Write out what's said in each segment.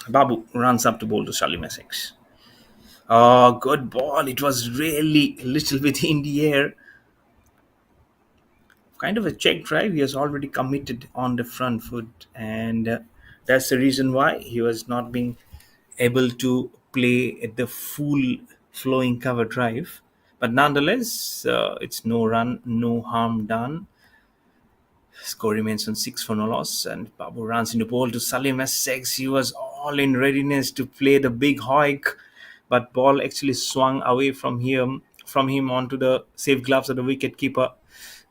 Babu runs up to bowl to Salim Essex. Oh, good ball. It was really a little bit in the air. Kind of a check drive. He has already committed on the front foot, and that's the reason why he was not being able to play at the full flowing cover drive. But nonetheless, it's no run, no harm done. Score remains on 6 for no loss, and Babu runs into ball to Salim Essex. He was all in readiness to play the big hike, but ball actually swung away from him onto the safe gloves of the wicket keeper.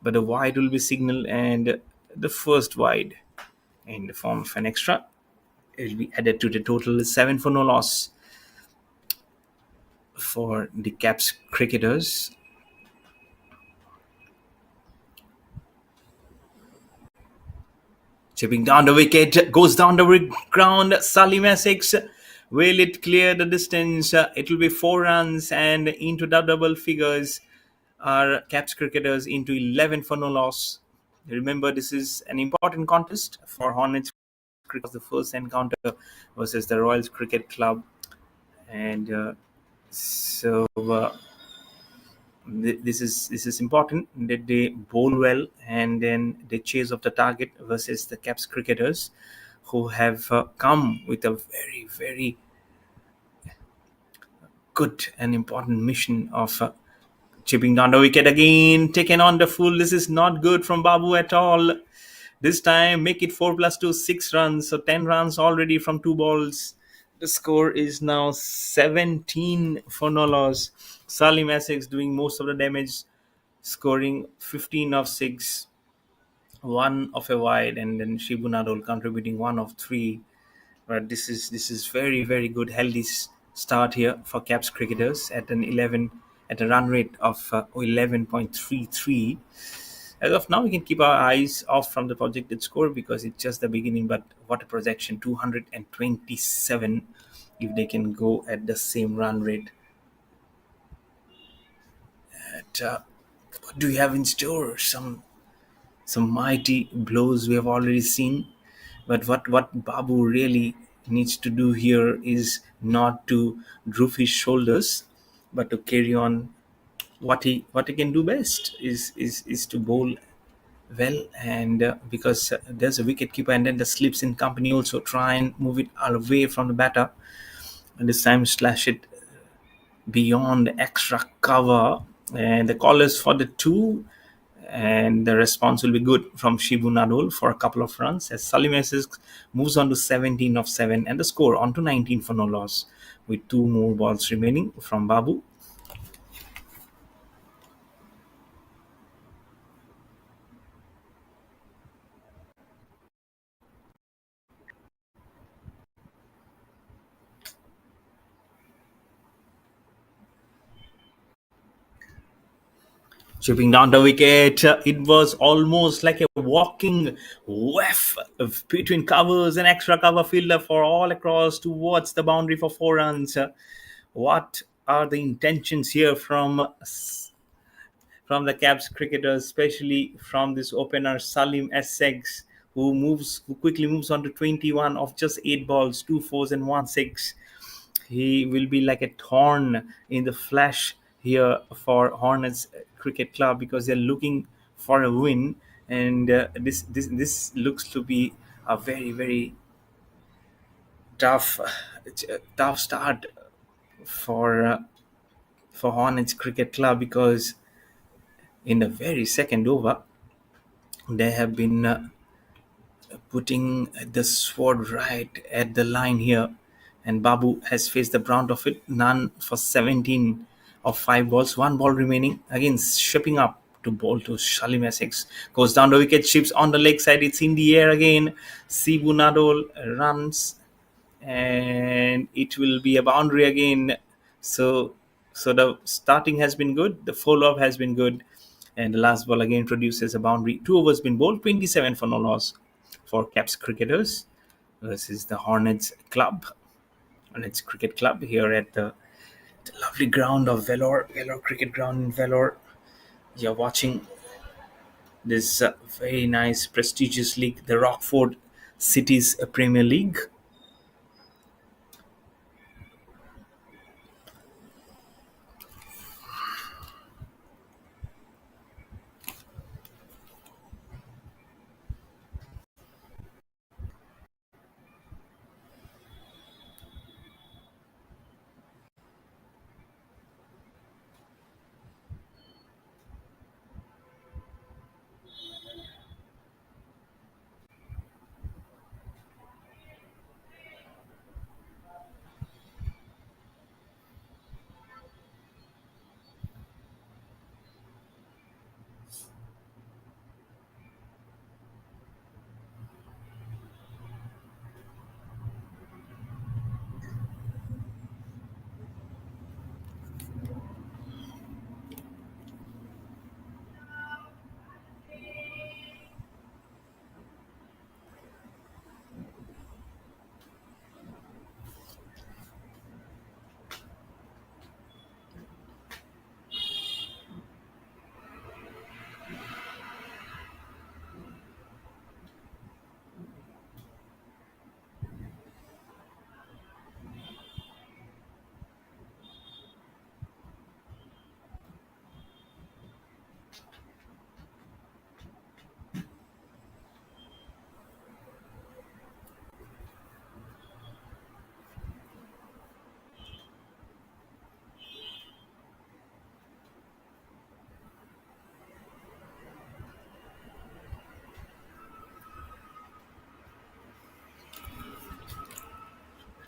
But the wide will be signaled, and the first wide in the form of an extra. It will be added to the total 7 for no loss for the KAPS cricketers. Chipping down the wicket, goes down the ground. Salim Essex, will it clear the distance? It will be 4 runs and into the double figures. Our KAPS cricketers into 11 for no loss. Remember, this is an important contest for Hornets cricket. The first encounter versus the Royals Cricket Club, and this is important that they bowl well and then they chase off the target versus the KAPS cricketers who have come with a very very good and important mission of chipping down the wicket again, taken on the full. This is not good from Babu at all. This time, make it 4 plus 2, 6 runs. So 10 runs already from 2 balls. The score is now 17 for no loss. Salim Essex doing most of the damage, scoring 15 of 6, 1 of a wide, and then Shibu Nadol contributing 1 of 3. But this is very very good healthy start here for KAPS cricketers at an 11 at a run rate of 11.33. As of now, we can keep our eyes off from the projected score because it's just the beginning. But what a projection, 227 if they can go at the same run rate. What do we have in store? Some mighty blows we have already seen. But what Babu really needs to do here is not to droop his shoulders, but to carry on what he can do best is to bowl well, and because there's a wicket keeper and then the slips in company also try and move it away from the batter, and this time slash it beyond extra cover, and the call is for the two, and the response will be good from Shibu Nadol for a couple of runs as Salim Essex moves on to 17 of 7 and the score on to 19 for no loss with 2 more balls remaining from Babu. Chipping down the wicket, it was almost like a walking weft between covers and extra cover fielder for all across towards the boundary for 4 runs. What are the intentions here from the KAPS cricketers, especially from this opener Salim Essex, who quickly moves on to 21 of just 8 balls, 2 4s and 1 6. He will be like a thorn in the flesh here for Hornets Cricket Club because they're looking for a win, and this looks to be a very very tough tough start for uh, for Hornets Cricket Club because in the very second over they have been putting the sword right at the line here, and Babu has faced the brunt of it. None for 17 of 5 balls, 1 ball remaining. Again, shipping up to bowl to Salim Essex. Goes down the wicket, ships on the leg side. It's in the air again. Sibu Nadol runs, and it will be a boundary again. So the starting has been good, the follow up has been good, and the last ball again produces a boundary. 2 overs been bowled, 27 for no loss for KAPS cricketers versus the Hornets Cricket Club here at the lovely ground of Vellore Cricket Ground in Vellore. You're watching this very nice prestigious league, the Rockfort Cities Premier League.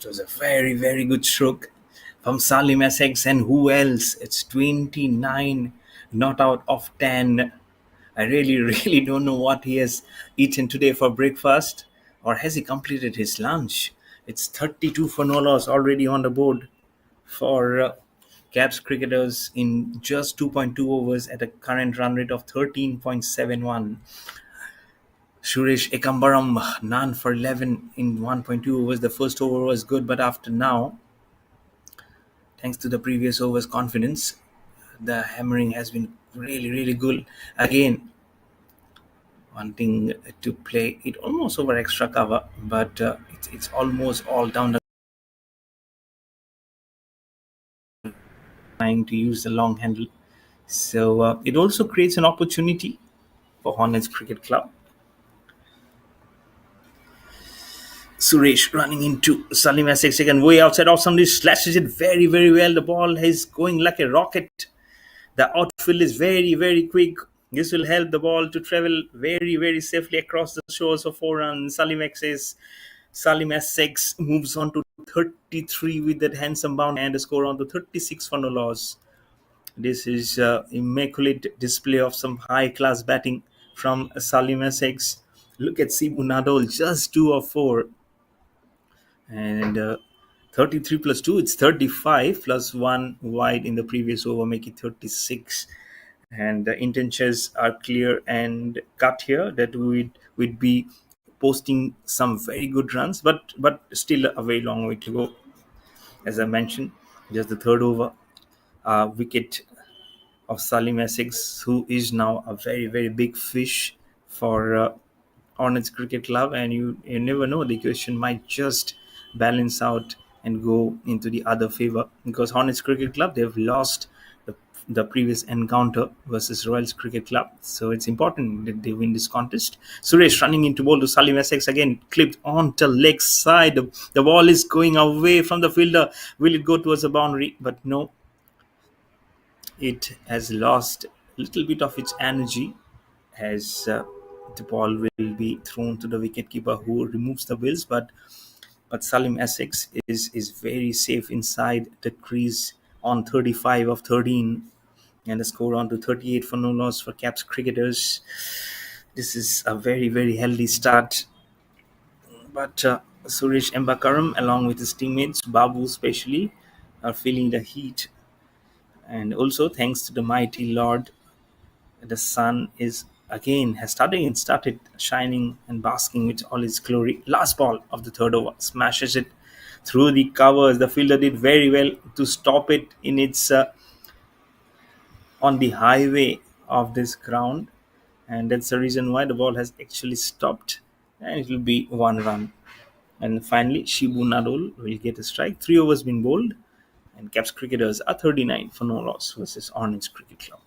It was a very, very good stroke from Salim Essex. And who else? It's 29 not out of 10. I really, really don't know what he has eaten today for breakfast, or has he completed his lunch? It's 32 for no loss already on the board for KAPS cricketers in just 2.2 overs at a current run rate of 13.71. Suresh Ekambaram, none for 11 in 1.2 overs. The first over was good, but after now, thanks to the previous over's confidence, the hammering has been really, really good. Again, wanting to play it almost over extra cover, but it's almost all down the line to use the long handle. So it also creates an opportunity for Hornets Cricket Club. Suresh running into Salim Essex again, way outside off. Somebody slashes it very, very well. The ball is going like a rocket. The outfield is very, very quick. This will help the ball to travel very, very safely across the shores of 4 runs. Salim Essex moves on to 33 with that handsome bound and a score on to 36 for no loss. This is immaculate display of some high class batting from Salim Essex. Look at Sibu Nadol, just 2 of 4. And 33 plus 2, it's 35, plus 1 wide in the previous over, make it 36. And the intentions are clear and cut here that we'd be posting some very good runs, but still a very long way to go. As I mentioned, just the third over, wicket of Salim Essex, who is now a very, very big fish for Hornets Cricket Club. And you never know, the equation might just balance out and go into the other favor, because Hornets Cricket Club, they've lost the previous encounter versus Royals Cricket Club. So it's important that they win this contest. Suresh running into ball to Salim Essex, again clipped onto leg side. The ball is going away from the fielder. Will it go towards the boundary? But no, it has lost a little bit of its energy as the ball will be thrown to the wicketkeeper, who removes the wheels. But Salim Essex is very safe inside the crease on 35 of 13, and the score on to 38 for no loss for KAPS cricketers. This is a very, very healthy start. But Suresh Mbakaram, along with his teammates, Babu especially, are feeling the heat. And also, thanks to the mighty Lord, the sun is again has started shining and basking with all its glory. Last ball of the third over, smashes it through the covers. The fielder did very well to stop it in its on the highway of this ground, and that's the reason why the ball has actually stopped, and it will be 1 run. And finally, Shibu Nadol will get a strike. 3 overs been bowled, and KAPS cricketers are 39 for no loss versus Orange Cricket Club.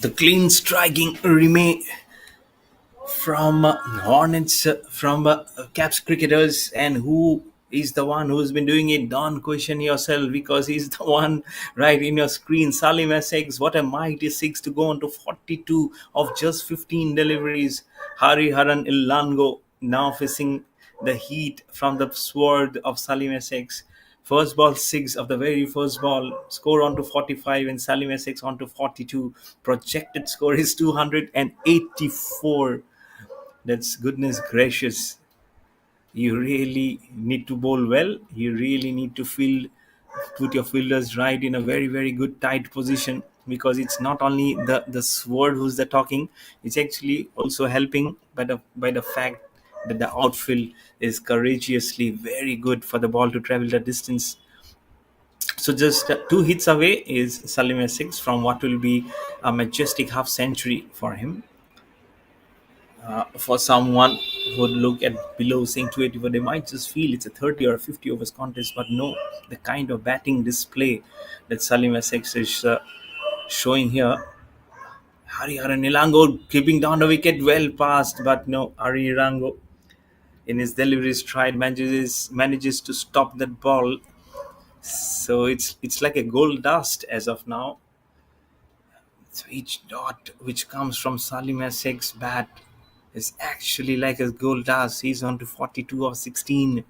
The clean striking remain from Hornets, from Caps cricketers, and who is the one who's been doing it? Don't question yourself because he's the one right in your screen. Salim Essex, what a mighty six to go on to 42 of just 15 deliveries. Hari Haran Ilango now facing the heat from the sword of Salim Essex. First ball six of the very first ball, score on to 45, and Salim Essex on to 42. Projected score is 284. That's goodness gracious. You really need to bowl well. You really need to put your fielders right in a very, very good tight position, because it's not only the sword who's the talking, it's actually also helping by the fact that the outfield is courageously very good for the ball to travel the distance. So just two hits away is Salim Essex from what will be a majestic half century for him. For someone who would look at below saying 284, they might just feel it's a 30 or a 50 overs contest. But no, the kind of batting display that Salim Essex is showing here. Hariharan Nilango keeping down the wicket, well passed, but no, Hariharango in his delivery stride manages to stop that ball. So it's like a gold dust as of now. So each dot which comes from Salim Essex's bat is actually like a goal dust. He's on to 42 of 16.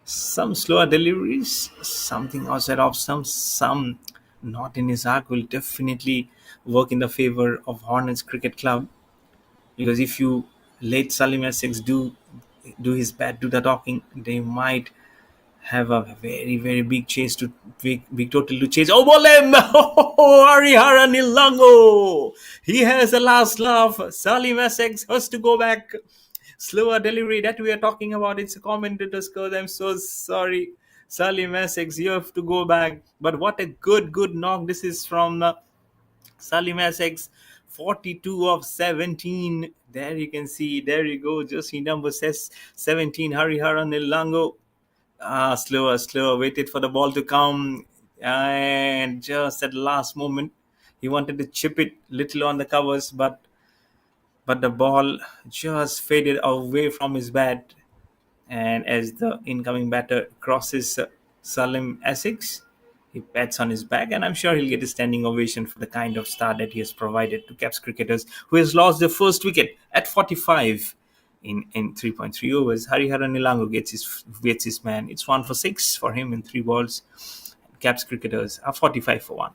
Some slower deliveries, something outside of some not in his arc will definitely work in the favor of Hornets Cricket Club. Because if you let Salim Essex do his bat, do the talking, they might have a very, very big chase to big total to chase. Oh, Bolem! Oh, Harihara Nilango! He has a last laugh. Salim Essex has to go back. Slower delivery that we are talking about. It's a commentator's code. I'm so sorry. Salim Essex, you have to go back. But what a good knock. This is from Salim Essex, 42 of 17. There you can see. There you go. Just he number says 17. Harihara Nilango. Slower. Waited for the ball to come, and just at the last moment, he wanted to chip it little on the covers, but the ball just faded away from his bat. And as the incoming batter crosses Salim Essex, he pats on his back, and I'm sure he'll get a standing ovation for the kind of start that he has provided to Caps cricketers, who has lost their first wicket at 45 in 3.3 overs. Hariharan Nilango gets his man. It's 1 for 6 for him in 3 balls. Caps cricketers are 45 for 1.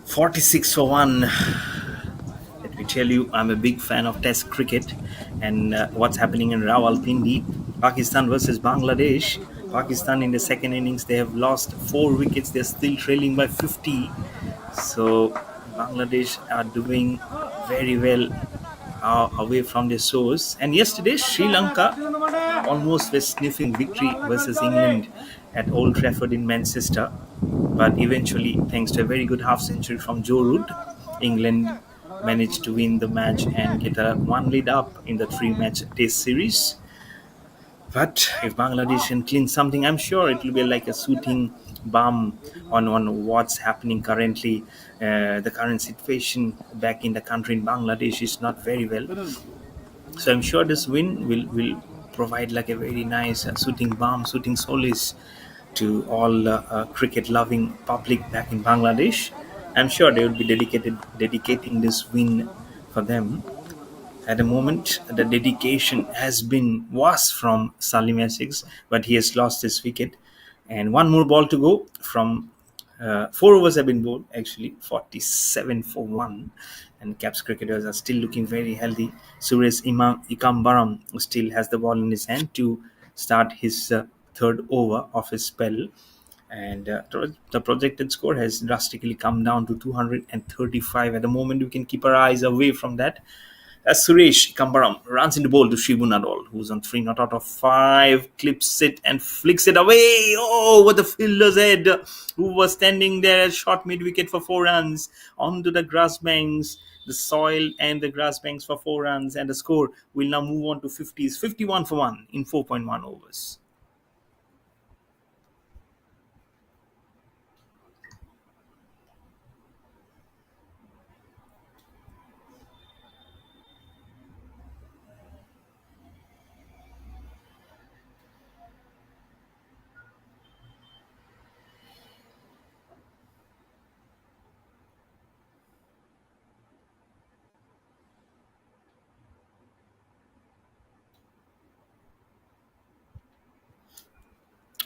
46 for 1. Let me tell you, I'm a big fan of Test cricket, and what's happening in Rawalpindi, Pakistan versus Bangladesh. Pakistan in the second innings, they have lost 4 wickets. They're still trailing by 50. So Bangladesh are doing very well away from their source. And yesterday, Sri Lanka almost was sniffing victory versus England at Old Trafford in Manchester. But eventually, thanks to a very good half century from Joe Root, England managed to win the match and get a one lead up in the three-match test series. But if Bangladesh can clean something, I'm sure it will be like a soothing balm on what's happening currently. The current situation back in the country in Bangladesh is not very well. So I'm sure this win will provide like a very nice soothing balm, soothing solace to all cricket loving public back in Bangladesh. I'm sure they will be dedicating this win for them. At the moment, the dedication has been was from Salim Essex, but he has lost his wicket. And one more ball to go from 4 overs have been bowled, actually 47 for 1. And Caps cricketers are still looking very healthy. Suresh Ikambaram still has the ball in his hand to start his third over of his spell. And the projected score has drastically come down to 235 at the moment. We can keep our eyes away from that as Suresh Kambaram runs into bowl to Shibu Nadal, who's on 3 not out of 5, clips it and flicks it away. Oh, what the fielder's head, who was standing there at short mid wicket for 4 runs, onto the grass banks, the soil and the grass banks for 4 runs, and the score will now move on to 50s, 51 for 1 in 4.1 overs.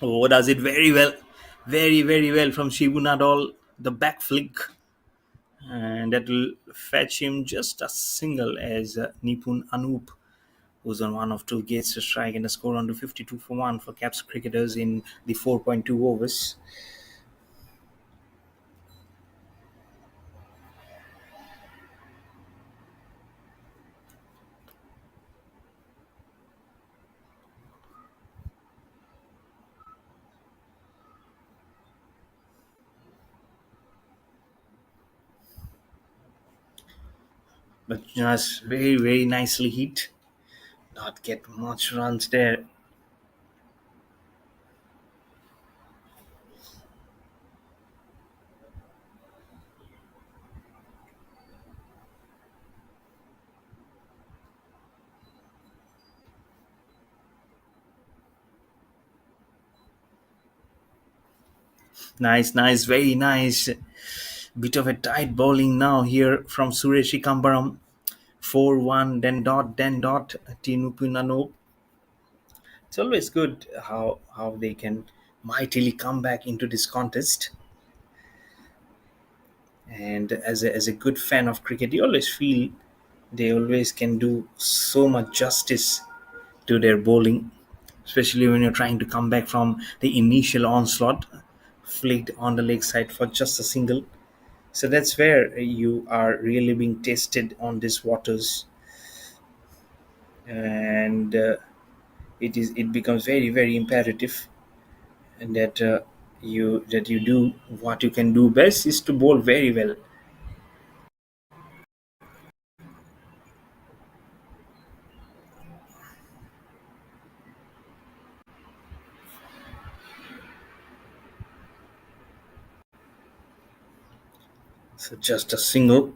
Oh, does it very well. Very, very well from Shibu Nadal. The back flick, and that will fetch him just a single as Nipun Anup, who's on one of two gates to strike, and a score on to 52 for 1 for Caps cricketers in the 4.2 overs. But just very, very nicely hit. Not get much runs there. Nice, nice, very nice. Bit of a tight bowling now here from Suresh Kambaram. 4-1, then dot, Tinupinano. It's always good how they can mightily come back into this contest. And as a good fan of cricket, you always feel they always can do so much justice to their bowling, especially when you're trying to come back from the initial onslaught, flicked on the leg side for just a single. So that's where you are really being tested on these waters, and it becomes very, very imperative and that you do what you can do best is to bowl very well. So just a single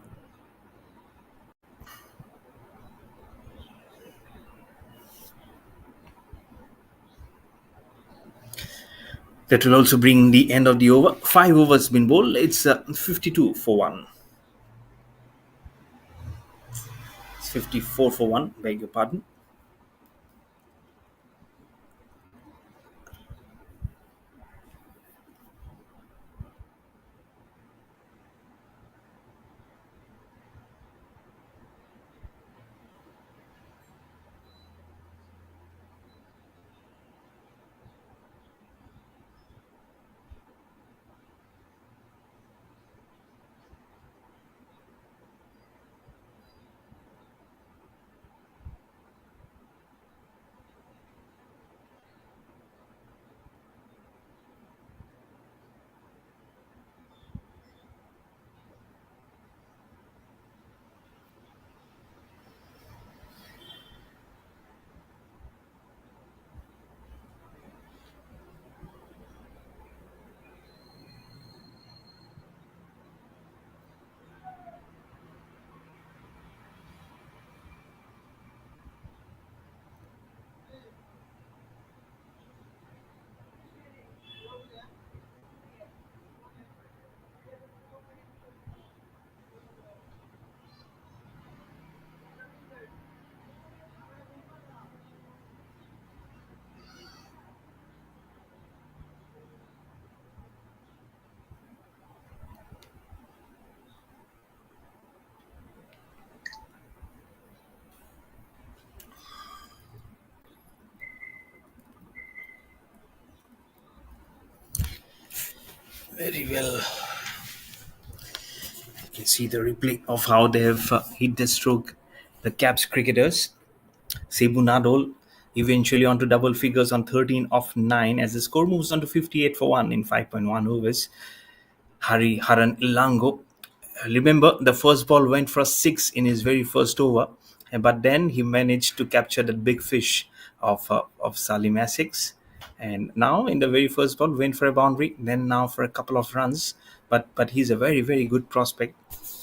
that will also bring the end of the over. 5 overs been bowled. It's 52 for 1. It's 54 for 1. Beg your pardon. Very well. You can see the replay of how they have hit the stroke. The Caps cricketers, Cebu Nadol, eventually onto double figures on 13 of 9 as the score moves on to 58 for 1 in 5.1 overs. Hari Haran Ilango. Remember, the first ball went for a six in his very first over, but then he managed to capture that big fish of Salim Essex. And now, in the very first ball, went for a boundary, then now for a couple of runs. But he's a very, very good prospect.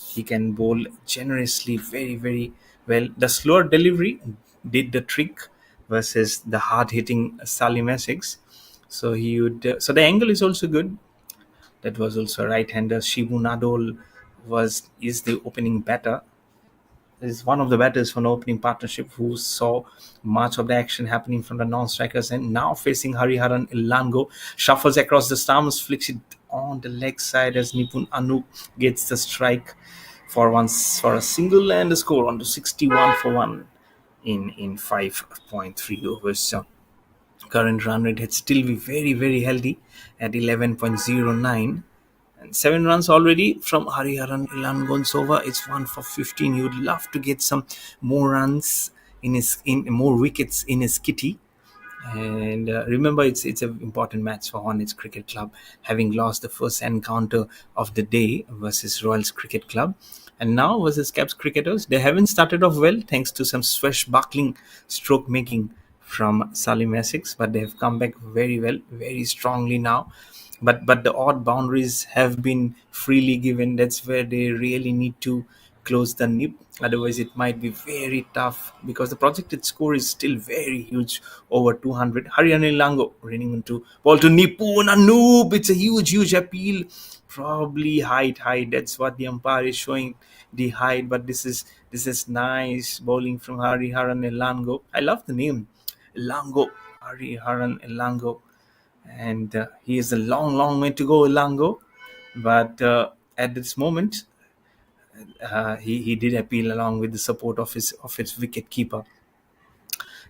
He can bowl generously, very, very well. The slower delivery did the trick versus the hard hitting Salim Essex. So he would. So the angle is also good. That was also a right-hander. Shibu Nadol was is the opening batter. Is one of the batters from the opening partnership who saw much of the action happening from the non-strikers, and now facing Hariharan Ilango, shuffles across the stumps, flicks it on the leg side as Nipun Anup gets the strike for a single and a score on to 61 for 1 in 5.3 overs. So current run rate had still be very, very healthy at 11.09. And 7 runs already from Hariharan Ilangontsova. It's 1 for 15. He would love to get some more runs in more wickets in his kitty. And remember, it's an important match for Hornets Cricket Club, having lost the first encounter of the day versus Royals Cricket Club. And now versus Caps cricketers, they haven't started off well thanks to some swashbuckling stroke making from Salim Essex, but they have come back very well, very strongly now. But the odd boundaries have been freely given. That's where they really need to close the nip. Otherwise, it might be very tough because the projected score is still very huge, over 200. Haryana Lango running into ball to Nipun Anoop. It's a huge, huge appeal. Probably height. That's what the umpire is showing, the height. But this is nice bowling from Hariharan Elango. I love the name, Elango. Hariharan Elango, and he has a long, long way to go, Elango. But at this moment, he did appeal along with the support of his wicket keeper.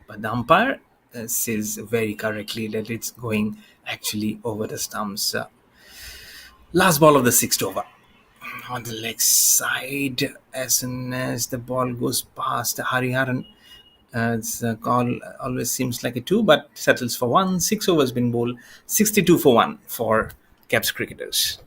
But the umpire says very correctly that it's going actually over the stumps. Last ball of the sixth over. On the leg side, as soon as the ball goes past Hariharan, it's a call always seems like a two, but settles for one. 6 overs been bowled, 62 for one for Caps cricketers.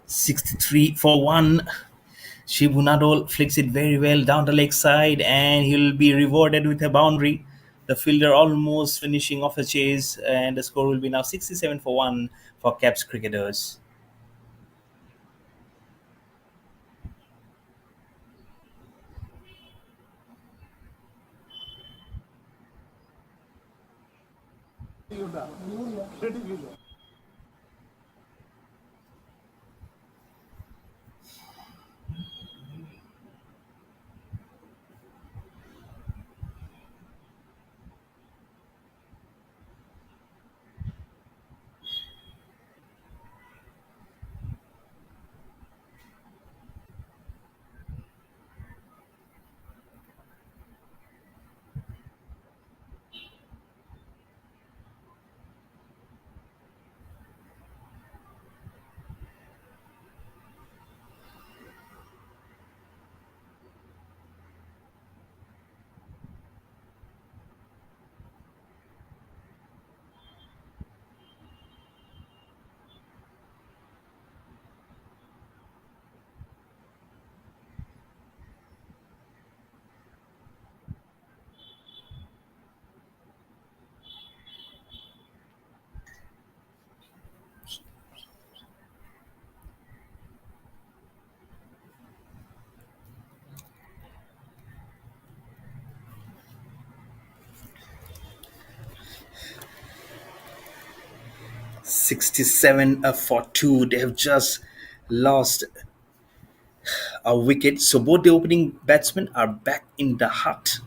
63 for 1. Shibu Nadol flicks it very well down the leg side, and he'll be rewarded with a boundary. The fielder almost finishing off a chase, and the score will be now 67 for 1 for Caps cricketers. 67 for 2. They have just lost a wicket. So both the opening batsmen are back in the hut.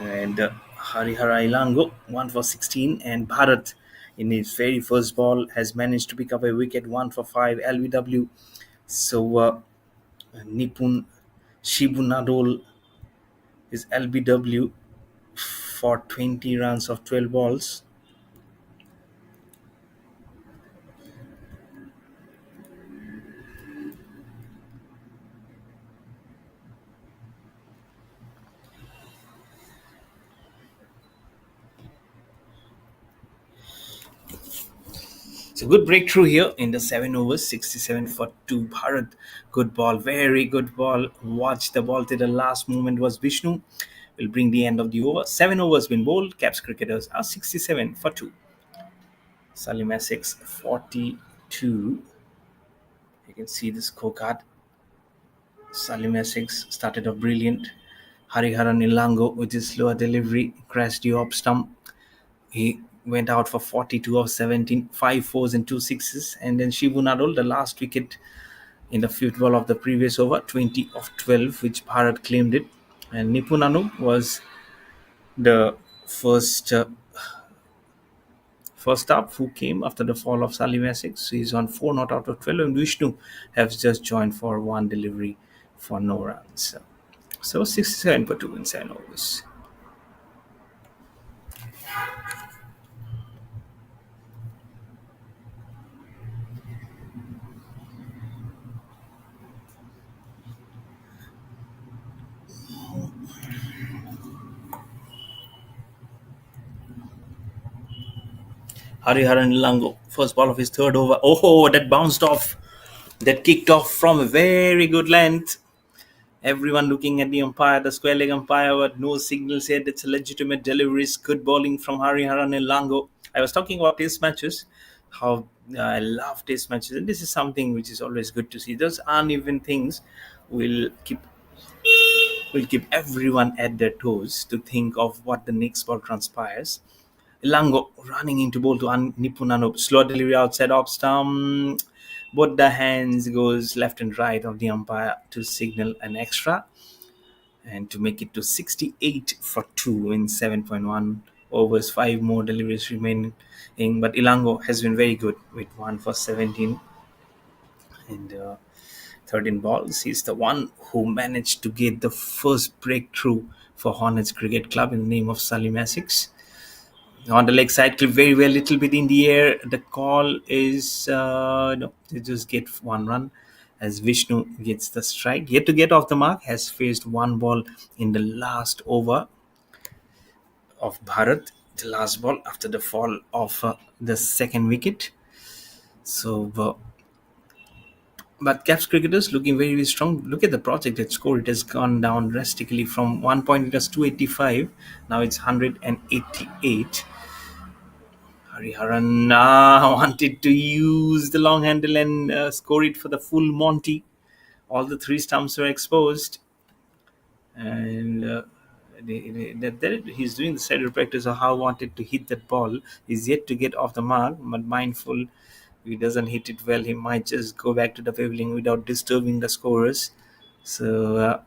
And Harihara Ilango, 1 for 16. And Bharat, in his very first ball, has managed to pick up a wicket, 1 for 5 LBW. So Nipun Shibunadol is LBW for 20 runs of 12 balls. So good breakthrough here in the 7 overs, 67 for 2. Bharat, good ball, very good ball. Watch the ball till the last moment was Vishnu. Will bring the end of the over. 7 overs been bowled. Caps cricketers are 67 for 2. Salim Essex 42. You can see the scorecard. Salim Essex started off brilliant. Hariharan Nilango with his slower delivery crashed the off stump. He went out for 42 of 17, 5 fours and 2 sixes. And then Shivu Nadol, the last wicket in the fifth ball of the previous over, 20 of 12, which Bharat claimed it. And Nipunanu was the first up who came after the fall of Salim Essex. He's on 4 not out of 12, and Vishnu has just joined for one delivery for no runs. So 67 for 2 in 7 overs. Hariharan Nilango, first ball of his third over. Oh, that bounced off. That kicked off from a very good length. Everyone looking at the umpire, the square leg umpire, but no signal said it's a legitimate delivery. Good bowling from Hariharan and Lango. I was talking about test matches, how I love test matches, and this is something which is always good to see. Those uneven things will keep everyone at their toes to think of what the next ball transpires. Lango running into bowl to Nipunano. Slow delivery outside off stump. Both the hands goes left and right of the umpire to signal an extra and to make it to 68 for 2 in 7.1 overs. 5 more deliveries remaining. But Ilango has been very good with 1 for 17 and 13 balls. He's the one who managed to get the first breakthrough for Hornets Cricket Club in the name of Salim Essex. On the leg side, clip very well, little bit in the air. The call is no, they just get one run as Vishnu gets the strike. Yet to get off the mark, has faced one ball in the last over of Bharat, the last ball after the fall of the second wicket. So, but Caps cricketers looking very, very strong. Look at the projected score. It has gone down drastically from 1 point. It was 285. Now it's 188. Hariharan wanted to use the long handle and score it for the full Monty. All the three stumps were exposed. And he's doing the steady practice of how wanted to hit that ball. He's yet to get off the mark, but mindful, if he doesn't hit it well, he might just go back to the pavilion without disturbing the scorers. So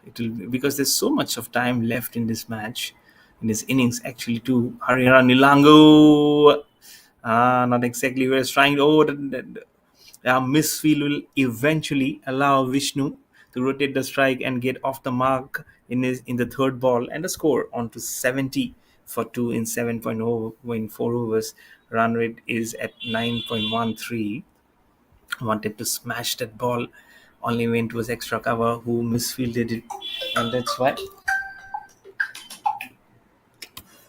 it will, because there's so much of time left in this match, in this innings actually. To Harihara Nilango, not exactly where it's trying. Oh, misfield will eventually allow Vishnu to rotate the strike and get off the mark in the third ball, and the score on to 70 for 2 in 7.4 overs. Run rate is at 9.13. Wanted to smash that ball, only went was extra cover who misfielded it, and that's why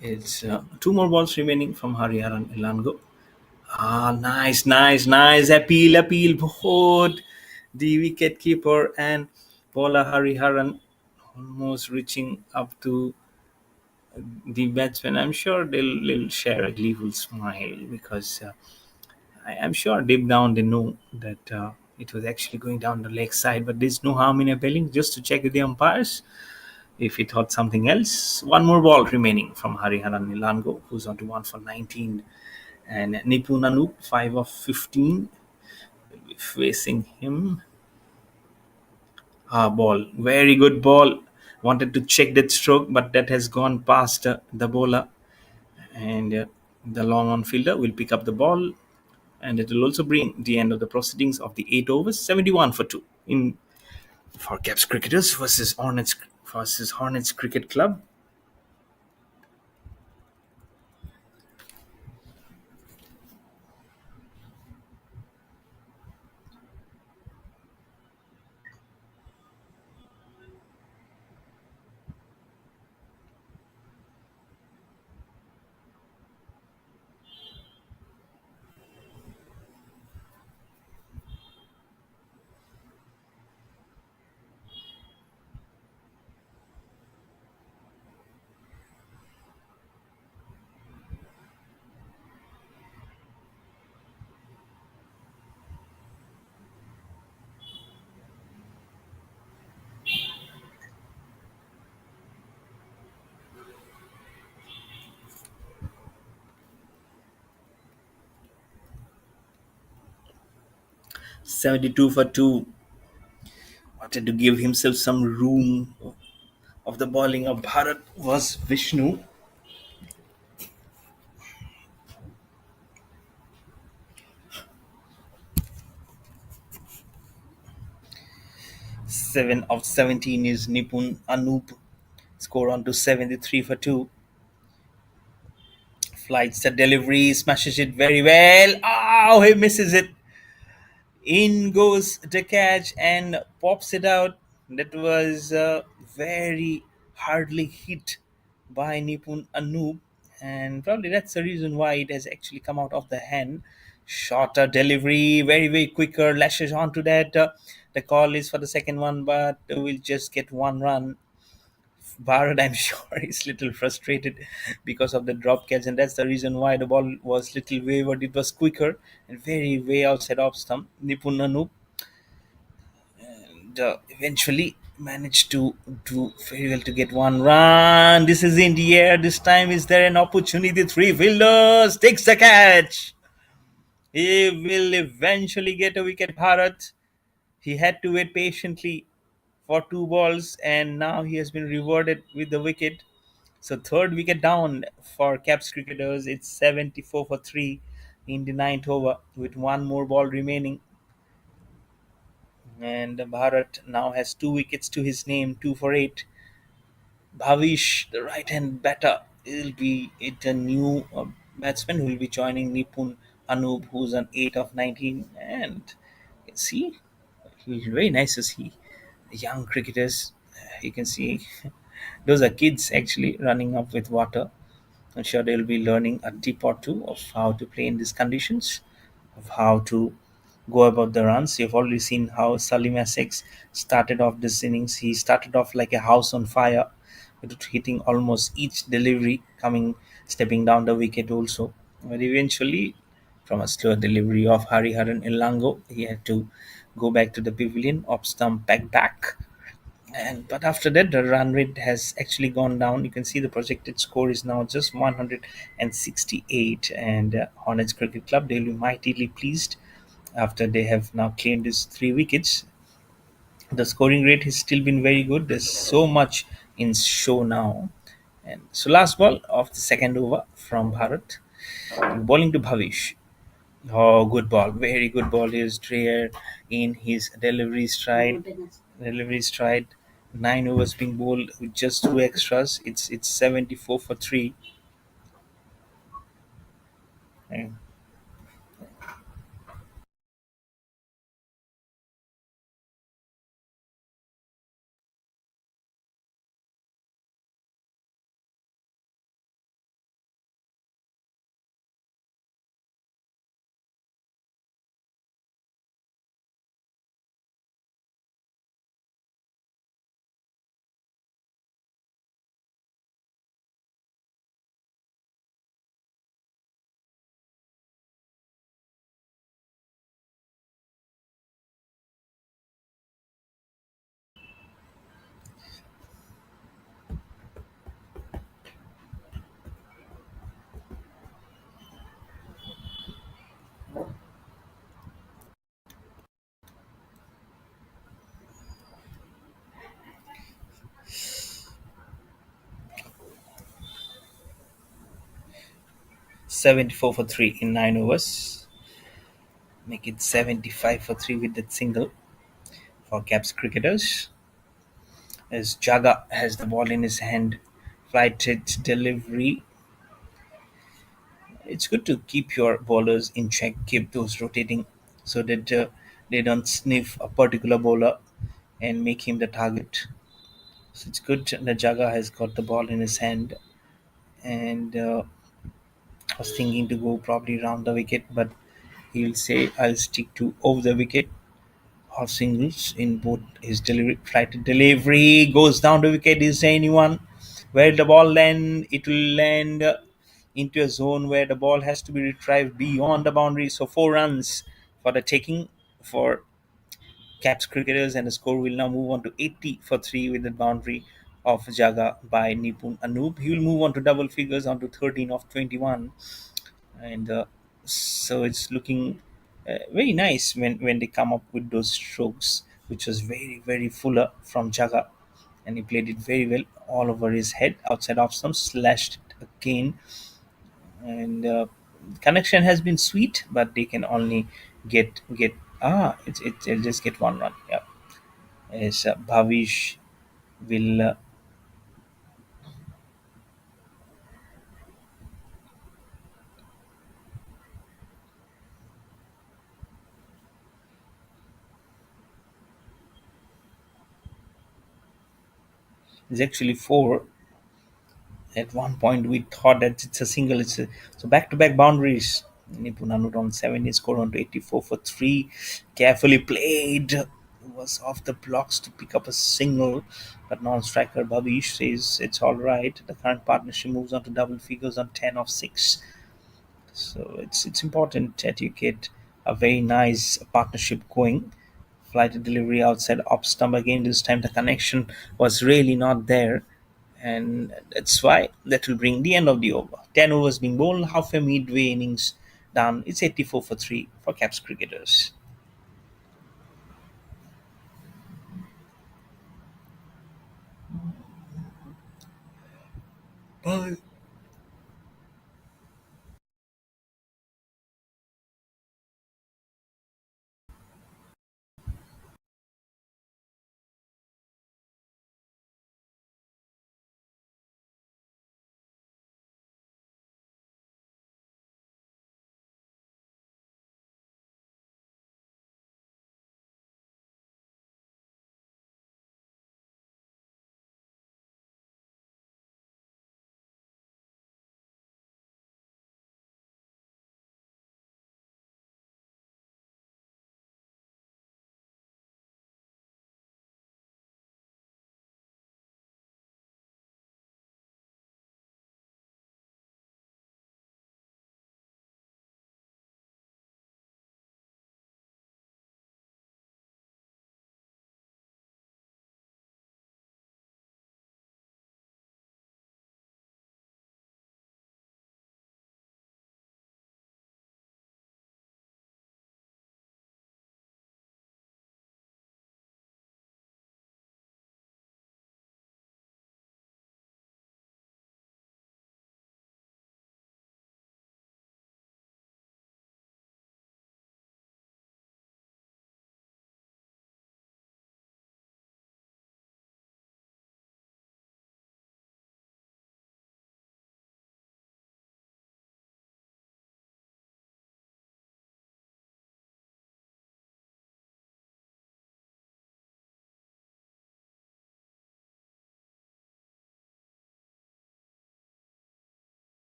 it's two more balls remaining from Hariharan Ilango. Nice, nice, nice. Appeal. Both the wicket keeper and bowler Hariharan almost reaching up to the batsman. I'm sure they'll share a gleeful smile because I'm sure deep down they know that it was actually going down the leg side, but there's no harm in appealing just to check with the umpires if he thought something else. One more ball remaining from Hariharan Nilango, who's on to 1 for 19. And Nipun Anup, 5 of 15, will be facing him. Ball. Very good ball. Wanted to check that stroke, but that has gone past the bowler. And the long on fielder will pick up the ball. And it will also bring the end of the proceedings of the 8 overs, 71 for 2. In for KAPS cricketers versus Hornets Cricket Club. 72 for 2. Wanted to give himself some room of the bowling of Bharat was Vishnu. 7 of 17 is Nipun Anup. Score on to 73 for 2. Flights the delivery, smashes it very well. Oh, he misses it. In goes the catch and pops it out. That was very hardly hit by Nipun Anup, and probably that's the reason why it has actually come out of the hand. Shorter delivery, very quicker, lashes onto that. The call is for the second one, but we'll just get one run. Bharat, I'm sure, is little frustrated because of the drop catch, and that's the reason why the ball was little wavered. It was quicker and very way outside off stump. Nipun Anup and eventually managed to do very well to get one run. This is in the air. This time is there an opportunity? Three fielders takes the catch. He will eventually get a wicket, Bharat. He had to wait patiently for two balls, and now he has been rewarded with the wicket. So third wicket down for KAPS cricketers. It's 74 for 3 in the ninth over with one more ball remaining. And Bharat now has two wickets to his name, 2 for 8. Bhavish, the right hand batter, will be it a new batsman who will be joining Nipun Anup, who's on 8 of 19. And see, he's very nice to see. Young cricketers, you can see those are kids actually running up with water. I'm sure they'll be learning a tip or two of how to play in these conditions, of how to go about the runs. You've already seen how Salim Essex started off this innings. He started off like a house on fire, with hitting almost each delivery, stepping down the wicket also. But eventually, from a slow delivery of Hariharan Ilango, he had to go back to the pavilion, off stump, back. And but after that, the run rate has actually gone down. You can see the projected score is now just 168, and Hornets Cricket Club, they'll be mightily pleased after they have now claimed his 3 wickets. The scoring rate has still been very good. There's so much in show now. And so last ball of the second over from Bharat, bowling to Bhavish. Oh, good ball, very good ball. Here's Dreyer in his delivery stride. Delivery stride. 9 overs being bowled with just 2 extras. It's 74 for three. And 74 for three in 9 overs. Make it 75 for three with that single for Caps cricketers. As Jaga has the ball in his hand, flighted delivery. It's good to keep your bowlers in check, keep those rotating so that they don't sniff a particular bowler and make him the target. So it's good that Jaga has got the ball in his hand, and was thinking to go probably round the wicket, but he'll say I'll stick to over the wicket or singles in both his delivery. Flight delivery goes down the wicket. Is there anyone? Where the ball land? It will land into a zone where the ball has to be retrieved beyond the boundary. So 4 runs for the taking for Caps cricketers, and the score will now move on to 80 for three with the boundary of Jaga by Nipun Anoop. He will move on to double figures on to 13 of 21, and so it's looking very nice when they come up with those strokes, which was very fuller from Jaga, and he played it very well all over his head, outside off some slashed it again, and connection has been sweet, but they can only get it'll just get 1 run. Yeah, as Bhavish will is actually four. At one point, we thought that it's a single. So back-to-back boundaries. Nipunanut on 7, he scored on to 84 for three. Carefully played. Was off the blocks to pick up a single, but non-striker Babish says it's all right. The current partnership moves on to double figures on 10 of 6. So it's important that you get a very nice partnership going. Flight delivery outside off stump again. This time the connection was really not there, and that's why that will bring the end of the over. 10 overs being bowled, half a midway innings done. It's 84 for three for Caps cricketers. Bye.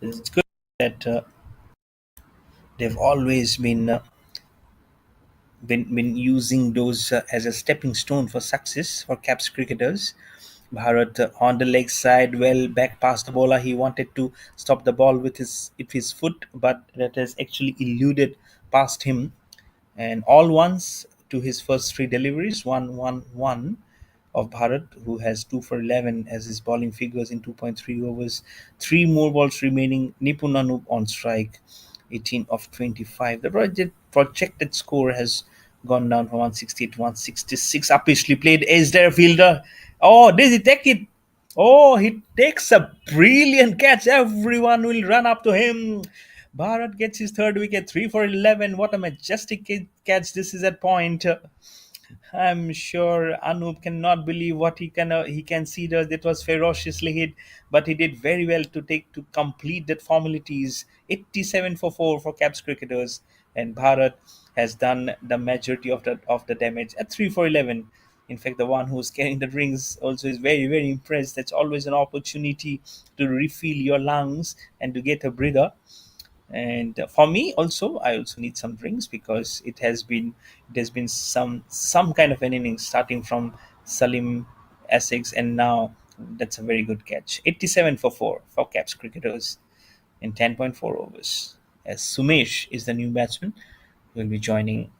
It's good that they've always been using those as a stepping stone for success for caps cricketers. Bharat on the leg side, well back past the bowler. He wanted to stop the ball with his foot, but that has actually eluded past him. And all ones to his first three deliveries, 1-1-1 of Bharat, who has 2 for 11 as his bowling figures in 2.3 overs. Three more balls remaining. Nipun Anup on strike, 18 of 25. The projected score has gone down from 160 to 166. Upishly played. Is there a fielder? Oh, does he take it? Oh, he takes a brilliant catch. Everyone will run up to him. Bharat gets his third wicket, 3 for 11. What a majestic catch this is at point. I'm sure Anup cannot believe what he can see that it was ferociously hit, but he did very well to complete that formalities. 87 for 4 for Caps cricketers, and Bharat has done the majority of the damage at 3 for 11. In fact, the one who's carrying the rings also is very very impressed. That's always an opportunity to refill your lungs and to get a breather. And for me also, I also need some drinks because it has been some kind of an inning starting from Salim Essex, and now that's a very good catch. 87 for 4 for Caps cricketers in 10.4 overs, as Sumesh is the new batsman. Will be joining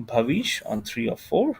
Bhavish on 3 of 4.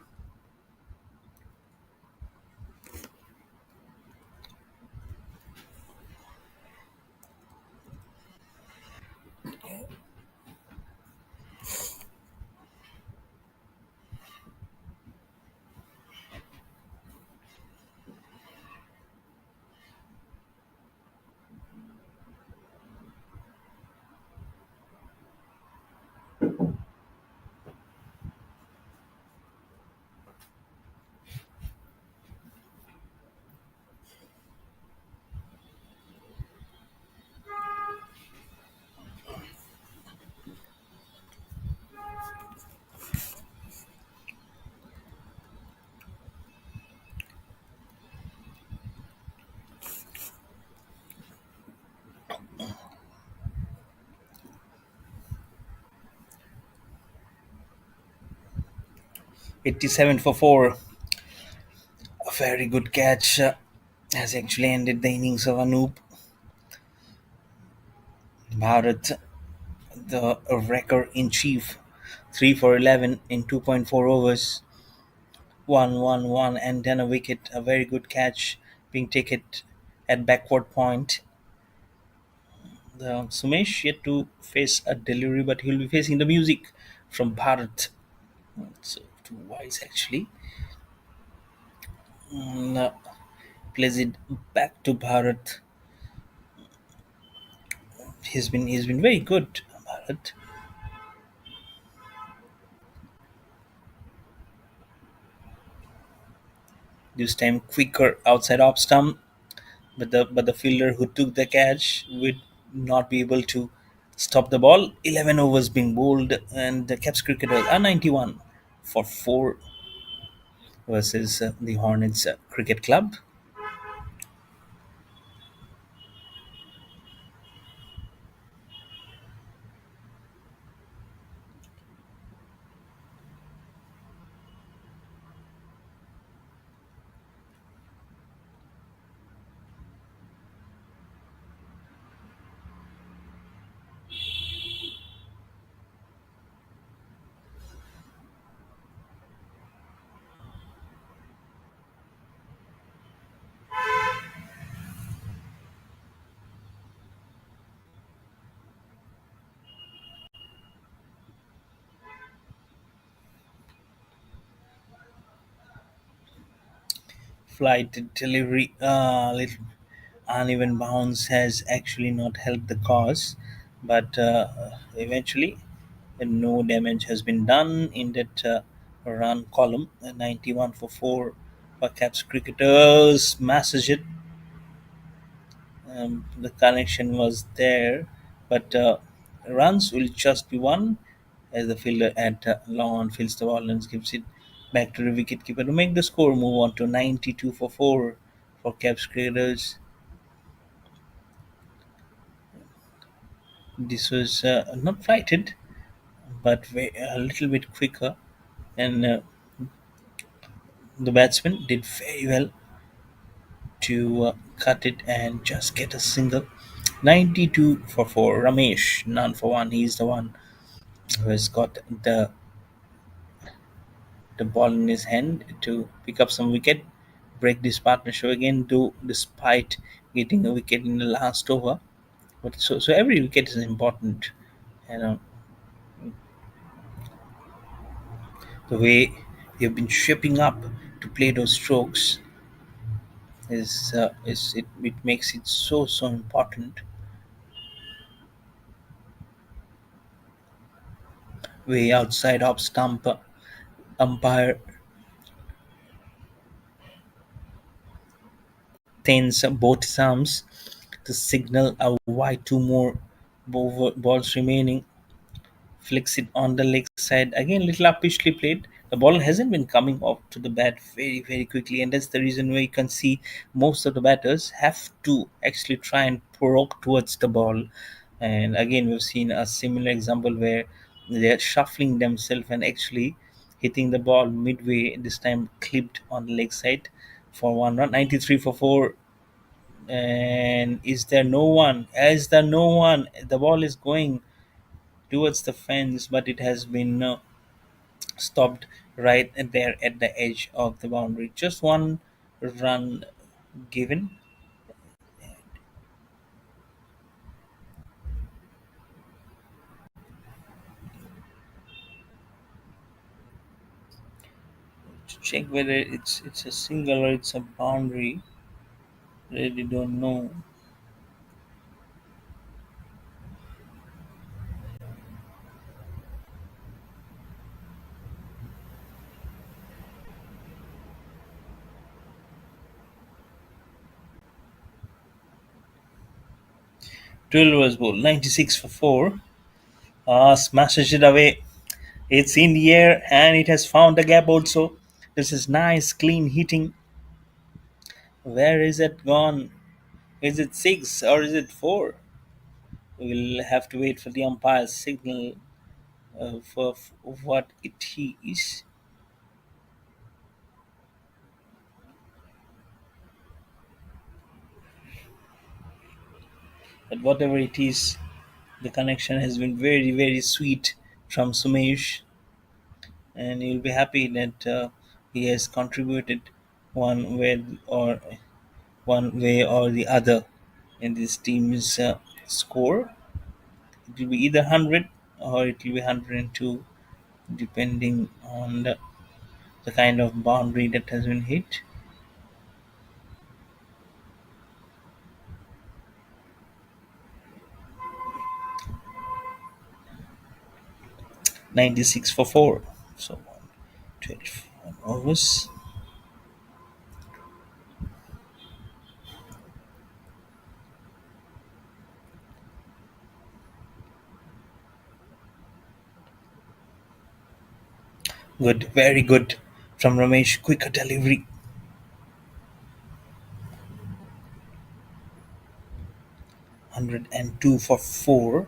87 for 4. A very good catch has actually ended the innings of Anoop. Bharat, the wrecker in chief, 3 for 11 in 2.4 overs, 1-1-1, and then a wicket. A very good catch being taken at backward point. The Sumesh yet to face a delivery, but he'll be facing the music from Bharat. So too wise actually. Mm, plays it back to Bharat. He's been very good, Bharat. This time quicker outside off stump, but the fielder who took the catch would not be able to stop the ball. 11 overs being bowled, and the Caps cricketers are 91 for 4 versus the Hornets Cricket Club. Flight delivery, little uneven bounce has actually not helped the cause, but eventually no damage has been done in that run column. 91 for 4 for Caps cricketers. Massages it. The connection was there, but runs will just be one as the fielder at long on fields the ball and gives it back to the wicketkeeper to make the score move on to 92 for 4 for Caps cricketers. This was not flighted, but a little bit quicker, and the batsman did very well to cut it and just get a single. 92 for 4. Ramesh, none for 1. He's the one who has got the ball in his hand to pick up some wicket, break this partnership again, do despite getting a wicket in the last over. But so every wicket is important. You know, the way you've been shaping up to play those strokes it makes it so important. Way outside off stump, umpire tends both his arms to signal a wide two more balls remaining, flicks it on the leg side again, little uppishly played. The ball hasn't been coming off to the bat very quickly, and that's the reason why you can see most of the batters have to actually try and provoke towards the ball. And again, we've seen a similar example where they're shuffling themselves and actually hitting the ball midway, this time clipped on the leg side for 1 run. 93 for 4. And is there no one? Is there no one? The ball is going towards the fence, but it has been stopped right there at the edge of the boundary. Just 1 run given. To check whether it's a single or it's a boundary, really don't know. 12 was ball. 96 for 4. Smashes it away. It's in the air and it has found the gap also. This is nice, clean hitting. Where is it gone? Is it 6 or is it 4? We'll have to wait for the umpire's signal for what it is. But whatever it is, the connection has been very sweet from Sumesh, and you'll be happy that he has contributed one way or one way or the other in this team's score. It will be either 100 or it will be 102, depending on the kind of boundary that has been hit. 96 for 4. So 24 overs. Good, very good from Ramesh. Quicker delivery. 102 for 4.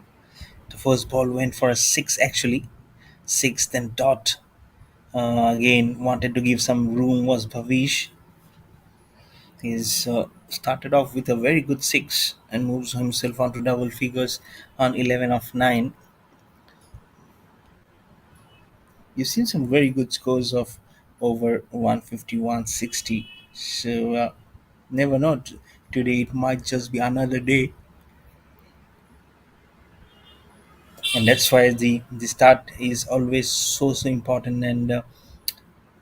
The first ball went for a 6 actually. 6 then dot. Again, wanted to give some room was Bhavish. He's started off with a very good 6 and moves himself onto double figures on 11 of 9. You've seen some very good scores of over 150, 160. So never know. Today it might just be another day, and that's why the start is always so important. And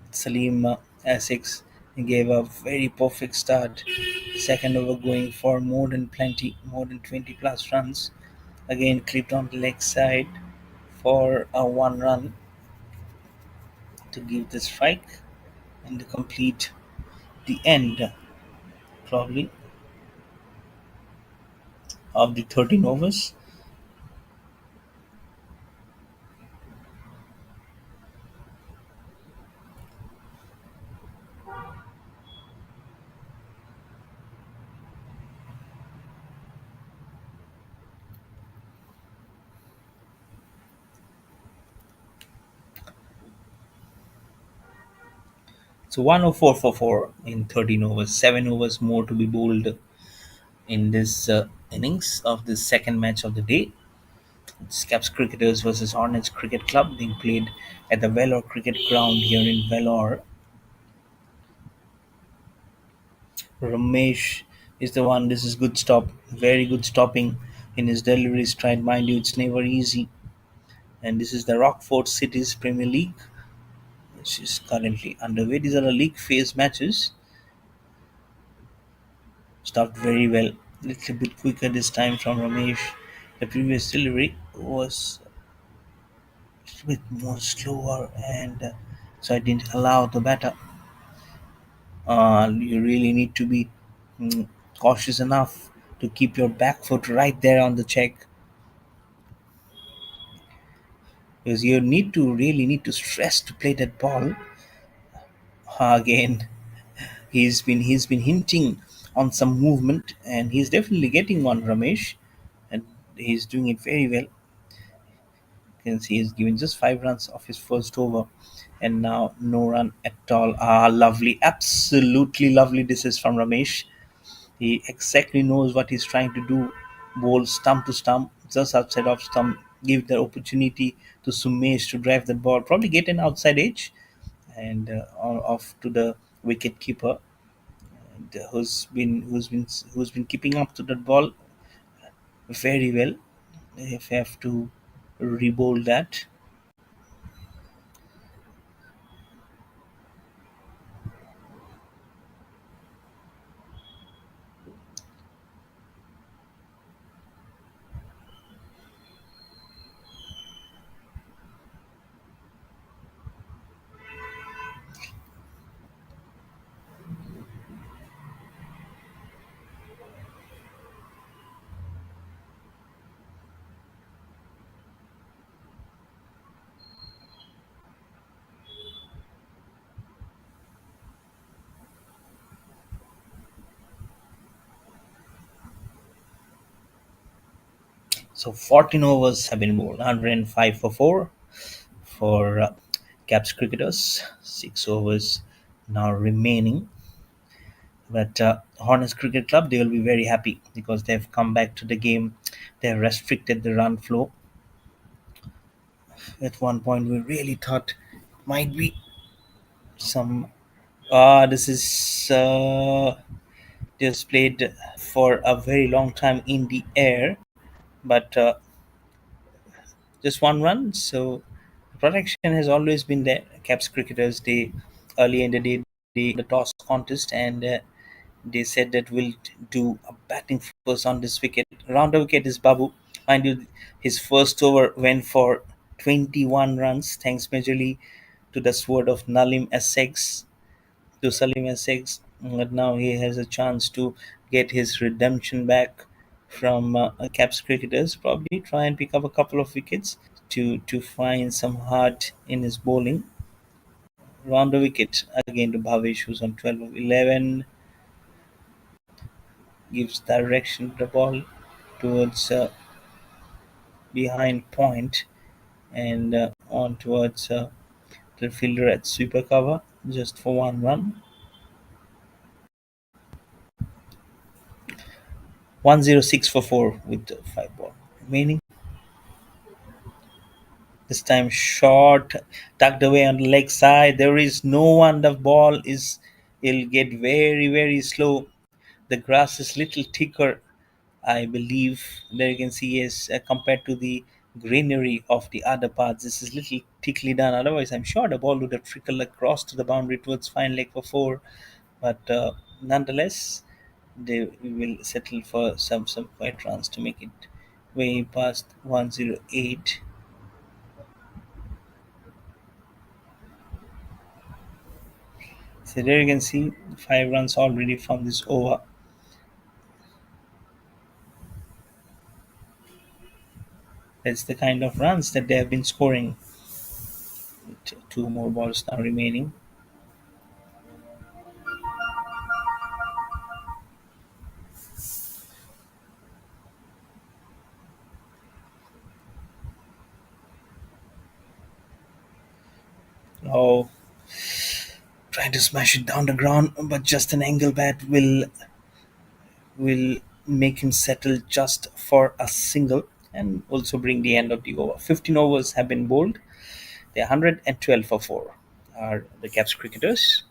Salim Essex gave a very perfect start. Second over going for more than plenty, more than 20 plus runs. Again clipped on the leg side for a 1 run to give the strike and to complete the end probably of the 13 overs. So 104 for 4 in 13 overs, 7 overs more to be bowled in this innings of the second match of the day. It's KAPS Cricketers versus Hornets Cricket Club being played at the Vellore Cricket Ground here in Vellore. Ramesh is the one. This is good stop, very good stopping in his delivery stride. Mind you, it's never easy. And this is the Rockfort Cities Premier League, which is currently underway. These are the league phase matches. Stopped very well. Little bit quicker this time from Ramesh. The previous delivery was a little bit more slower, and so I didn't allow the batter. You really need to be mm, cautious enough to keep your back foot right there on the check, because you need to stress to play that ball. Again, he's been hinting on some movement, and he's definitely getting one, Ramesh, and he's doing it very well. You can see he's given just 5 runs off his first over, and now no run at all. Lovely, absolutely lovely. This is from Ramesh. He exactly knows what he's trying to do. Bowl stump to stump, just outside of stump. Give the opportunity to Sumesh to drive the ball, probably get an outside edge, and off to the wicket keeper, who's been keeping up to that ball very well. If I have to re-bowl that. So 14 overs have been bowled, 105 for 4 for Caps cricketers. 6 overs now remaining. But Hornets Cricket Club, they will be very happy because they've come back to the game. They've restricted the run flow. At one point, we really thought might be some. This is just played for a very long time in the air, but just one run. So protection has always been there. Caps cricketers, they early in the day, the toss contest, and they said that we'll do a batting first on this wicket. Round the wicket is Babu. Mind you, his first over went for 21 runs, thanks majorly to the sword of Salim Essex. But now he has a chance to get his redemption back from Caps cricketers. Probably try and pick up a couple of wickets to find some heart in his bowling. Round the wicket again to Bhavesh, who's on 12 of 11, gives direction to the ball towards behind point, and on towards the fielder at sweeper cover just for one run. 106 for 4 with 5 ball remaining. This time short, tucked away on the leg side. There is no one. The ball is, it'll get very, very slow. The grass is little thicker, I believe. There you can see, yes, compared to the greenery of the other parts, this is little thickly done. Otherwise, I'm sure the ball would have trickled across to the boundary towards fine leg for 4. But nonetheless, they will settle for some quiet runs to make it way past 108. So there you can see 5 runs already from this over. That's the kind of runs that they have been scoring. Two more balls now remaining. Oh, trying to smash it down the ground, but just an angle bat will make him settle just for a single and also bring the end of the over. 15 overs have been bowled. They're 112 for 4 are the Caps cricketers.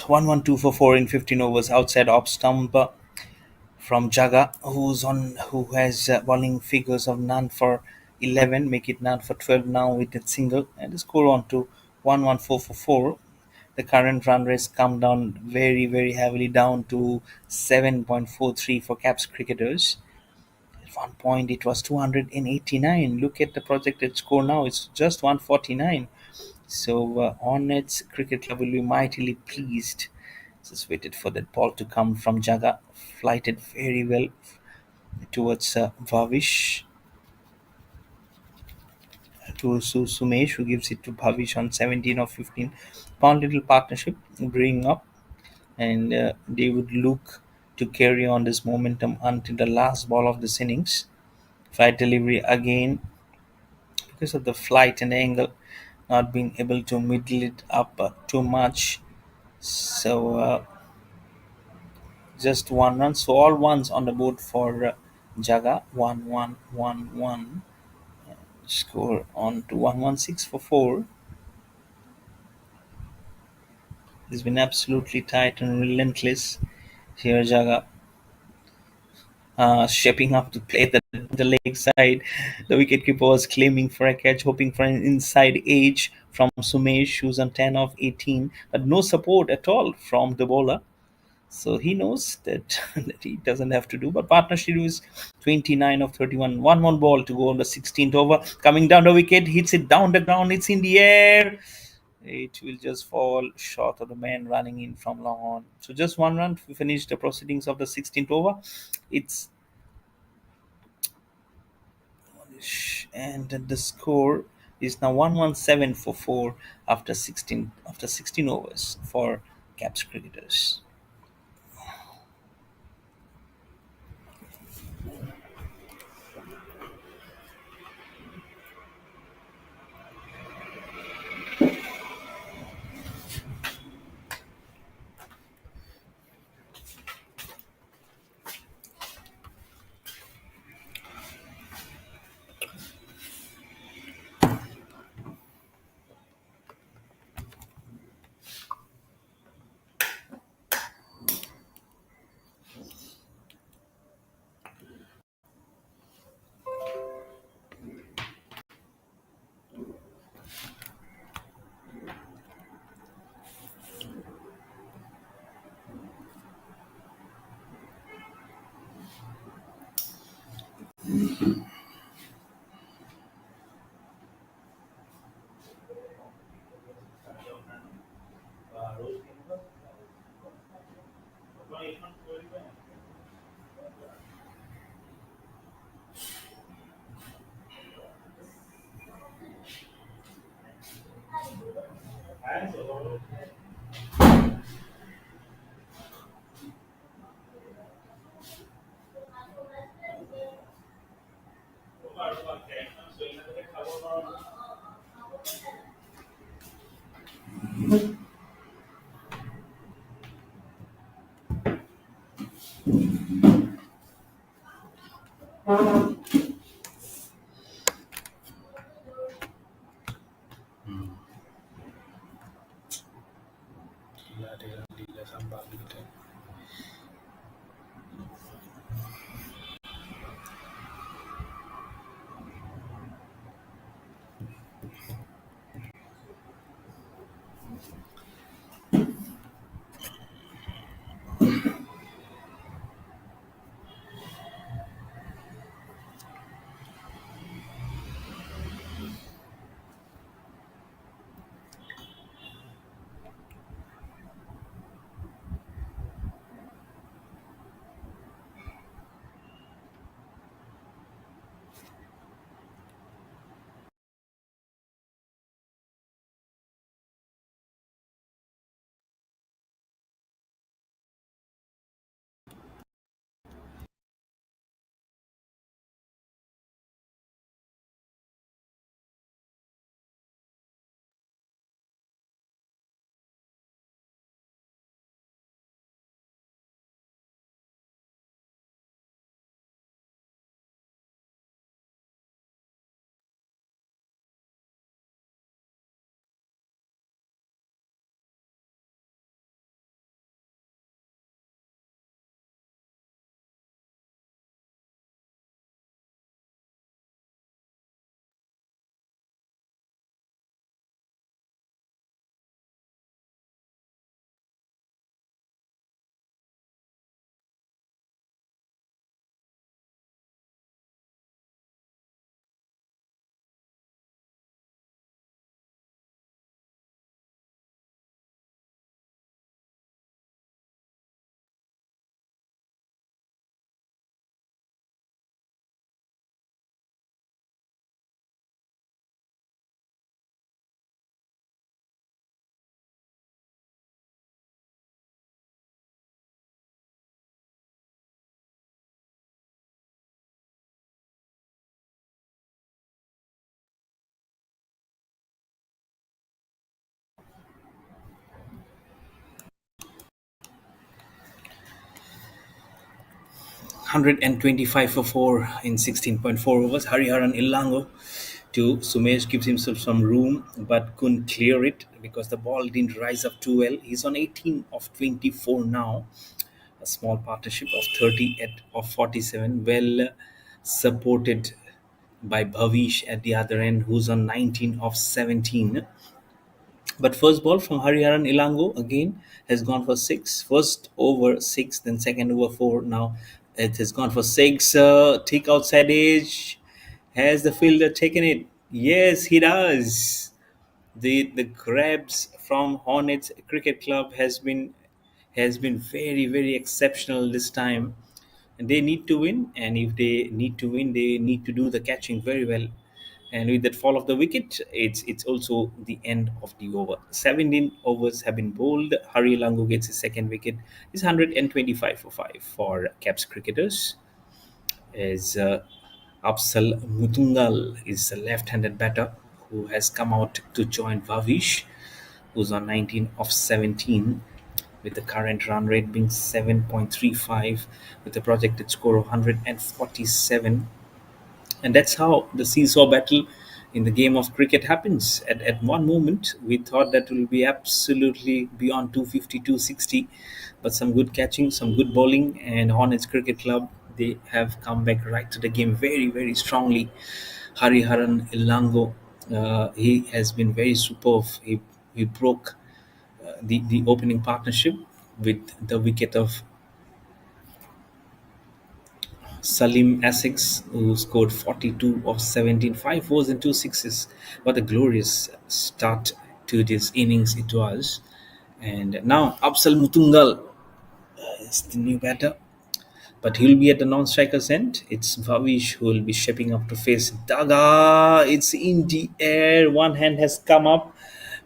112 for 4 in 15 overs outside off stump from Jaga, who has bowling figures of none for 11, make it none for 12 now with a single, and the score on to 114 for 4. The current run rates come down very heavily down to 7.43 for Caps cricketers. At one point it was 289. Look at the projected score now, it's just 149. So Hornets Cricket Club will be mightily pleased. Just waited for that ball to come from Jaga, flighted very well towards Bhavish, to Sumesh, who gives it to Bhavish on 17 or 15. Pound little partnership bringing up, and they would look to carry on this momentum until the last ball of this innings. Flight delivery again, because of the flight and angle, not being able to middle it up too much. So just one run. So all ones on the board for Jaga. 1-1-1-1. Score on to 116 for 4. He's been absolutely tight and relentless. Here Jaga shaping up to play the leg side. The wicketkeeper was claiming for a catch, hoping for an inside edge from Sumesh, who's on 10 of 18, but no support at all from the bowler. So he knows that, that he doesn't have to do. But partnership is 29 of 31. One more ball to go on the 16th over. Coming down the wicket, hits it down the ground. It's in the air. It will just fall short of the man running in from long on. So just one run to finish the proceedings of the 16th over. It's and the score is now 117 for 4 after 16 overs for Caps cricketers. 125 for 4 in 16.4 overs. Hariharan Ilango to Sumesh gives himself some room but couldn't clear it because the ball didn't rise up too well. He's on 18 of 24 now. A small partnership of 30 of 47, well supported by Bhavish at the other end, who's on 19 of 17. But first ball from Hariharan Ilango again has gone for six. First over six, then second over four. Now it has gone for six. Take outside edge. Has the fielder taken it? Yes, he does. The grabs from Hornets Cricket Club has been very very exceptional this time, and they need to win. And if they need to win, they need to do the catching very well. And with that fall of the wicket, it's also the end of the over. 17 overs have been bowled. Hari Lango gets his second wicket. It's 125 for 5 for KAPS cricketers. As Afsal Mutungal is a left-handed batter who has come out to join Vavish, who's on 19 of 17, with the current run rate being 7.35, with a projected score of 147. And that's how the seesaw battle in the game of cricket happens. At one moment, we thought that will be absolutely beyond 250, 260, but some good catching, some good bowling, and Hornets Cricket Club, they have come back right to the game very, very strongly. Hariharan Ilango, he has been very superb. He broke the opening partnership with the wicket of Salim Essex, who scored 42 of 17, 5 fours and 2 sixes. What a glorious start to this innings it was. And now Afsal Mutungal is the new batter, but he'll be at the non-striker's end. It's Vavish who will be shaping up to face Daga. It's in the air. One hand has come up.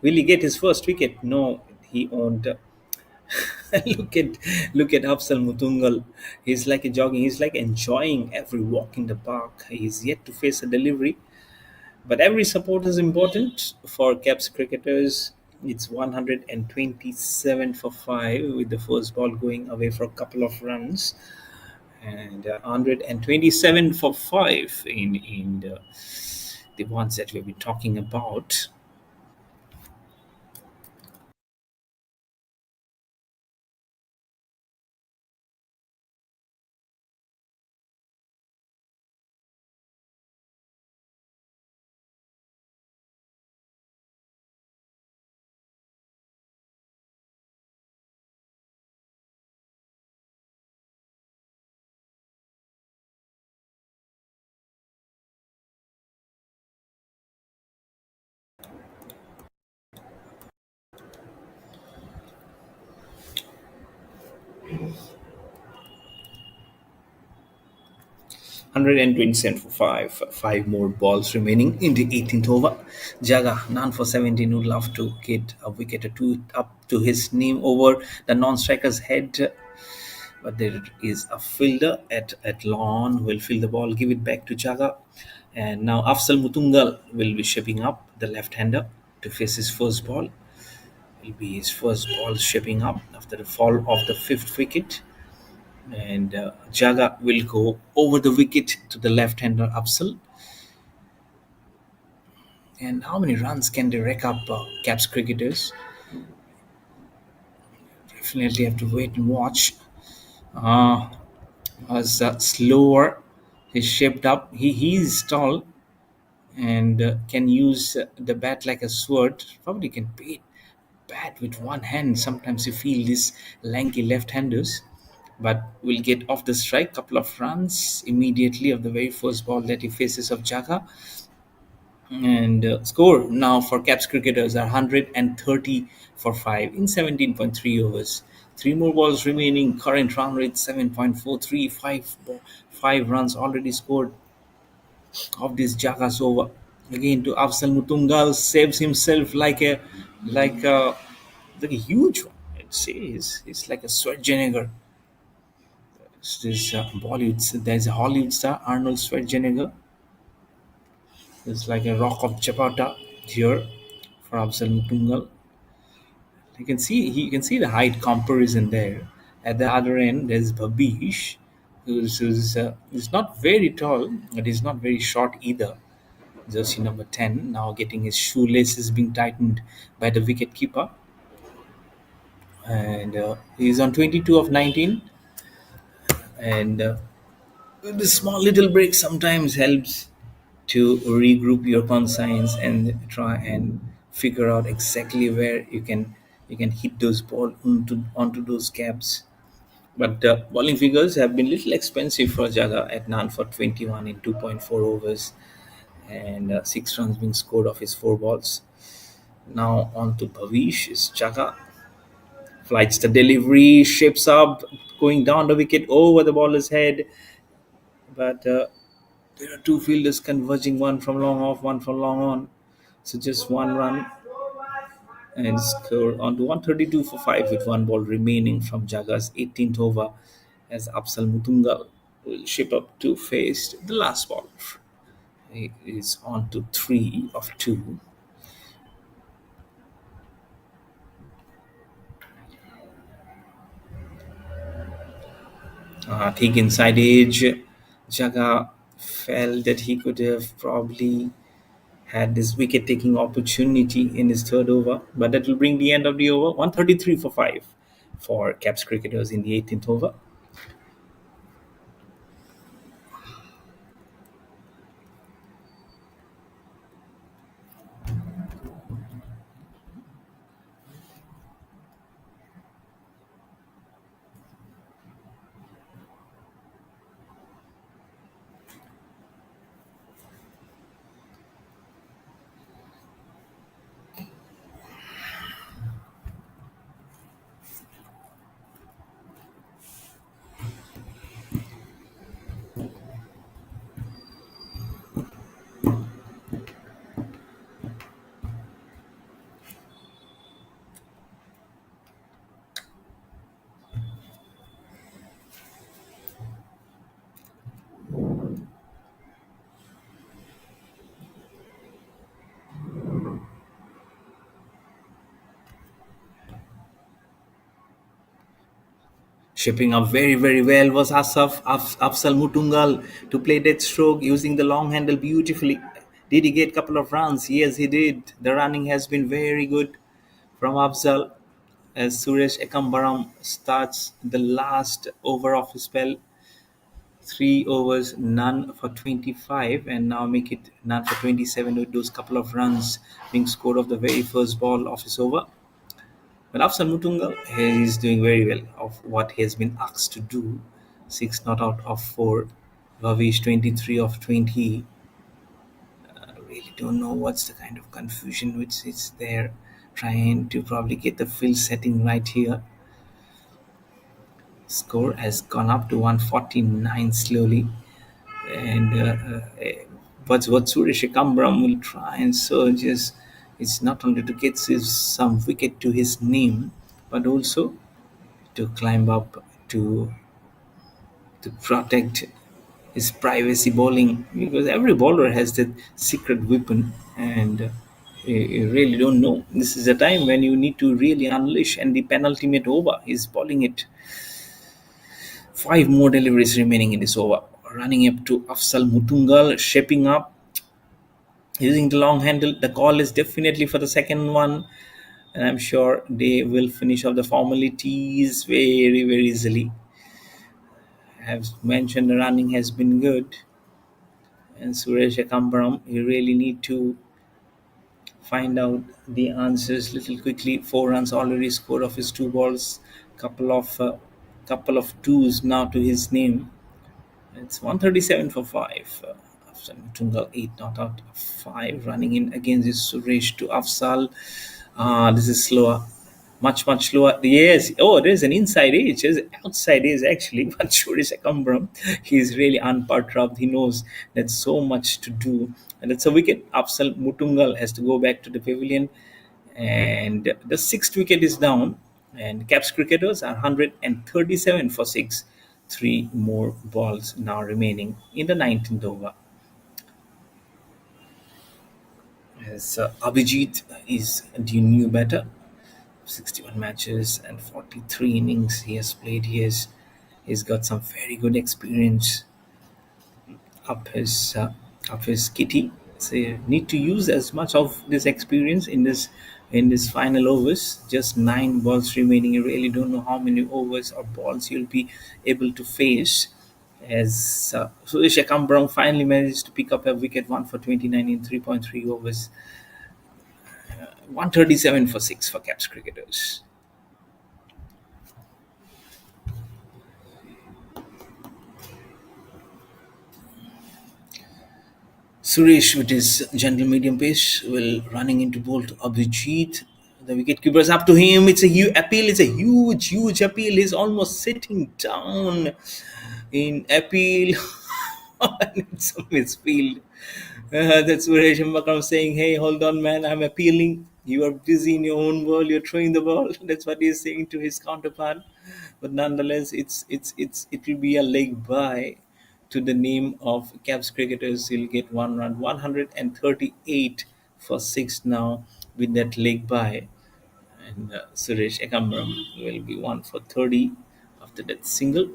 Will he get his first wicket? No, he won't. look at look at Afsal Mutungal. He's like a jogging. He's like enjoying every walk in the park. He's yet to face a delivery, but every support is important for Caps cricketers. It's 127 for 5 with the first ball going away for a couple of runs, and 127 for 5 in the ones that we've been talking about. 127 for 5. 5 more balls remaining in the 18th over. Jaga, none for 17, would love to get a wicket or two up to his name over the non striker's head. But there is a fielder at lawn who will field the ball, give it back to Jaga. And now Afsal Mutungal will be shaping up, the left hander, to face his first ball. Will be his first ball shaping up after the fall of the fifth wicket. And Jaga will go over the wicket to the left-hander Afsal. And how many runs can they rack up, Caps cricketers? Definitely have to wait and watch. Uh, as slower, he's shaped up. He's tall and can use the bat like a sword. Probably can bat with one hand. Sometimes you feel these lanky left-handers, but will get off the strike. Couple of runs immediately of the very first ball that he faces of Jaga. And score now for Caps cricketers are 130 for 5 in 17.3 overs. Three more balls remaining. Current run rate 7.43. Five runs already scored of this Jaga's over. Again to Afsal Mutungal, saves himself like a huge one. I'd say he's like a Schwarzenegger. This Bollywood, there's a Hollywood star Arnold Schwarzenegger. It's like a rock of Chapata here for Afzal Mutungal. You can see the height comparison there. At the other end, there's Babish, who's not very tall, but he's not very short either. Jersey number 10, now getting his shoelaces being tightened by the wicket keeper. And he's on 22 of 19. And the small little break sometimes helps to regroup your conscience and try and figure out exactly where you can hit those ball onto those caps. But bowling figures have been little expensive for Jaga at none for 21 in 2.4 overs, and 6 runs being scored off his 4 balls. Now on to Bhavish. Is Jaga flights the delivery, shapes up, going down the wicket over the bowler's head, but there are two fielders converging, one from long off, one from long on. So just one run and score on to 132 for 5 with one ball remaining from Jaga's 18th over as Afsal Mutungal will shape up to face the last ball. He is on to 3 of 2. Thick inside edge. Jaga felt that he could have probably had this wicket taking opportunity in his third over, but that will bring the end of the over 133 for 5 for Caps cricketers in the 18th over. Shaping up very, very well was Afsal Mutungal to play that stroke using the long handle beautifully. Did he get a couple of runs? Yes, he did. The running has been very good from Afzal as Suresh Ekambaram starts the last over of his spell. 3 overs, none for 25, and now make it none for 27 with those couple of runs being scored off the very first ball of his over. Well, Afsan Mutunga, he is doing very well of what he has been asked to do. 6 not out of 4. Vavish 23 of 20. I really don't know what's the kind of confusion which is there. Trying to probably get the field setting right here. Score has gone up to 149 slowly. And what Suresh Kambram will try and surge is not only to get some wicket to his name, but also to climb up to protect his privacy bowling, because every bowler has that secret weapon, and you really don't know. This is a time when you need to really unleash, and the penultimate over is bowling it. 5 more deliveries remaining in this over. Running up to Afsal Mutungal, shaping up using the long handle. The call is definitely for the second one, and I'm sure they will finish off the formalities very, very easily. As mentioned, the running has been good, and Suresh Ekambaram, you really need to find out the answers little quickly. 4 runs already scored off his 2 balls, couple of twos now to his name. It's 137 for 5. After Tungal 8 not out of 5. Running in against this Suresh to Afsal. This is slower. Much, much slower. Yes. Oh, there's an inside edge. There's outside edge actually. But Suresh Akambram, he's really unperturbed. He knows there's so much to do. And it's a wicket. Afsal Mutungal has to go back to the pavilion. And the sixth wicket is down, and KAPS cricketers are 137 for 6. 3 more balls now remaining in the 19th over. As Abhijit is the new batter, 61 matches and 43 innings he has played. He's got some very good experience up his kitty. So you need to use as much of this experience in this final overs. Just 9 balls remaining. You really don't know how many overs or balls you'll be able to face. As Suresh Akambram finally managed to pick up a wicket, 1 for 29 in 3.3 overs. 137 for 6 for KAPS cricketers. Suresh with his gentle medium pace will running into bowl to Abhijit. The wicket keeper is up to him. It's a huge appeal. It's a huge, huge appeal. He's almost sitting down in appeal. And it's a misfield. That's Suresh Mbakam saying, "Hey, hold on, man. I'm appealing. You are busy in your own world. You're throwing the ball." That's what he's saying to his counterpart. But nonetheless, it will be a leg by to the name of KAPS cricketers. He'll get 1 run, 138 for 6 now with that leg by, and Suresh Ekambaram will be 1 for 30 after that single.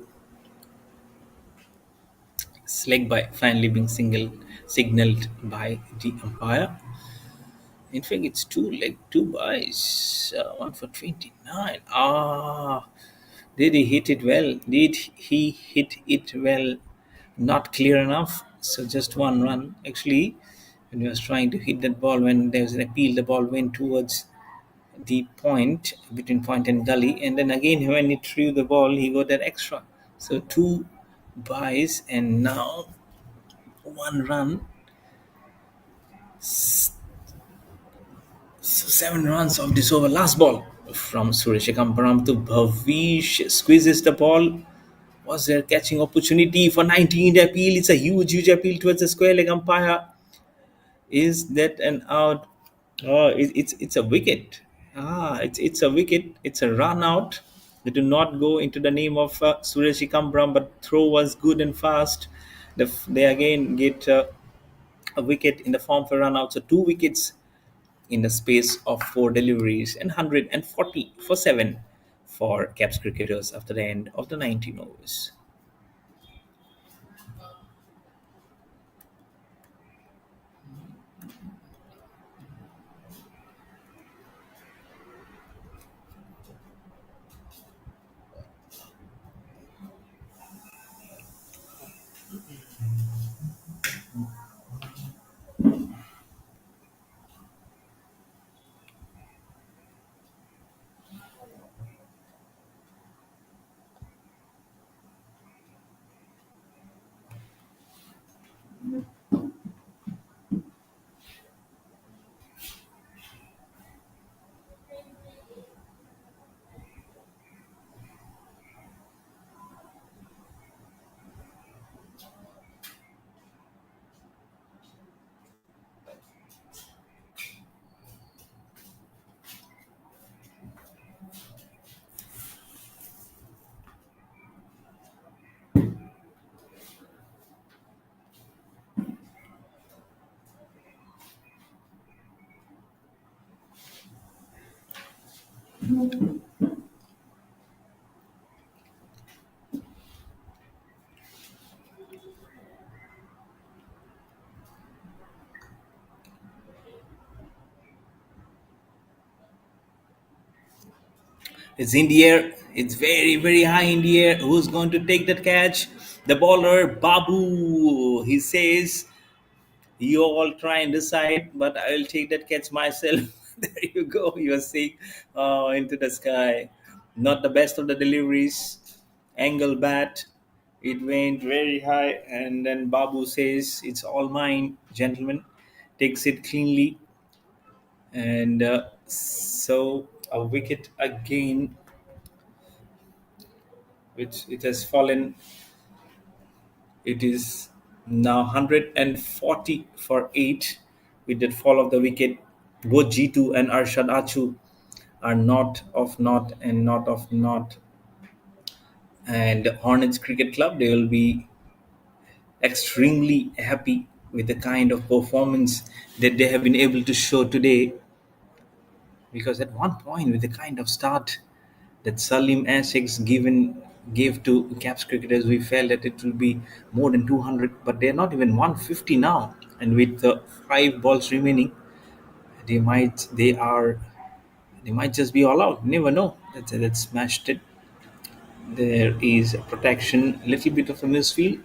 Leg by finally being signaled by the umpire. In fact, it's two buys. 1 for 29. Did he hit it well? Did he hit it well? Not clear enough. So just 1 run. Actually, when he was trying to hit that ball, when there was an appeal, the ball went towards the point between point and gully, and then again when he threw the ball, he got that extra. So 2 buys, and now 1 run. 7 runs of this over. Last ball from Suresh Kamparam to Bhavish. Squeezes the ball. Was there catching opportunity for 19th appeal? It's a huge, huge appeal towards the square leg umpire. Is that an out? Oh, it's a wicket. It's a wicket. It's a run out. They do not go into the name of Suresh Kambram, but throw was good and fast. They again get a wicket in the form of a run out. So 2 wickets in the space of 4 deliveries, and 140 for 7 for Caps cricketers after the end of the 19 overs. It's in the air. It's very, very high in the air. Who's going to take that catch? The bowler, Babu. He says, you all try and decide, but I'll take that catch myself. There you go. You're saying into the sky. Not the best of the deliveries. Angle bat. It went very high, and then Babu says, it's all mine, gentlemen. Takes it cleanly, and so a wicket again, which it has fallen. It is now 140 for 8 with that fall of the wicket. Both G2 and Arshad Achu are not of not and not of not. And Hornets Cricket Club, they will be extremely happy with the kind of performance that they have been able to show today. Because at one point, with the kind of start that Salim Essex gave to Caps cricketers, we felt that it will be more than 200, but they're not even 150 now. And with the 5 balls remaining, they might just be all out. Never know. That's smashed it. There is protection, little bit of a misfield.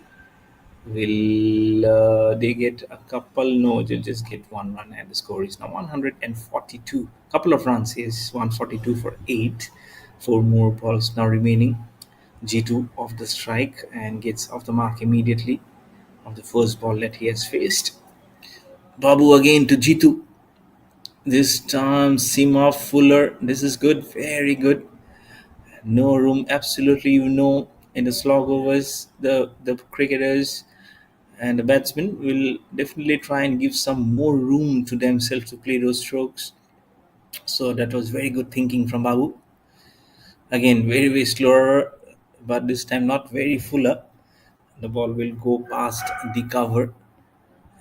Will they get a couple? No, they'll just get 1 run, and the score is now 142. Couple of runs is 142 for 8. 4 more balls now remaining. G2 off the strike and gets off the mark immediately of the first ball that he has faced. Babu again to G2. This time, Sima Fuller. This is good, very good. No room, absolutely, in the slog overs, the cricketers and the batsmen will definitely try and give some more room to themselves to play those strokes. So that was very good thinking from Babu. Again, very, very slower, but this time not very fuller. The ball will go past the cover,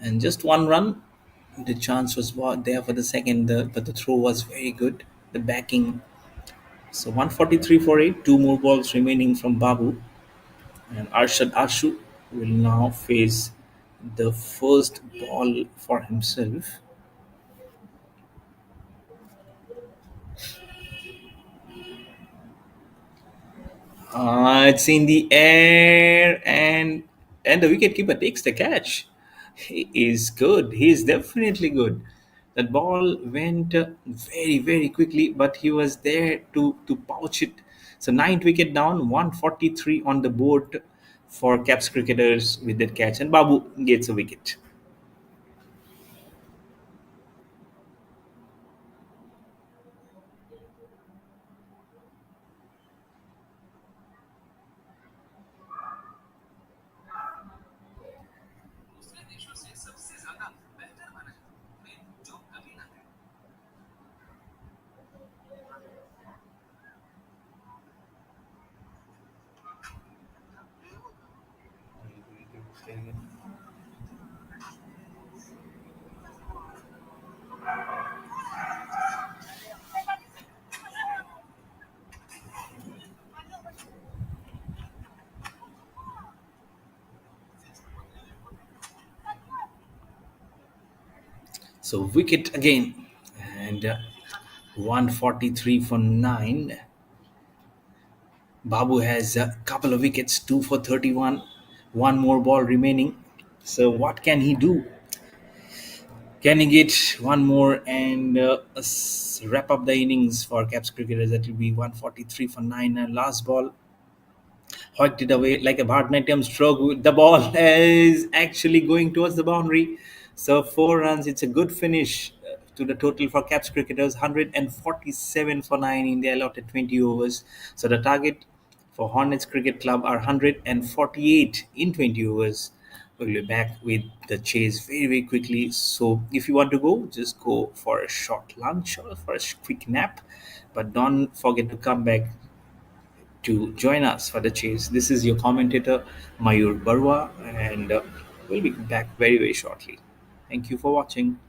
and just 1 run. The chance was there for the second, but the throw was very good. The backing. So 143 for 8. 2 more balls remaining from Babu, and Arshad Ashu will now face the first ball for himself. It's in the air, and the wicketkeeper takes the catch. He is good. He is definitely good. That ball went very, very quickly, but he was there to pouch it. So ninth wicket down, 143 on the board for Caps cricketers with that catch, and Babu gets a wicket. So wicket again, and 143 for 9. Babu has a couple of wickets, 2 for 31. One more ball remaining. So what can he do? Can he get one more and wrap up the innings for Caps cricketers? That will be 143 for 9. And last ball, hoiked it away like a Bharatanatyam stroke. The ball is actually going towards the boundary. So 4 runs. It's a good finish to the total for Caps cricketers. 147 for 9 in the allotted 20 overs. So the target for Hornets Cricket Club are 148 in 20 overs. We'll be back with the chase very, very quickly. So if you want to go, just go for a short lunch or for a quick nap. But don't forget to come back to join us for the chase. This is your commentator, Mayur Barwa, and we'll be back very, very shortly. Thank you for watching.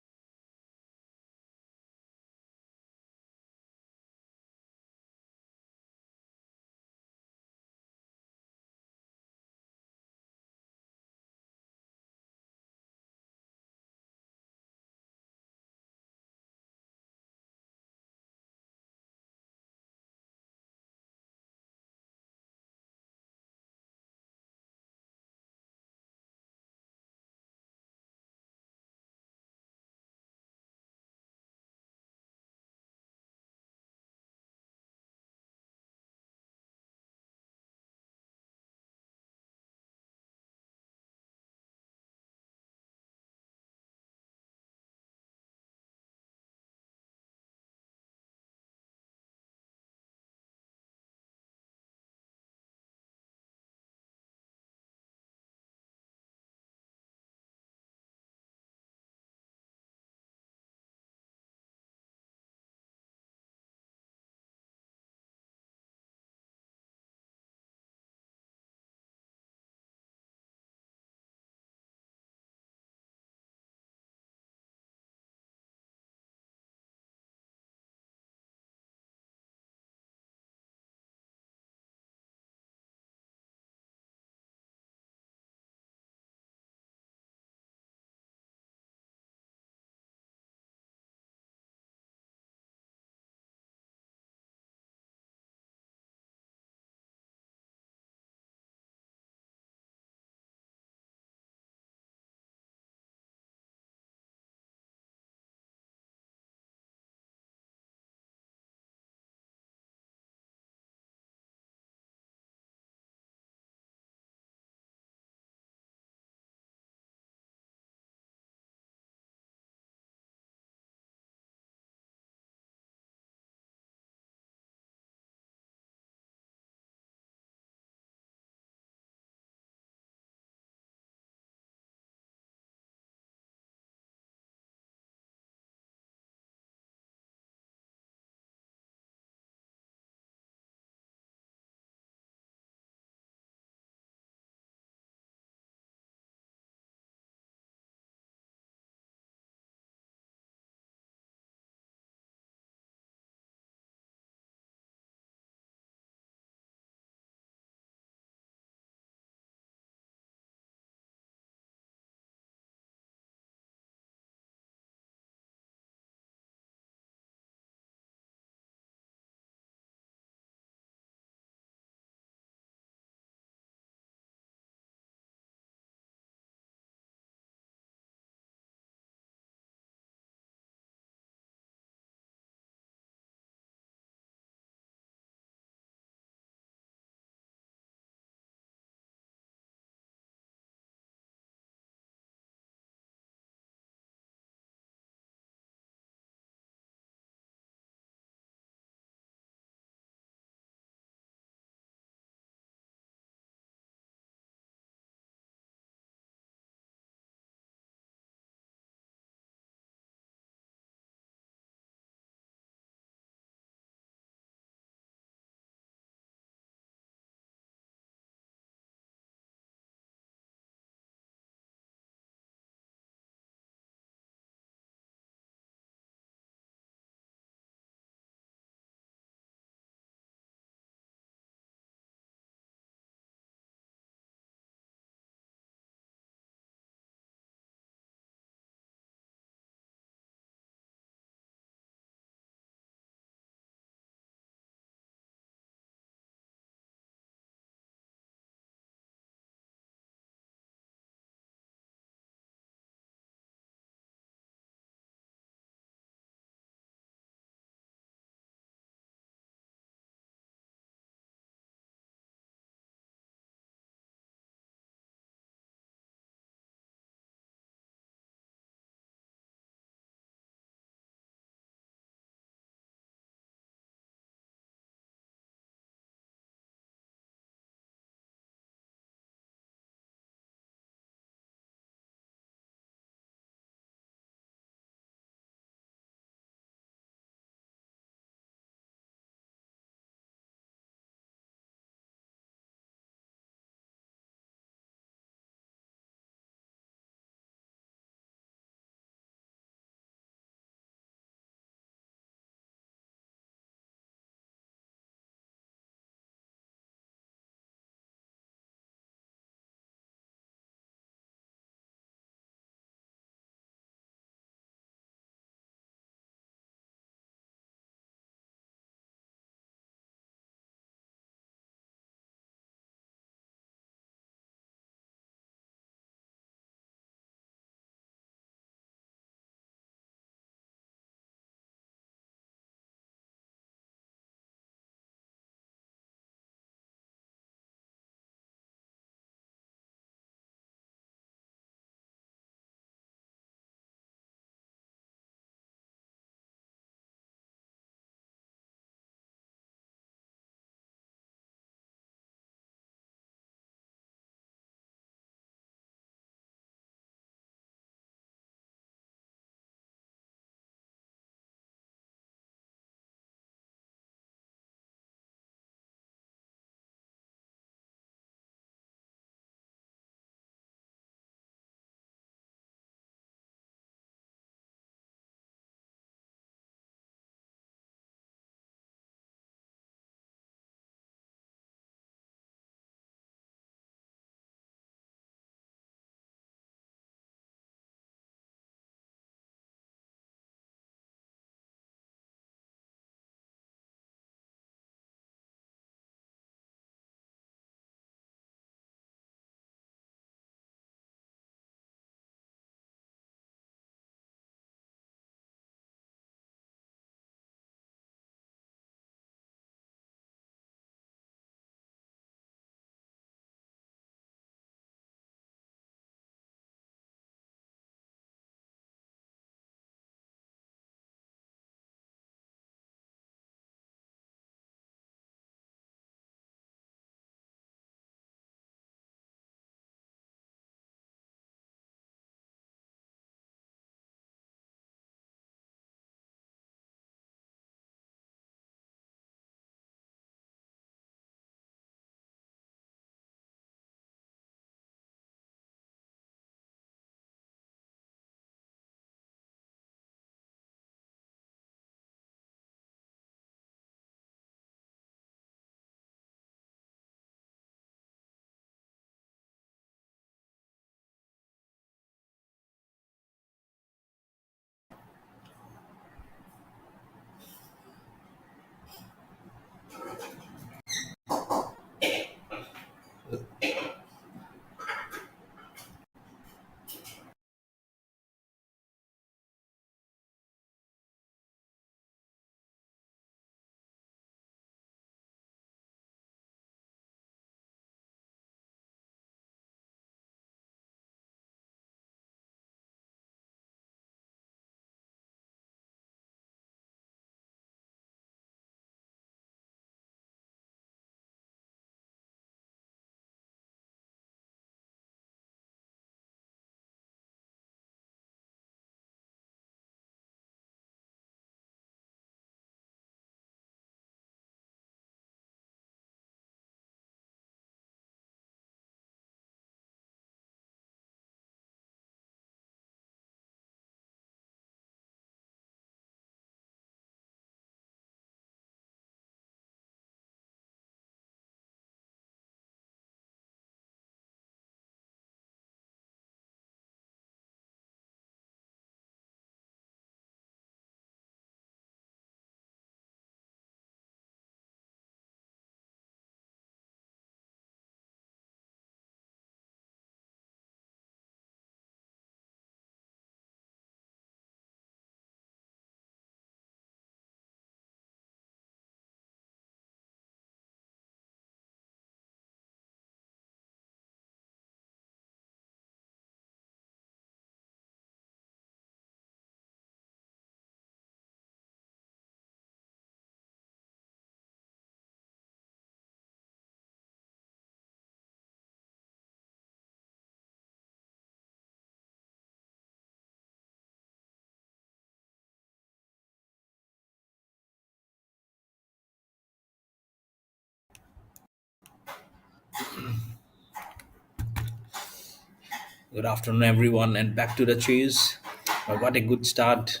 Good afternoon, everyone, and back to the chase. What a good start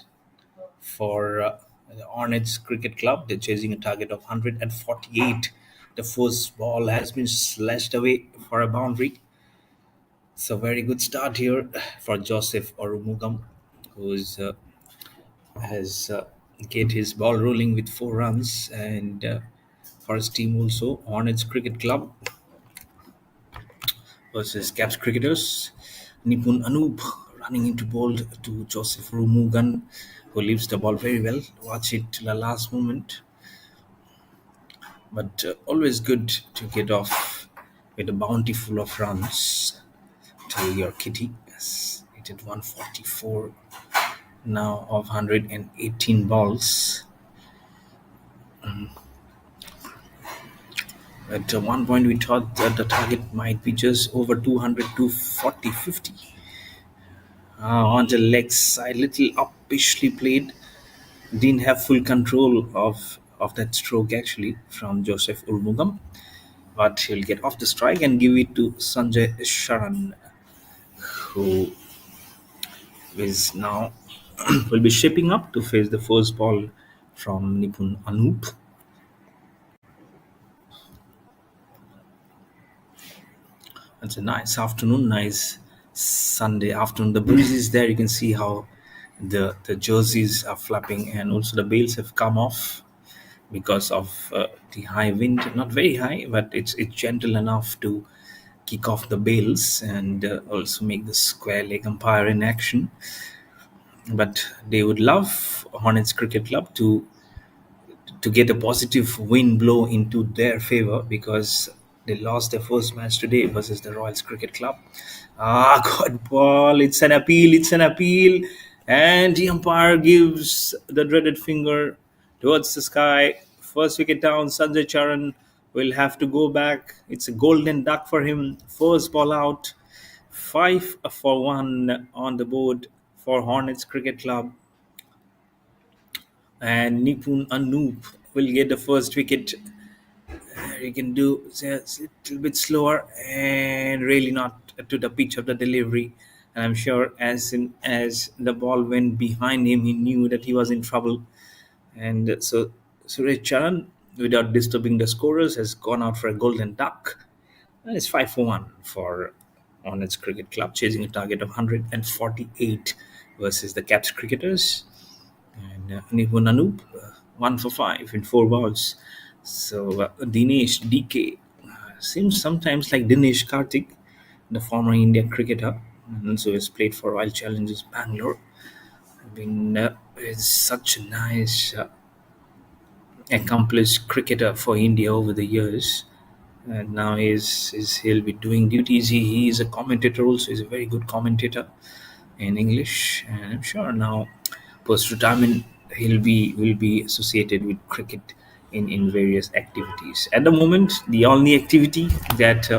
for the Hornets Cricket Club. They're chasing a target of 148. The first ball has been slashed away for a boundary. So, very good start here for Joseph Orumugam, who has get his ball rolling with 4 runs, and for his team also, Hornets Cricket Club versus KAPS cricketers. Nipun Anoop running into ball to Joseph Rumugan, who leaves the ball very well. Watch it till the last moment. But always good to get off with a bounty full of runs to your kitty. Yes, it did 144 now of 118 balls. At one point, we thought that the target might be just over 200, 240, 50. On the leg side, little uppishly played. Didn't have full control of that stroke actually from Joseph Urmugam, but he'll get off the strike and give it to Sanjay Sharan, who is now will be shaping up to face the first ball from Nipun Anoop. It's a nice afternoon, nice Sunday afternoon. The breeze is there. You can see how the jerseys are flapping, and also the bails have come off because of the high wind. Not very high, but it's gentle enough to kick off the bails and also make the square leg umpire in action. But they would love Hornets Cricket Club to get a positive wind blow into their favor because they lost their first match today versus the Royals Cricket Club. Ah, God ball! It's an appeal. It's an appeal, and the umpire gives the dreaded finger towards the sky. First wicket down. Sanjay Charan will have to go back. It's a golden duck for him. First ball out. 5 for 1 on the board for Hornets Cricket Club, and Nipun Anoop will get the first wicket. You can do just a little bit slower and really not to the pitch of the delivery. And I'm sure as soon as the ball went behind him, he knew that he was in trouble. And so Suresh Charan, without disturbing the scorers, has gone out for a golden duck. And it's 5 for 1 for Hornets Cricket Club, chasing a target of 148 versus the Caps cricketers. And Nipun Anoop, 1 for 5 in 4 balls. So Dinesh DK seems sometimes like Dinesh Karthik, the former India cricketer, and also has played for Royal Challengers Bangalore. Been is such a nice, accomplished cricketer for India over the years. And now he'll be doing duties. He is a commentator also. He's a very good commentator in English, and I'm sure now post retirement will be associated with cricket in various activities. At the moment, the only activity that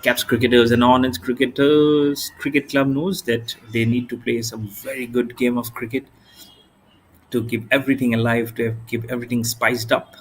Caps cricketers and Hornets cricketers cricket club knows that they need to play some very good game of cricket to keep everything alive, to keep everything spiced up.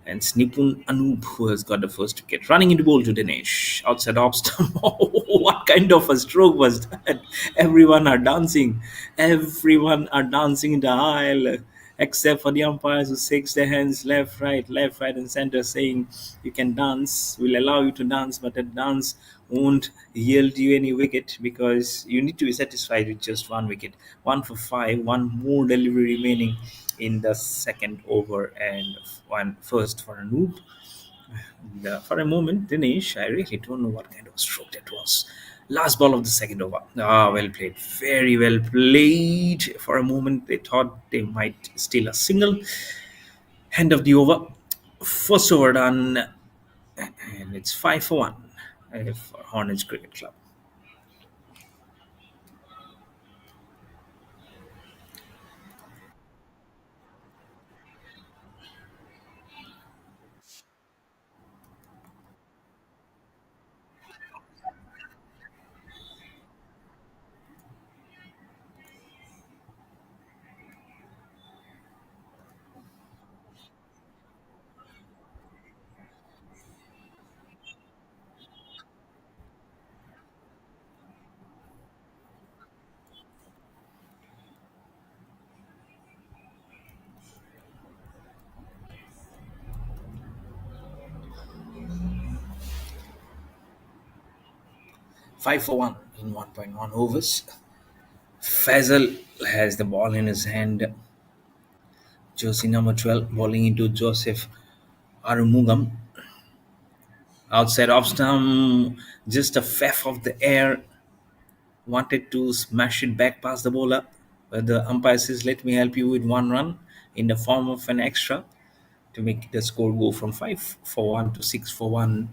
And Snipun Anoop, who has got the first wicket, running into bowl to Dinesh outside off stump. What kind of a stroke was that? Everyone are dancing. Everyone are dancing in the aisle, except for the umpires who shakes their hands left, right, and center, saying, "You can dance. We'll allow you to dance, but that dance won't yield you any wicket because you need to be satisfied with just 1 wicket. 1 for 5, one more delivery remaining in the second over, and one first for a noob. And, for a moment, Dinesh, I really don't know what kind of stroke that was. Last ball of the second over. Ah, well played. Very well played. For a moment, they thought they might steal a single. End of the over. First over done, and it's 5 for 1 for Hornets Cricket Club. 5 for 1 in 1.1 overs. Faisal has the ball in his hand. Jersey number 12 bowling into Joseph Arumugam. Outside off stump, just a faff of the air. Wanted to smash it back past the bowler. But the umpire says, let me help you with one run in the form of an extra to make the score go from 5 for 1 to 6 for 1.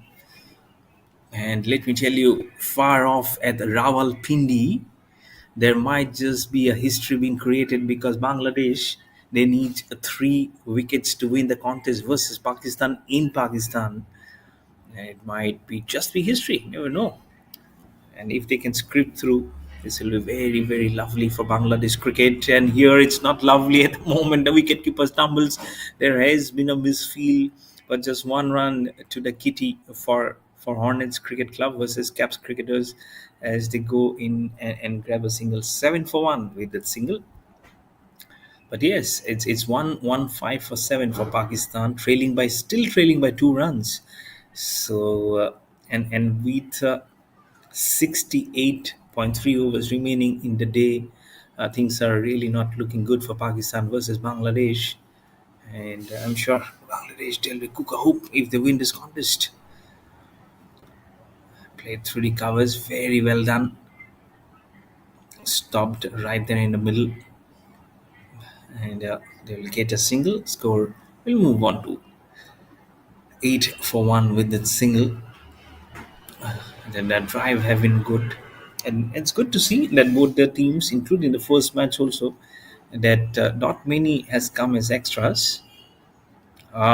And let me tell you, far off at Rawalpindi, there might just be a history being created because Bangladesh, they need 3 wickets to win the contest versus Pakistan in Pakistan. And it might be just be history, you never know. And if they can script through, this will be very, very lovely for Bangladesh cricket. And here it's not lovely at the moment. The wicketkeeper stumbles. There has been a misfeel, but just one run to the kitty for Hornets Cricket Club versus KAPS cricketers as they go in and grab a single. 7 for 1 with that single. But yes, it's 1-1-5 for 7 for Pakistan, trailing by 2 runs. So and with 68.3 overs remaining in the day. Things are really not looking good for Pakistan versus Bangladesh. And I'm sure Bangladesh they'll cook a hoop if they win this contest. Played through the covers, very well done. Stopped right there in the middle, and they'll get a single score. We'll move on to 8 for 1 with that single. Then that drive have been good, and it's good to see that both the teams, including the first match also, that not many has come as extras.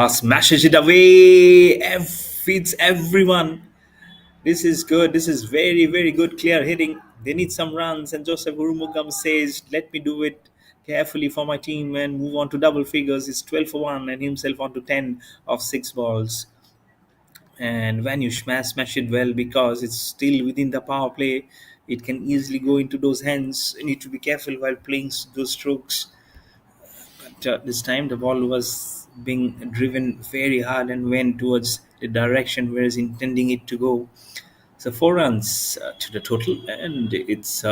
Smashes it away, feeds everyone. This is good. This is very, very good clear hitting. They need some runs, and Joseph Urumugam says, "Let me do it carefully for my team and move on to double figures." It's 12 for 1 and himself on to 10 of 6 balls. And when you smash it well, because it's still within the power play, it can easily go into those hands. You need to be careful while playing those strokes. But this time the ball was being driven very hard and went towards the direction where it's intending it to go. So 4 runs to the total, and it's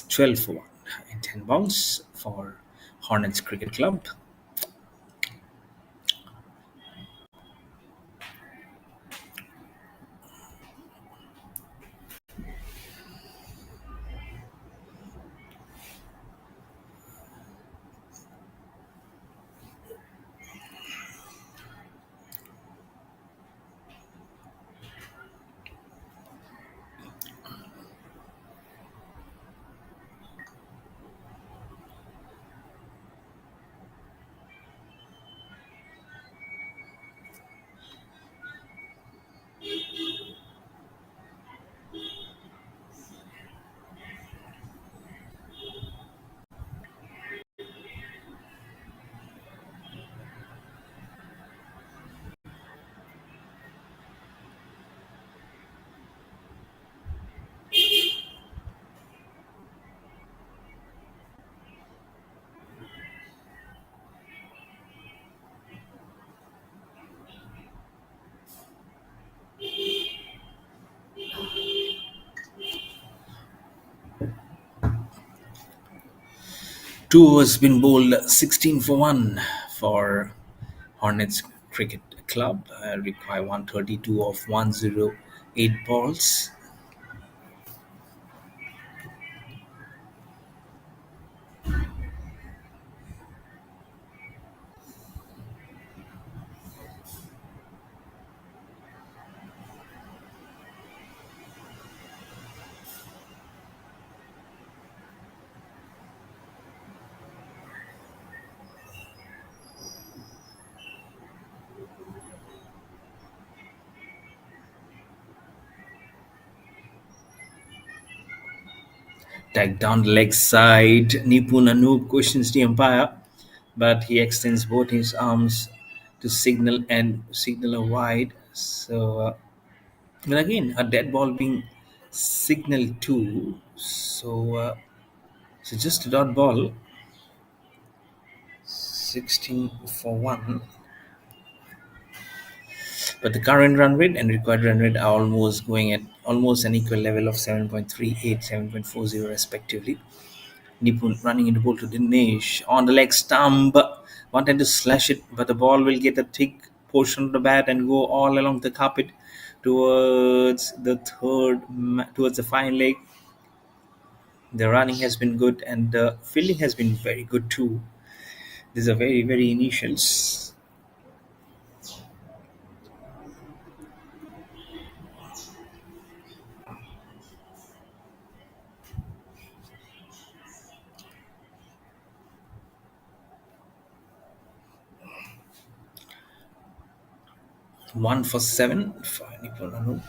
12 for 1 in 10 balls for Hornets Cricket Club. Two overs been bowled 16 for 1 for Hornets Cricket Club. Require 132 of 108 balls. Tagged down the leg side. Nipun Anoop questions the umpire, but he extends both his arms to signal a wide. So, but again, a dead ball being signaled to. So just a dot ball. 16 for 1. But the current run rate and required run rate are almost going at almost an equal level of 7.38, 7.40 respectively. Nipun running into ball to Dinesh on the leg stump, wanted to slash it, but the ball will get a thick portion of the bat and go all along the carpet towards the towards the fine leg. The running has been good and the fielding has been very good too. These are very, very initials. 1 for 7. Fine,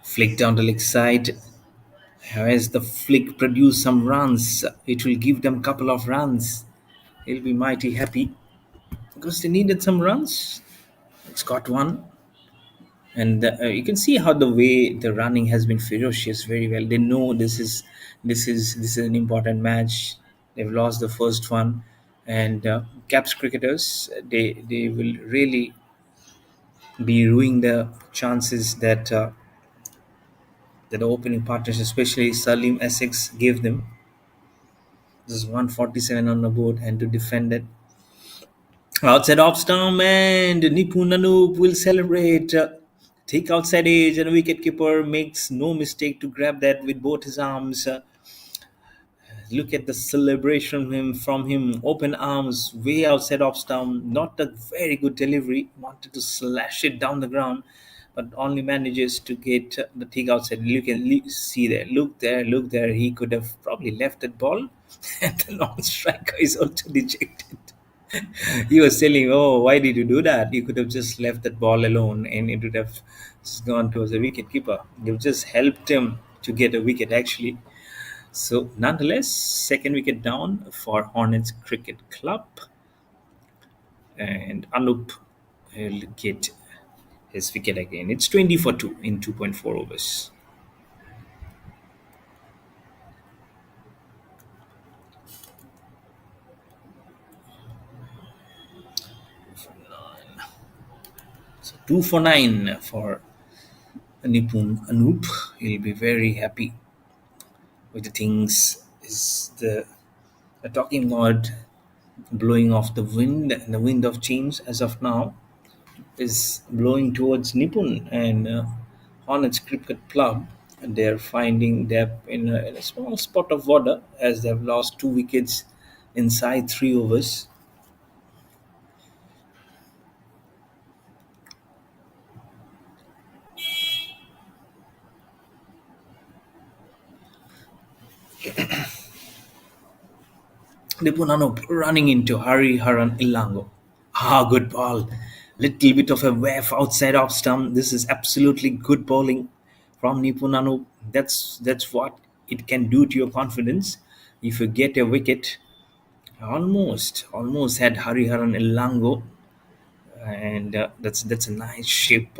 flick down the leg side. As the flick produce some runs, it will give them a couple of runs. He'll be mighty happy because they needed some runs. It's got one, and you can see how the way the running has been ferocious very well. They know this is an important match. They've lost the first one, and caps cricketers they will really be ruining the chances that the opening partners, especially Salim Essex, gave them. This is 147 on the board, and to defend it outside off stump, and Nipun Anup will celebrate. Take outside edge, and wicketkeeper makes no mistake to grab that with both his arms. Look at the celebration from him. Open arms, way outside off stump. Not a very good delivery. Wanted to slash it down the ground, but only manages to get the take outside. You can see there. Look there. Look there. He could have probably left that ball, and the non-striker is also dejected. He was telling, "Oh, why did you do that? You could have just left that ball alone, and it would have just gone towards the wicket keeper. You just helped him to get a wicket, actually." So, nonetheless, second wicket down for Hornets Cricket Club, and Anup will get his wicket again. It's 20 for 2 in 2.4 overs. So 2 for 9 for Nipun Anup. He'll be very happy with the things. Is the talking about blowing off the wind, and the wind of change as of now is blowing towards Nipun and Hornets Cricket Club. And they're finding depth in a small spot of water as they've lost 2 wickets inside 3 overs. Nipunano running into Hari Haran Ilango. Ah, good ball. Little bit of a wave outside off stump. This is absolutely good bowling from Nipunano. That's what it can do to your confidence. If you get a wicket, almost had Hari Haran Ilango, and that's a nice shape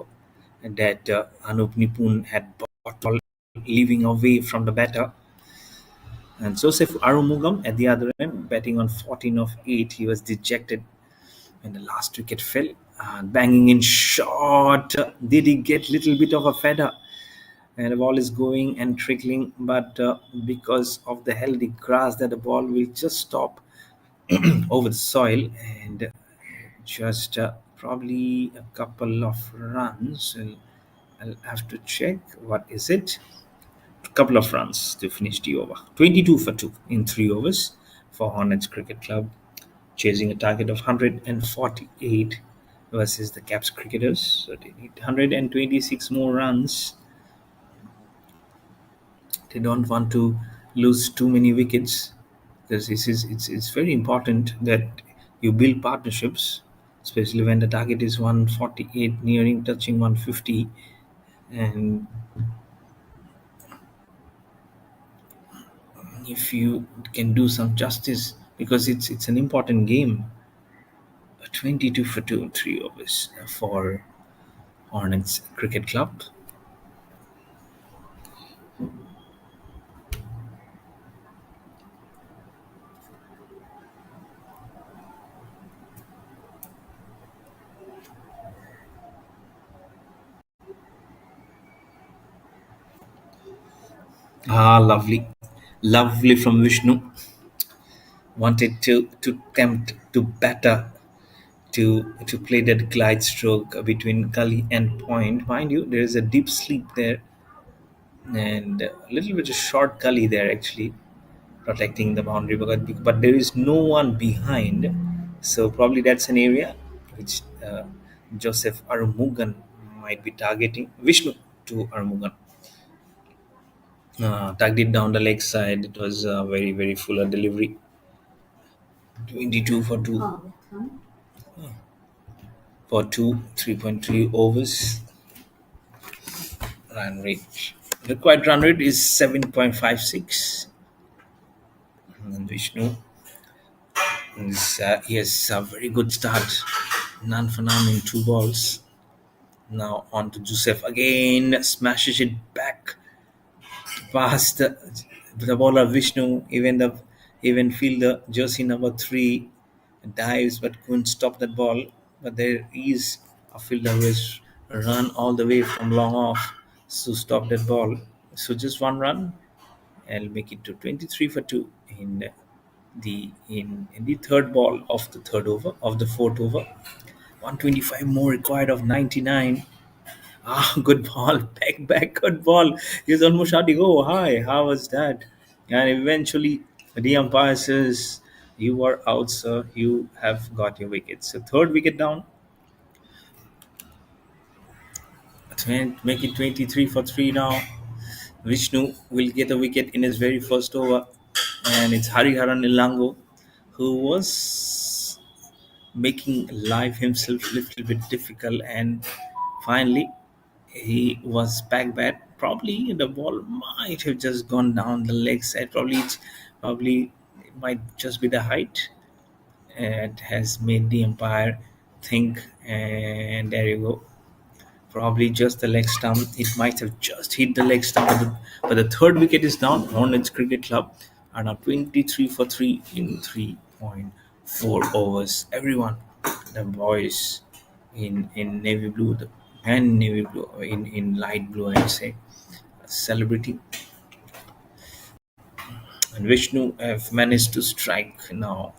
that Anup Nipun had bought, leaving away from the batter. And Joseph Arumugam at the other end, batting on 14 of 8, he was dejected when the last wicket fell. Banging in short, did he get little bit of a feather? And the ball is going and trickling, but because of the healthy grass, that the ball will just stop over the soil and just probably a couple of runs. And I'll have to check what is it. Couple of runs to finish the over. 22 for 2 in 3 overs for Hornets Cricket Club, chasing a target of 148 versus the Caps cricketers. So they need 126 more runs. They don't want to lose too many wickets because it's very important that you build partnerships, especially when the target is 148, nearing touching 150, and if you can do some justice because it's an important game. 22 for 2 in 3 overs for Hornets Cricket Club. Ah, lovely. Lovely from Vishnu. Wanted to tempt to batter to play that glide stroke between gully and point. Mind you, there is a deep sleep there and a little bit of short gully there actually protecting the boundary, but there is no one behind. So probably that's an area which Joseph Arumugan might be targeting. Vishnu to Arumugan. Tugged it down the leg side. It was a very, very fuller delivery. 22 for 3.3 overs. Run rate. Required run rate is 7.56. And Vishnu he has a very good start. None for none in two balls. Now on to Joseph again. Smashes it back past the bowler Vishnu. Even fielder jersey number 3 dives but couldn't stop that ball. But there is a fielder who has run all the way from long off to stop that ball. So just one run and make it to 23 for 2 in the third ball of the third over of the fourth over. 125 more required of 99. Ah, good ball. Back, good ball. He's almost shouting, oh, hi, how was that? And eventually, the umpire says, you are out, sir. You have got your wicket. So, third wicket down. Make it 23 for 3 now. Vishnu will get a wicket in his very first over. And it's Hariharan Ilango who was making life himself a little bit difficult. And finally, he was back bat. Probably the ball might have just gone down the leg side. Probably it might just be the height. It has made the umpire think, and there you go. Probably just the leg stump. It might have just hit the leg stump, but the third wicket is down. Hornets Cricket Club are now 23 for 3 in 3.4 overs. Everyone, the boys in navy blue and navy blue in light blue, I say, celebrating. And Vishnu have managed to strike now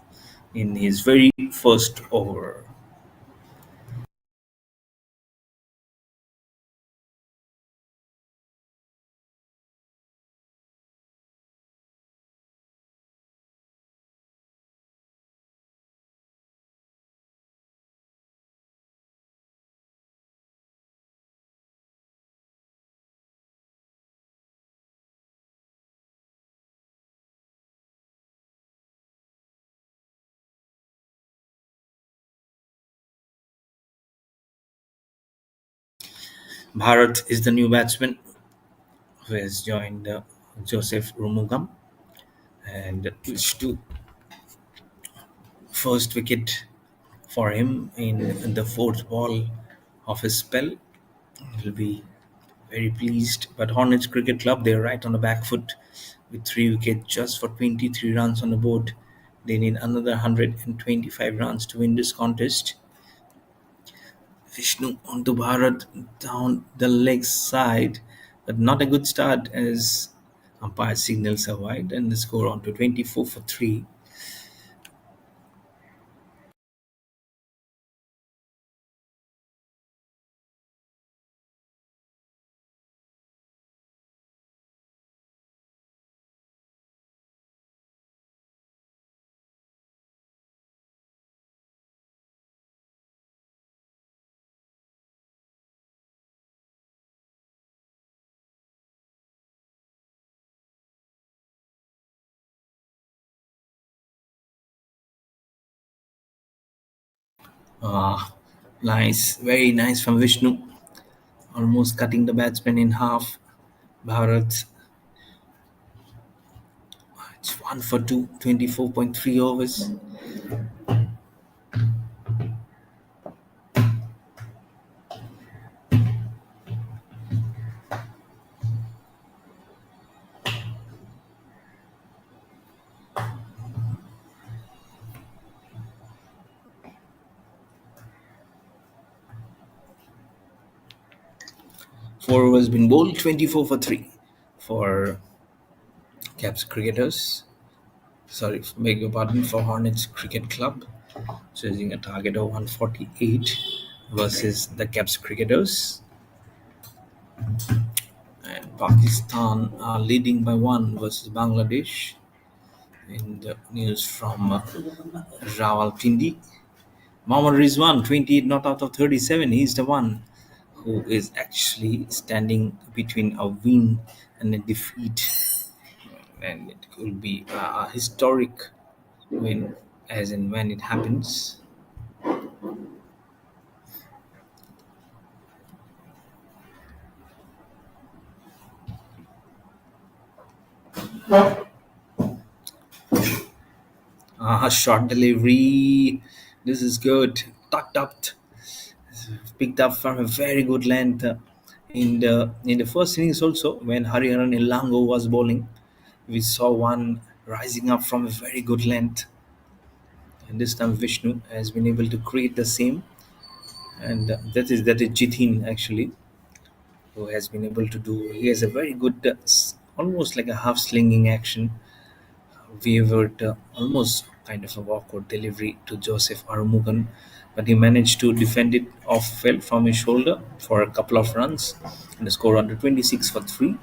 in his very first over. Bharat is the new batsman who has joined Joseph Rumugam, and which took first wicket for him in the fourth ball of his spell. He'll be very pleased. But Hornets Cricket Club, they're right on the back foot with 3 wickets just for 23 runs on the board. They need another 125 runs to win this contest. Vishnu onto Bharat down the leg side, but not a good start as umpire signals are wide and the score on to 24 for 3. Ah, nice, very nice from Vishnu, almost cutting the batsman in half. Bharat, it's 1 for 2, 24.3 overs. 4 overs been bowled, 24 for 3 for KAPS cricketers. Sorry, beg your pardon, for Hornets Cricket Club, chasing a target of 148 Right. versus the KAPS cricketers. And Pakistan are leading by 1 versus Bangladesh. In the news from Rawalpindi, Mohammad Rizwan, 28 not out of 37. He's the one who is actually standing between a win and a defeat. And it could be a historic win, as in when it happens. Short delivery. This is good. Tucked up, picked up from a very good length. In the first innings also, when Hariharan Ilango was bowling, we saw one rising up from a very good length, and this time Vishnu has been able to create the same, and that is Jithin actually, who has been able to do. He has a very good, almost like a half slinging action, wavered, almost kind of a awkward delivery to Joseph Arumugan, but he managed to defend it off well from his shoulder for a couple of runs, and the score under 26 for 3.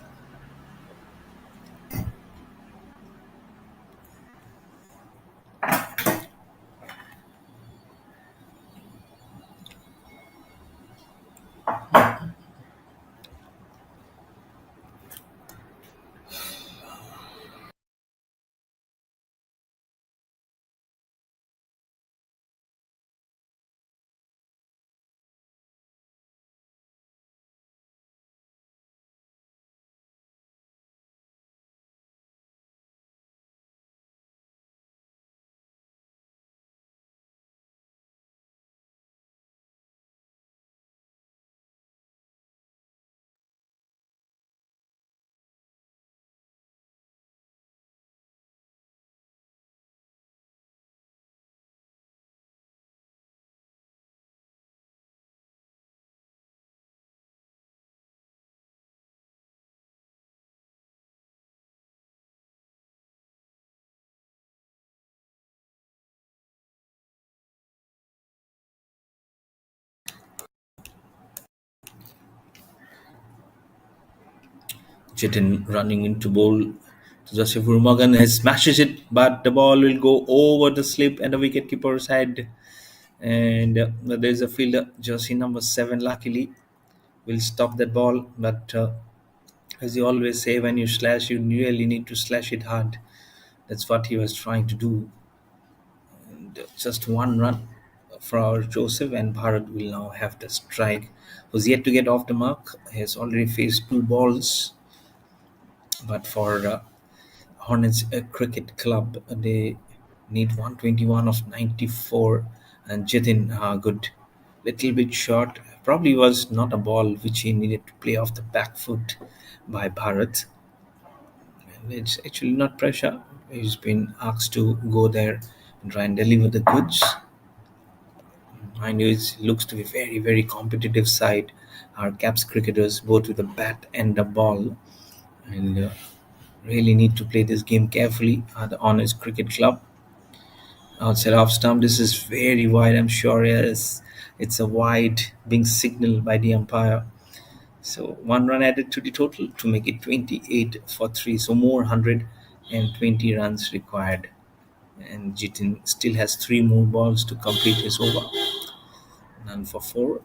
Chetan running into bowl to Joseph Urumagan has smashes it, but the ball will go over the slip and the wicketkeeper's head. And there's a fielder, jersey number 7, luckily, will stop that ball. But as you always say, when you slash, you really need to slash it hard. That's what he was trying to do. And just one run for Joseph, and Bharat will now have the strike. Was yet to get off the mark. He has already faced 2 balls, but for Hornets Cricket Club, they need 121 of 94, and Jitin, good, little bit short. Probably was not a ball which he needed to play off the back foot by Bharat. And it's actually not pressure. He's been asked to go there and try and deliver the goods. Mind you, it looks to be very, very competitive side. Our caps cricketers, both with a bat and a ball, and really need to play this game carefully. The Honors Cricket Club outside off stump. This is very wide. I'm sure yes, it's a wide being signaled by the umpire. So 1 run added to the total to make it 28 for 3. So more 120 runs required. And Jitin still has 3 more balls to complete his over. None for 4.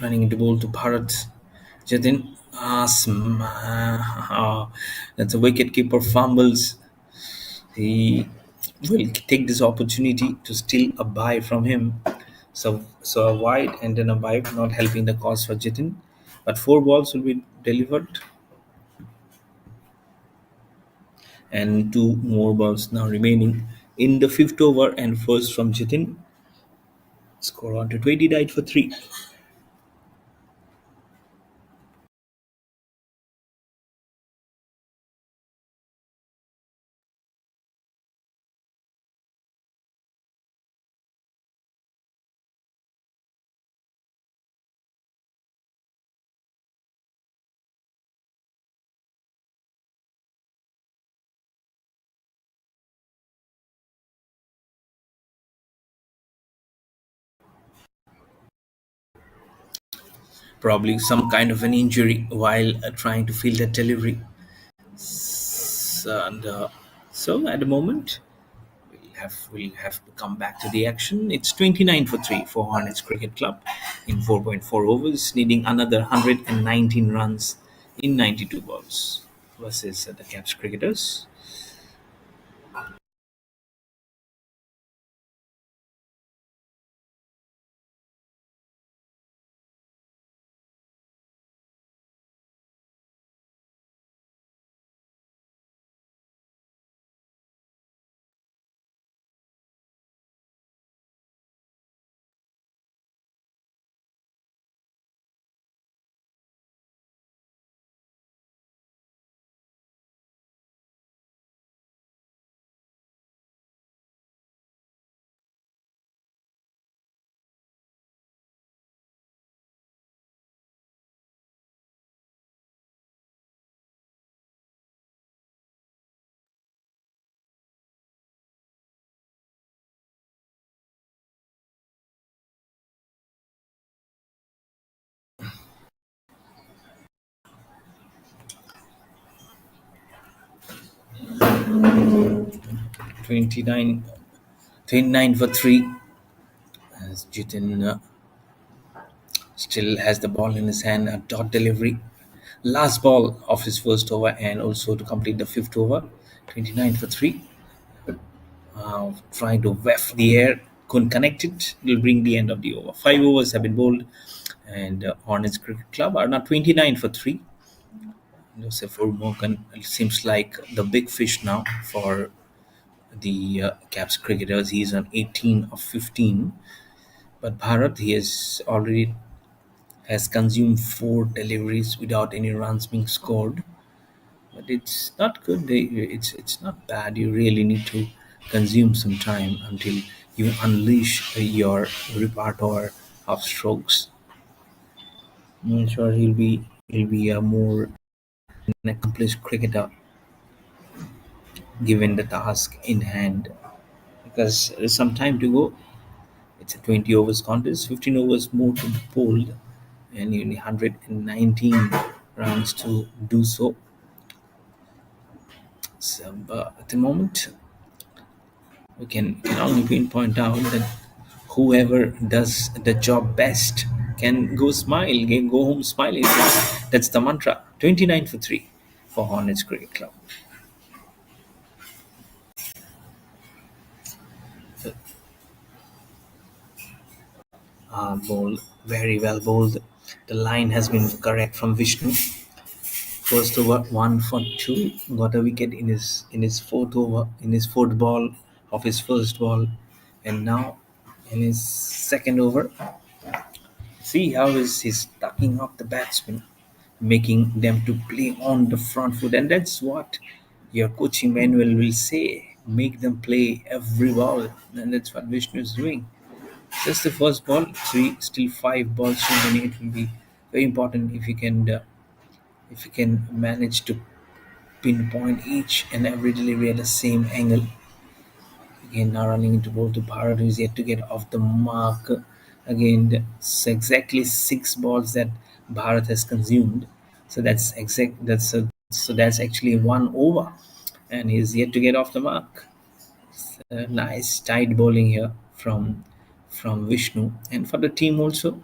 Running into ball to Bharat. Jatin, that's a wicket keeper fumbles. He will take this opportunity to steal a bye from him. So a wide and then a bye, not helping the cause for Jitin. But 4 balls will be delivered, and 2 more balls now remaining in the fifth over. And first from Jitin, score on to 20, died for 3. probably some kind of an injury while trying to field that delivery. And so at the moment, we'll have to come back to the action. It's 29 for 3 for Hornets Cricket Club in 4.4 overs, needing another 119 runs in 92 balls versus the Caps cricketers. 29, 29 for 3 as Jitin still has the ball in his hand, a dot delivery. Last ball of his first over, and also to complete the fifth over. 29 for 3. Trying to waft the air, couldn't connect it. Will bring the end of the over. 5 overs have been bowled, and Hornets Cricket Club are now 29 for 3. Joseph Morgan seems like the big fish now for the Caps cricketers. He's on 18 of 15. But Bharat, he has consumed 4 deliveries without any runs being scored. But it's not good. It's not bad. You really need to consume some time until you unleash your repertoire of strokes. I'm sure he'll be a more an accomplished cricketer given the task in hand, because there's some time to go. It's a 20 overs contest, 15 overs more to be bowled, and you need 119 runs to do so. So at the moment, we can only pinpoint out that whoever does the job best can go home smiling. That's the mantra. 29 for 3 for Hornets Cricket Club. Bowled, very well bowled. The line has been correct from Vishnu. First over, 1 for 2. Got a wicket in his fourth over, in his fourth ball of his first ball, and now in his second over. See how he's tucking up the batsmen, making them to play on the front foot, and that's what your coaching manual will say. Make them play every ball, and that's what Vishnu is doing. Just the first ball, three, still 5 balls remaining. It will be very important if you can manage to pinpoint each and every delivery at the same angle. Again, now running into ball to Bharat, who is yet to get off the mark. Again, it's exactly 6 balls that Bharat has consumed. So that's exact. So that's actually 1 over, and he's yet to get off the mark. Nice tight bowling here from Vishnu, and for the team also.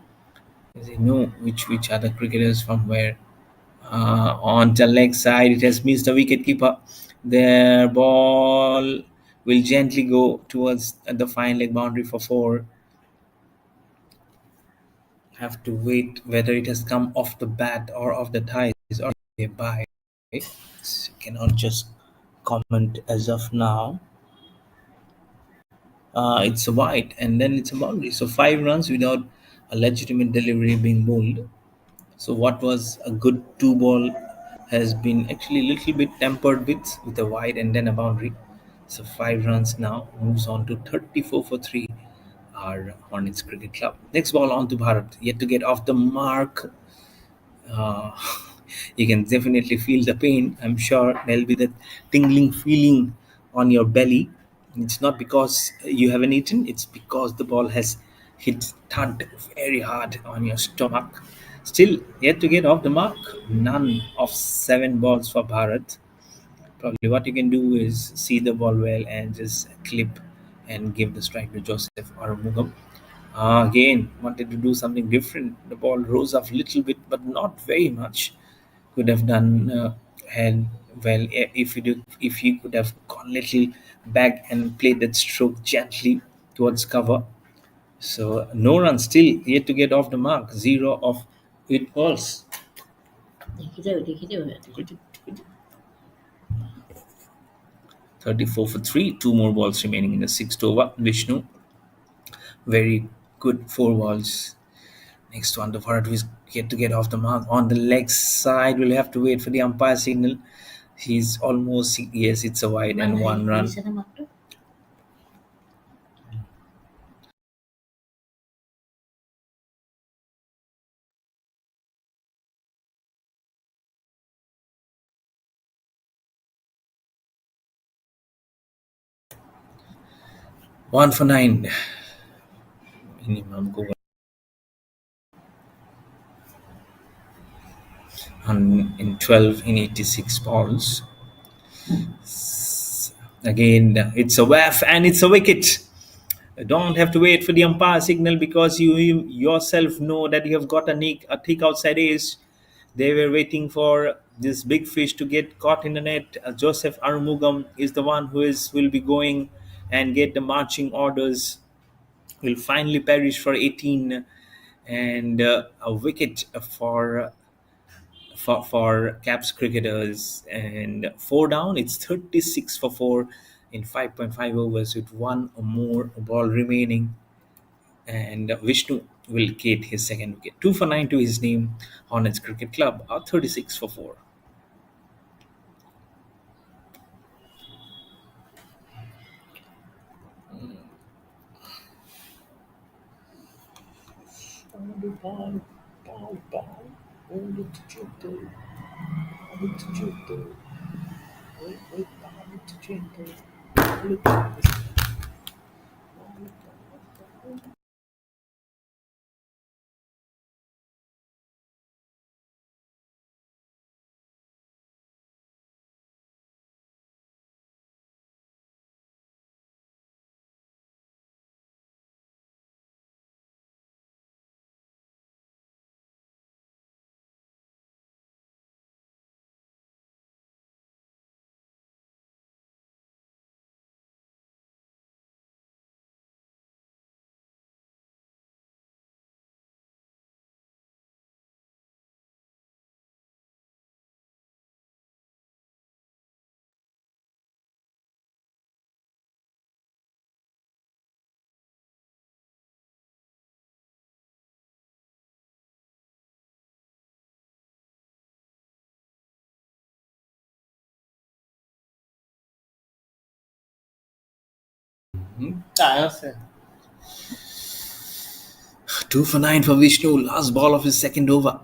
They know which other cricketers from where. On the leg side, it has missed the wicket keeper. Their ball will gently go towards the fine leg boundary for 4. Have to wait whether it has come off the bat or off the thighs or by. Cannot just comment as of now. It's a wide and then it's a boundary. So 5 runs without a legitimate delivery being bowled. So what was a good 2 ball has been actually a little bit tempered with a wide and then a boundary. So 5 runs now moves on to 34 for 3 our Hornets Cricket Club. Next ball on to Bharat, yet to get off the mark. uh, you can definitely feel the pain. I'm sure there'll be that tingling feeling on your belly. It's not because you haven't eaten, it's because the ball has hit thud very hard on your stomach. Still yet to get off the mark. None of 7 balls for Bharat. Probably what you can do is see the ball well and just clip and give the strike to Joseph or Mugam. Again, wanted to do something different. The ball rose up a little bit, but not very much. Could have done had well if he could have gone little back and played that stroke gently towards cover. So no run still yet to get off the mark. 0 of 8 balls. 34 for 3. 2 more balls remaining in the sixth over. Vishnu, very good 4 balls. Next one, the Bharat is yet to get off the mark. On the leg side, we'll have to wait for the umpire signal. He's almost, yes, it's a wide and 1 run. 1 for 9. Minimum go on in 12 in 86 balls. Again, it's a whack and it's a wicket. Don't have to wait for the umpire signal because you yourself know that you have got a thick outside ace. They were waiting for this big fish to get caught in the net. Joseph Arumugam is the one who is will be going and get the marching orders. Will finally perish for 18 and a wicket for KAPS cricketers and 4 down. It's 36 for 4 in 5.5 overs with one or more ball remaining. And Vishnu will get his second wicket. 2 for 9 to his name. Hornets Cricket Club are 36 for 4. Ah, yes, sir. 2 for 9 for Vishnu. Last ball of his second over.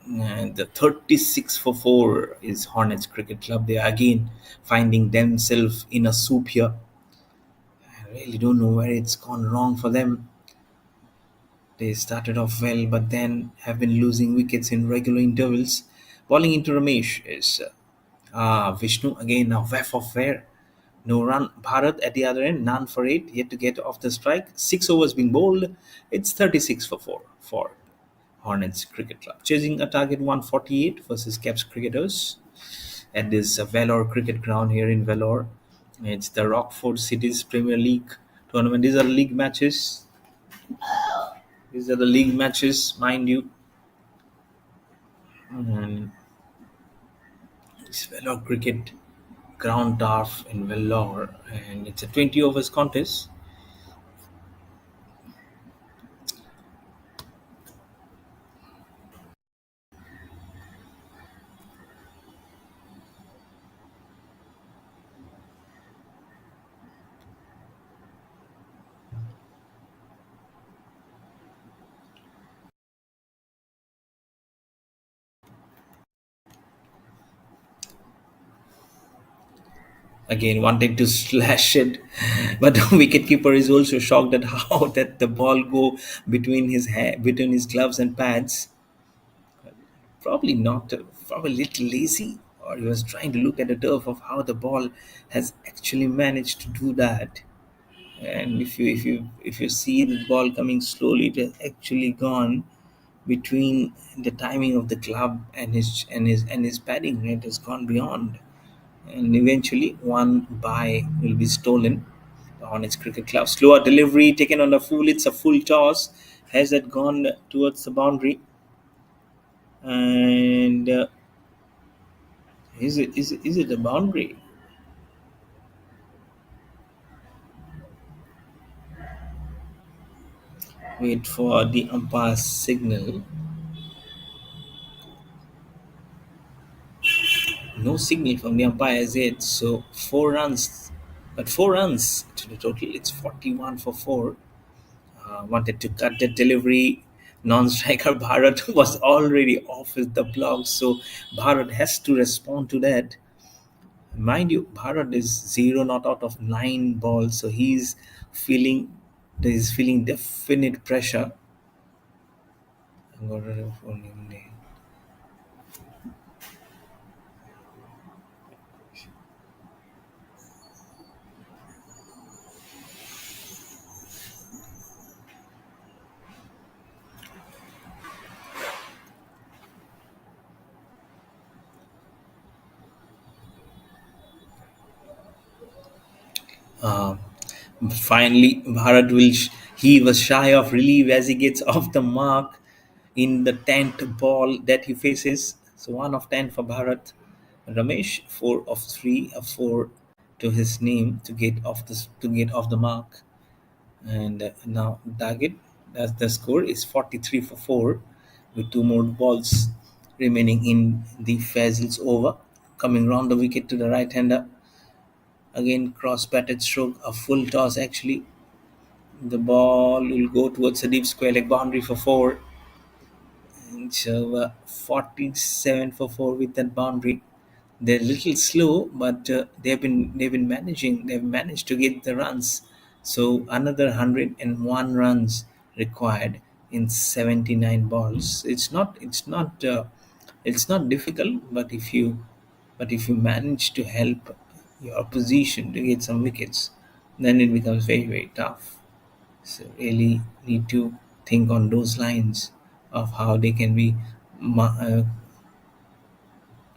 And the 36 for 4 is Hornets Cricket Club. They are again finding themselves in a soup here. I really don't know where it's gone wrong for them. They started off well, but then have been losing wickets in regular intervals. Bowling into Ramesh is Vishnu again. Now whiff of fair. No run. Bharat at the other end. None for 8. Yet to get off the strike. 6 overs being bowled. It's 36 for 4 for Hornets Cricket Club. Chasing a target 148 versus KAPS cricketers at this Vellore cricket ground here in Vellore. It's the Rockfort Cities Premier League tournament. These are league matches. These are the league matches, mind you. And it's Vellore Cricket Ground Turf in Vellore, and it's a 20 overs contest. Again, wanting to slash it, but the wicketkeeper is also shocked at how that the ball go between his gloves and pads. Probably not, probably a little lazy, or he was trying to look at the turf of how the ball has actually managed to do that. And if you see the ball coming slowly, it has actually gone between the timing of the club and his padding. It has gone beyond, and eventually one by will be stolen on its cricket club. Slower delivery taken on the full. It's a full toss. Has that gone towards the boundary? And is it a boundary? Wait for the umpire's signal. No signal from the umpire as yet. So 4 runs, but 4 runs to the total. It's 41 for four. Wanted to cut the delivery. Non-striker Bharat was already off with the block, so Bharat has to respond to that. Mind you, Bharat is zero not out of 9 balls, so feeling he's feeling definite pressure. Uh, Finally, he was shy of relief as he gets off the mark in the 10th ball that he faces. So 1 of 10 for Bharat. Ramesh 4 of 3, a 4 to his name to get off the mark. And now Daggett, as the score is 43 for 4 with 2 more balls remaining in the Fazil's over. Coming round the wicket to the right hander. Again, cross batted stroke, a full toss actually. The ball will go towards the deep square leg boundary for 4. And so 47 for 4 with that boundary. They're a little slow, but they've been managing. They've managed to get the runs. So another 101 runs required in 79 balls. It's not difficult, but if you manage to help your opposition to get some wickets, then it becomes very very tough. So really need to think on those lines of ma- uh,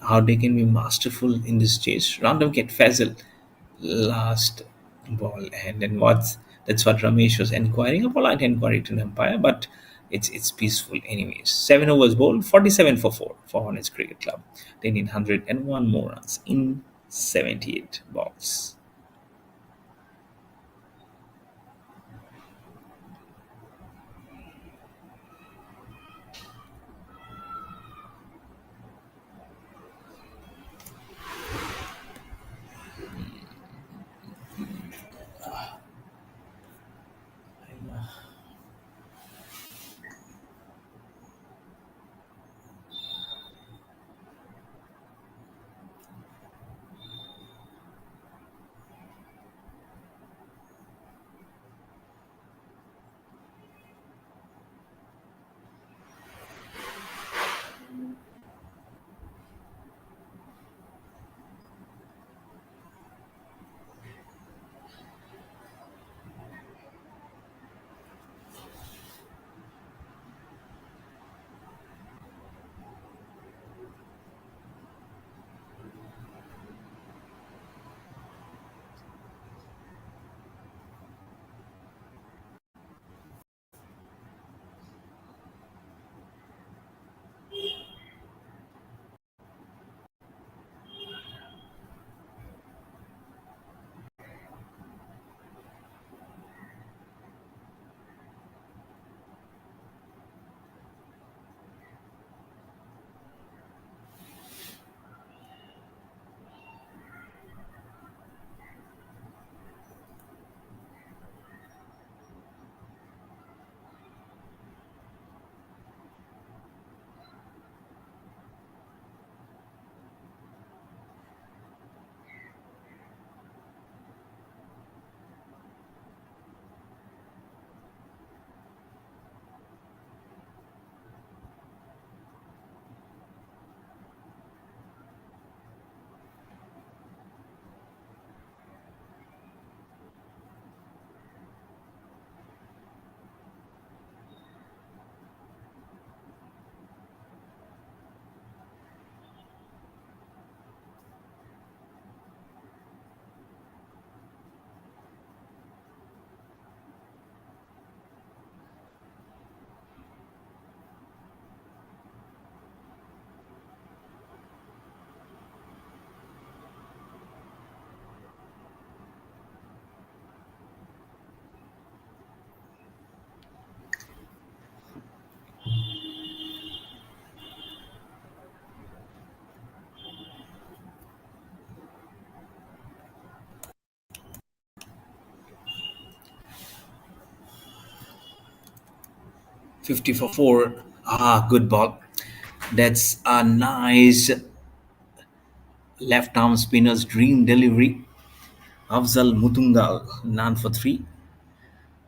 how they can be masterful in this chase. Random get Fazil last ball, and then that's what Ramesh was inquiring, a polite inquiry to the umpire, but it's peaceful anyways. 7 overs bowled, 47 for 4 for Hornets Cricket Club. They need 101 more runs in 78 balls. 50 for 4. Ah, good ball. That's a nice left arm spinner's dream delivery. Afzal Mutungal, none for 3.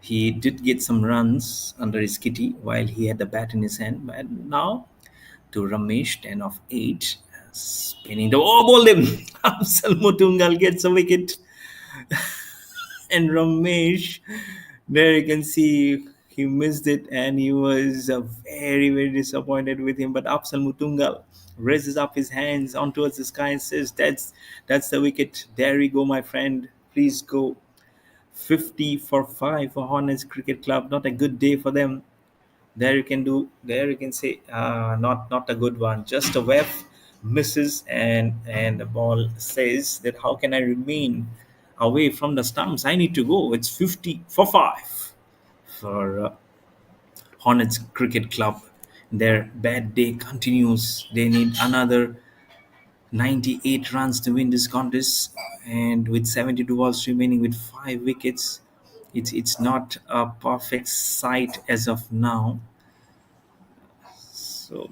He did get some runs under his kitty while he had the bat in his hand. But now to Ramesh, 10 of 8. Spinning the oh, ball him. Afzal Mutungal gets a wicket. And Ramesh, there you can see he missed it and he was very, very disappointed with him. But Afzal Mutungal raises up his hands on towards the sky and says, That's the wicket. There we go, my friend. Please go. 50 for 5 for Hornets Cricket Club. Not a good day for them. There you can say, not a good one. Just a whiff, misses, and the ball says that how can I remain away from the stumps? I need to go. It's 50 for 5 for Hornets Cricket Club. Their bad day continues. They need another 98 runs to win this contest, and with 72 balls remaining with 5 wickets, it's not a perfect sight as of now. So,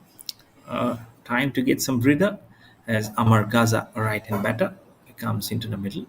time to get some breather as Amar Gaza, a right hand batter, comes into the middle.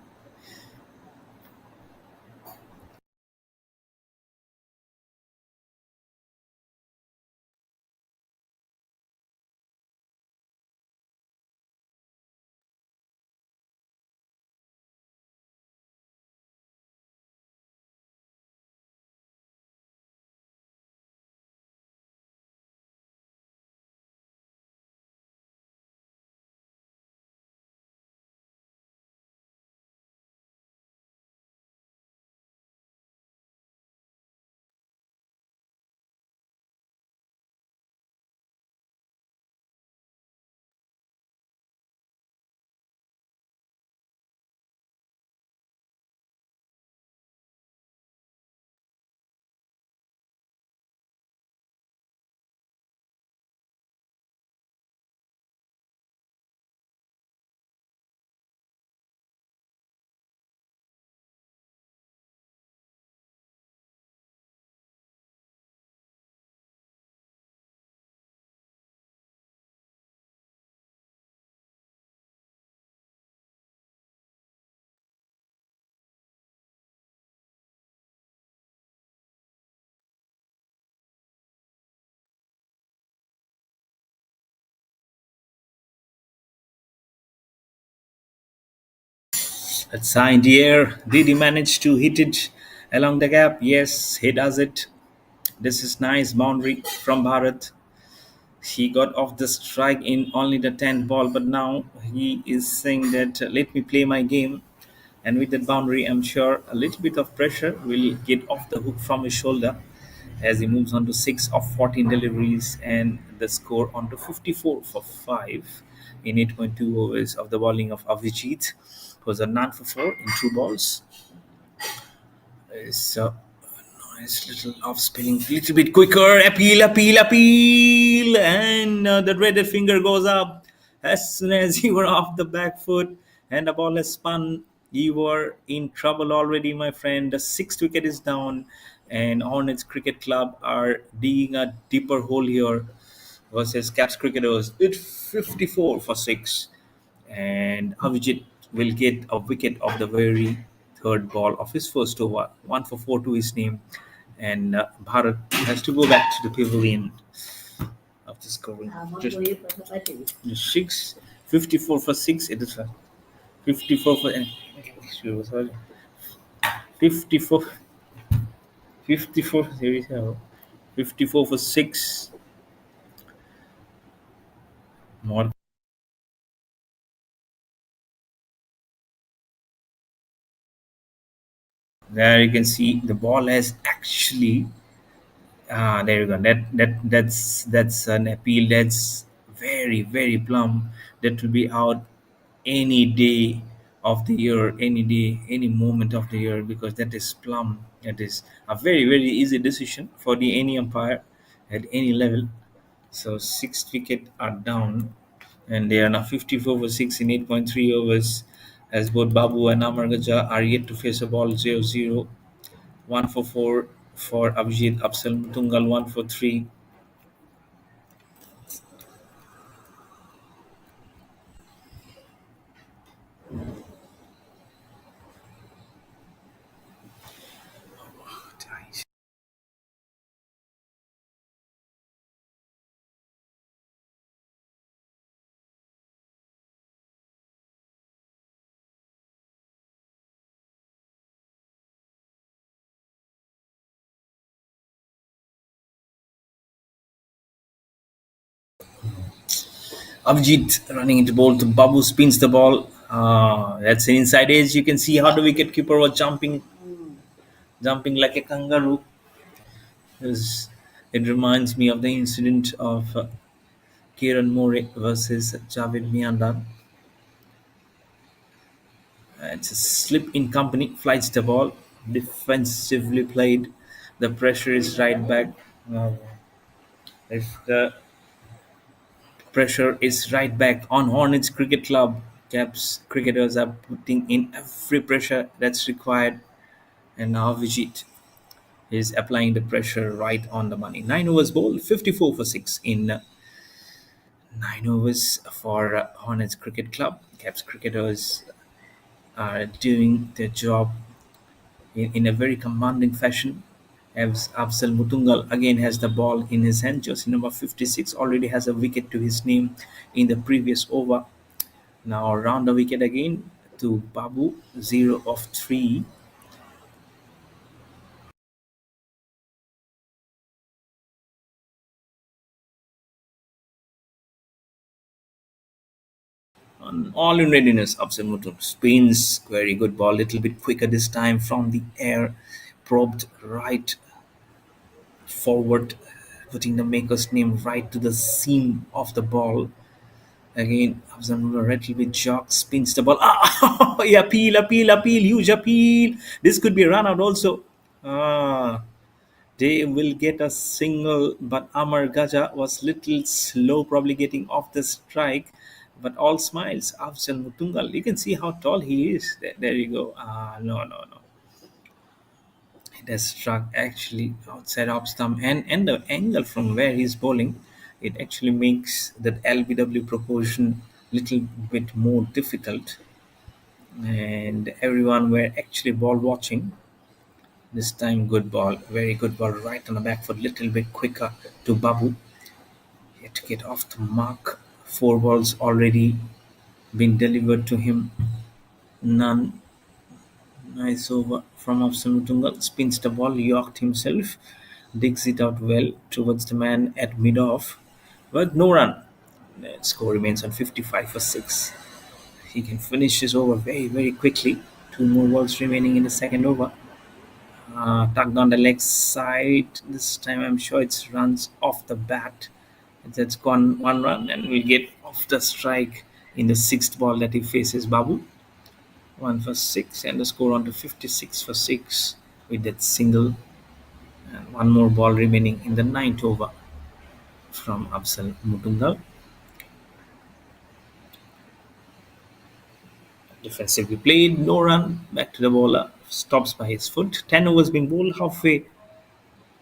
That's high in the air. Did he manage to hit it along the gap? Yes, he does it. This is nice boundary from Bharat. He got off the strike in only the 10th ball, but now he is saying that let me play my game. And with that boundary, I'm sure a little bit of pressure will get off the hook from his shoulder as he moves on to 6 of 14 deliveries and the score on to 54 for 5 in 8.2 overs of the bowling of Avijit. It was a none for 4 in 2 balls. So nice little off spinning, a little bit quicker. Appeal, and the dreaded finger goes up as soon as you were off the back foot and the ball has spun. You were in trouble already, my friend. The sixth wicket is down, and Hornets Cricket Club are digging a deeper hole here versus KAPS cricketers. It's 54 for 6 and Avijit will get a wicket of the very third ball of his first over. 1 for 4 to his name, and Bharat has to go back to the pavilion after scoring just 6. 54 for 6. It is 54 for. Sorry. 54. 54. There is 54 for 6. More. There you can see the ball has actually there you go. That's an appeal. That's very very plumb. That will be out any day of the year, any day, any moment of the year because that is plumb. That is a very very easy decision for the any umpire at any level. So sixth wicket are down, and they are now 54 for 6 in 8.3 overs. As both Babu and Amargaja are yet to face a ball 0-0. 1 for 4 for Abhijit Afzal Mutungal, 1 for 3. Abhijit running into ball to Babu, spins the ball. That's an inside edge. You can see how the wicket keeper was jumping like a kangaroo. It's- It reminds me of the incident of Kieran Moore versus Javed Miandar. It's a slip in company, flights the ball, defensively played. The pressure is right back. Uh, if the pressure is right back on Hornets Cricket Club, KAPS cricketers are putting in every pressure that's required, and now Vijit is applying the pressure right on the money. 9 overs bowled, 54 for 6 in 9 overs for Hornets Cricket Club. KAPS cricketers are doing their job in a very commanding fashion. As Afzal Mutungal again has the ball in his hand, jersey number 56 already has a wicket to his name in the previous over. Now round the wicket again to Babu, 0 of 3. All in readiness, Afzal Mutungal spins, very good ball, little bit quicker this time from the air, probed right forward, putting the maker's name right to the seam of the ball. Again, Afzal Rattle with jog spins the ball. Ah, appeal, huge appeal. This could be a run out also. Ah, they will get a single, but Amar Gaja was little slow, probably getting off the strike. But all smiles. Afzal Mutungal. You can see how tall he is. There you go. No. It has struck actually outside off stump, and the angle from where he's bowling, it actually makes that LBW proportion little bit more difficult. And everyone were actually ball watching. This time, good ball, very good ball, right on the back foot, little bit quicker to Babu. He had to get off the mark. 4 balls already been delivered to him. None. Nice over from Tungal. Spins the ball, Yorked himself, digs it out well towards the man at mid off. But no run. The score remains on 55 for 6. He can finish his over very quickly. 2 more balls remaining in the second over. Tucked on the leg side. This time I'm sure it's runs off the bat. That's gone 1 run and will get off the strike in the sixth ball that he faces Babu. 1 for 6 and the score on to 56 for 6 with that single, and 1 more ball remaining in the ninth over from Afzal Mutungal. Defensively played, no run, back to the bowler, stops by his foot. 10 overs being bowled, halfway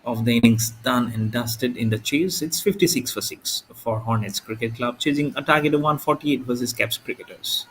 of the innings done and dusted in the chase. It's 56 for 6 for Hornets Cricket Club, chasing a target of 148 versus KAPS cricketers.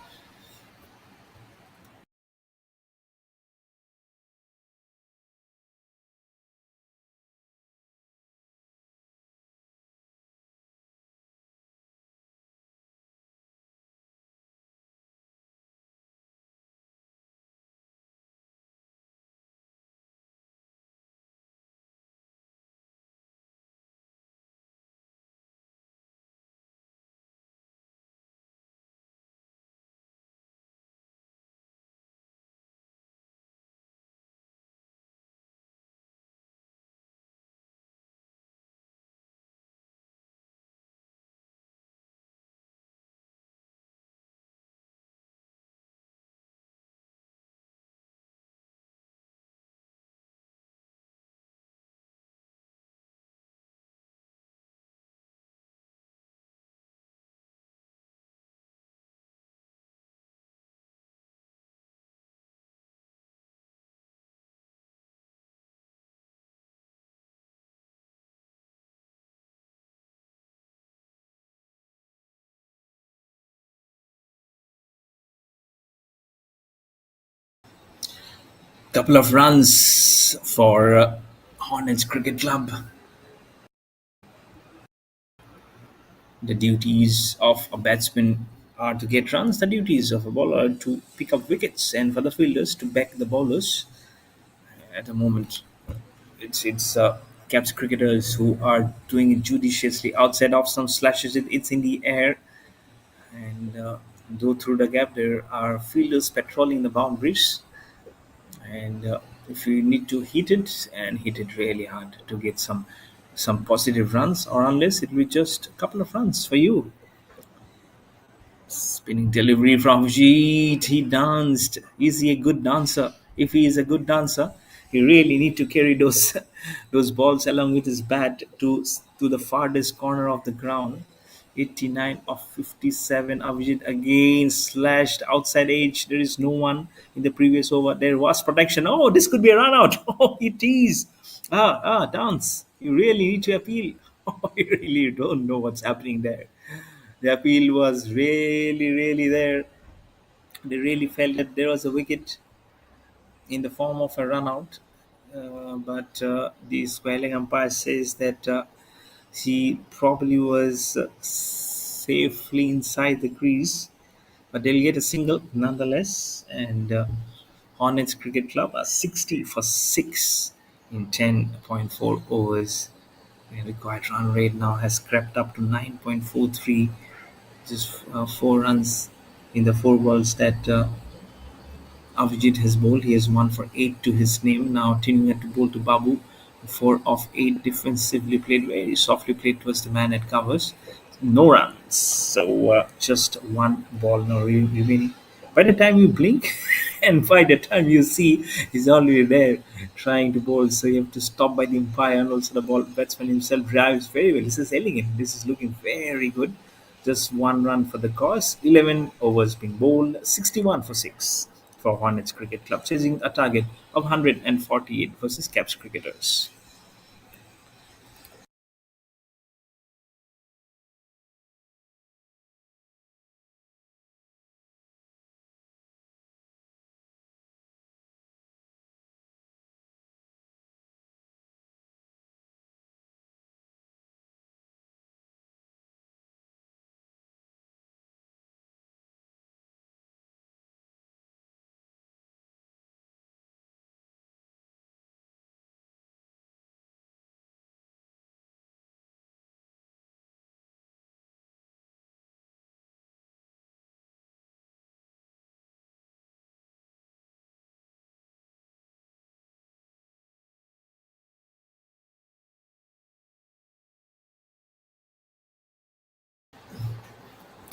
Couple of runs for Hornets Cricket Club. The duties of a batsman are to get runs. The duties of a bowler are to pick up wickets, and for the fielders to back the bowlers. At the moment, it's caps cricketers who are doing it judiciously. Outside off some slashes, it's in the air, and though through the gap there are fielders patrolling the boundaries, and if you need to hit it and hit it really hard to get some positive runs, or unless it will be just a couple of runs for you. Spinning delivery from Jeet. He danced. Is he a good dancer? If he is a good dancer, he really need to carry those those balls along with his bat to the farthest corner of the ground. 89 of 57. Avijit again slashed outside edge. There is no one in the previous over. There was protection. Oh, this could be a run out. Oh, it is. Dance. You really need to appeal. Oh, you really don't know what's happening there. The appeal was really, really there. They really felt that there was a wicket in the form of a run out. But the squaring umpire says that he probably was safely inside the crease, but they'll get a single nonetheless. And Hornets Cricket Club are 60 for 6 in 10.4 overs. The required run rate now has crept up to 9.43, just 4 runs in the 4 balls that Avijit has bowled. He has 1 for 8 to his name. Now continuing to bowl to Babu. 4 of 8 defensively played, very softly played towards the man at covers. No runs. So just one ball now remaining. By the time you blink and by the time you see, he's already there trying to bowl. So you have to stop by the umpire, and also the ball batsman himself drives very well. This is elegant. This is looking very good. Just 1 run for the cause. 11 overs being bowled. 61 for 6 for Hornets Cricket Club, chasing a target of 148 versus Caps cricketers.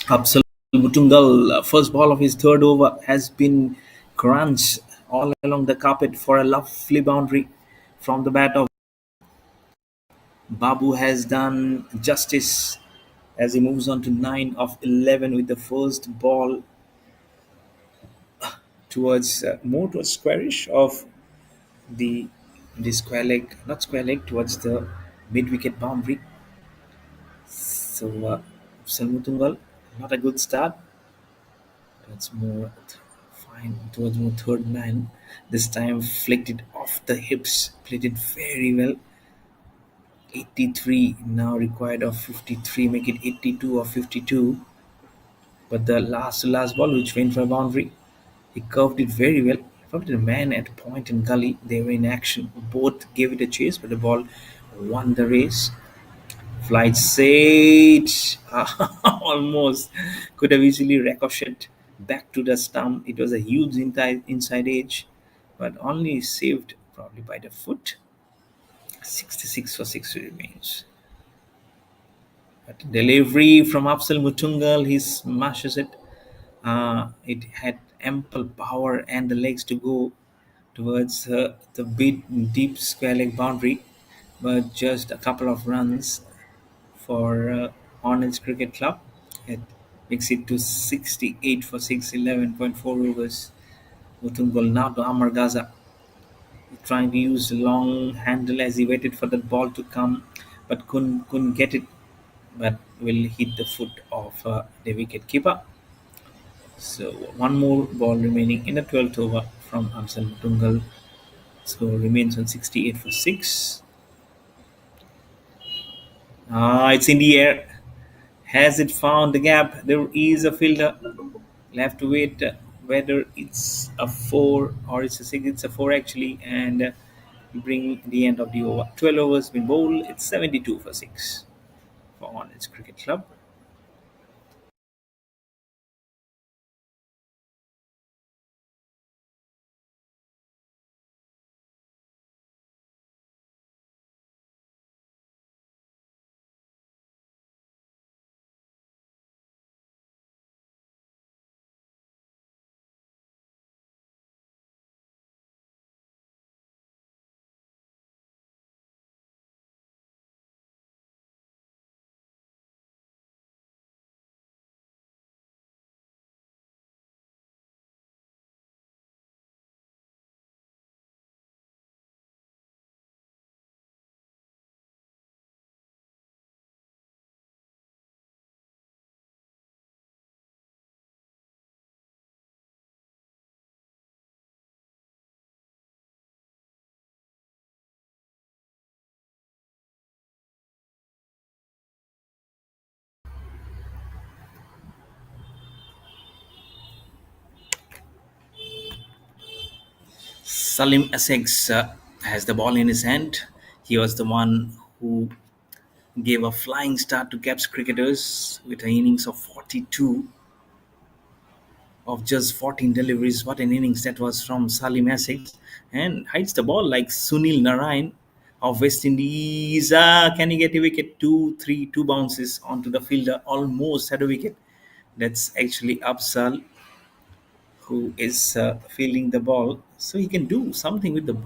Upsal Mutungal, first ball of his third over, has been crunched all along the carpet for a lovely boundary from the bat of Babu. Has done justice as he moves on to 9 of 11 with the first ball towards more towards squarish of the the square leg, not square leg, towards the mid wicket boundary. So Salmutungal, not a good start. That's more fine towards more third man. This time flicked it off the hips, played it very well. 83 now required of 53, make it 82 or 52. But the last ball, which went for a boundary, he curved it very well. Probably the man at point and gully, they were in action. Both gave it a chase, but the ball won the race. Flight Sage almost could have easily ricocheted back to the stump. It was a huge inside edge, but only saved probably by the foot. 66 for 6 remains. But delivery from Afzal Mutungal, he smashes it. It had ample power and the legs to go towards the big deep square leg boundary, but just a couple of runs for Hornets Cricket Club. It makes it to 68 for 6, 11.4 overs. Mutungal now to Amar Gaza, trying to use the long handle as he waited for the ball to come, but couldn't get it. But will hit the foot of the wicket keeper. So one more ball remaining in the 12th over from Amsal Mutungal. So remains on 68 for 6. Ah, it's in the air. Has it found the gap? There is a fielder. We'll have to wait whether it's a 4 or it's a 6. It's a 4 actually, and bring the end of the over. 12 overs been bowled. It's 72 for 6 for Hornets Cricket Club. Salim Essex has the ball in his hand. He was the one who gave a flying start to KAPS cricketers with an innings of 42 of just 14 deliveries. What an innings that was from Salim Essex. And hides the ball like Sunil Narayan of West Indies. Can he get a wicket? Two, three, two bounces onto the fielder. Almost had a wicket. That's actually Absal who is fielding the ball. So he can do something with the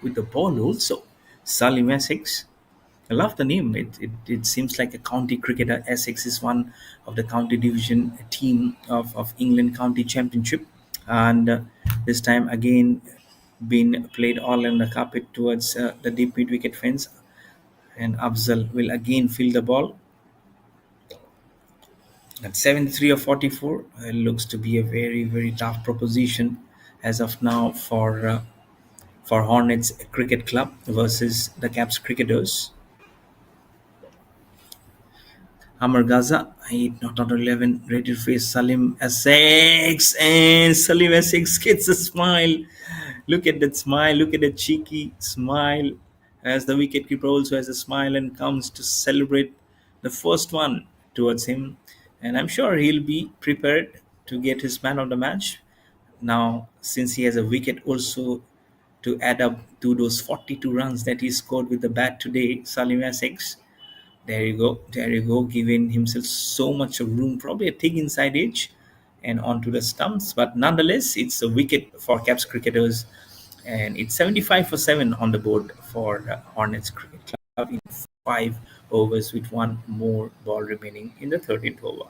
with the ball also. Salim Essex. I love the name. It seems like a county cricketer. Essex is one of the county division team of England County Championship, and this time again been played all on the carpet towards the deep mid wicket fence. And Afzal will again field the ball at 73 or 44. It looks to be a very tough proposition as of now for Hornets Cricket Club versus the KAPS cricketers. Amar Gaza, 8 not out of 11, ready to face Salim Essex, and Salim Essex gets a smile. Look at that smile, look at that cheeky smile as the wicketkeeper also has a smile and comes to celebrate the first one towards him. And I'm sure he'll be prepared to get his man of the match. Now, since he has a wicket also to add up to those 42 runs that he scored with the bat today, Salim Essex, there you go. There you go. Giving himself so much of room, probably a thick inside edge and onto the stumps. But nonetheless, it's a wicket for KAPS cricketers. And it's 75 for 7 on the board for Hornets Cricket Club in 5 overs with one more ball remaining in the 13th over.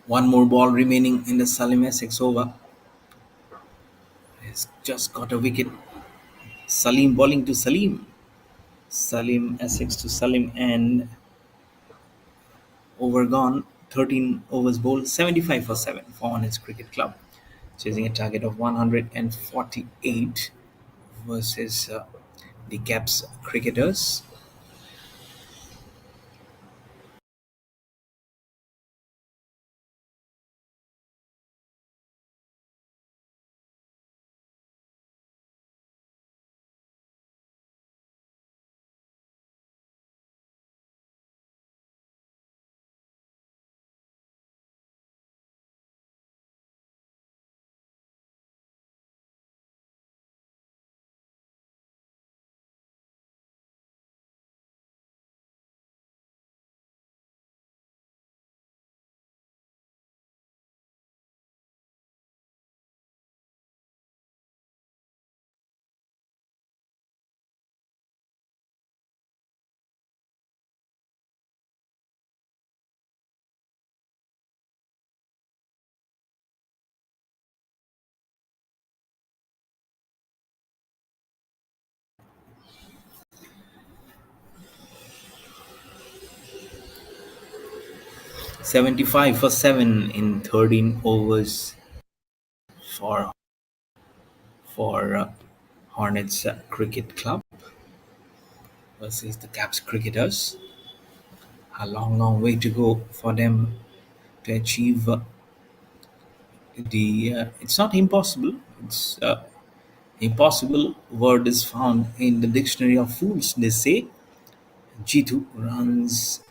One more ball remaining in the Salim Essex over. Has just got a wicket. Salim bowling to Salim. Salim Essex to Salim, and over gone. 13 overs bowled, 75 for 7 for Hornets Cricket Club, chasing a target of 148 versus the KAPS cricketers. 75 for 7 in 13 overs for Hornets Cricket Club versus the KAPS cricketers. A long, long way to go for them to achieve the. It's not impossible. It's impossible word is found in the dictionary of fools. They say G2 runs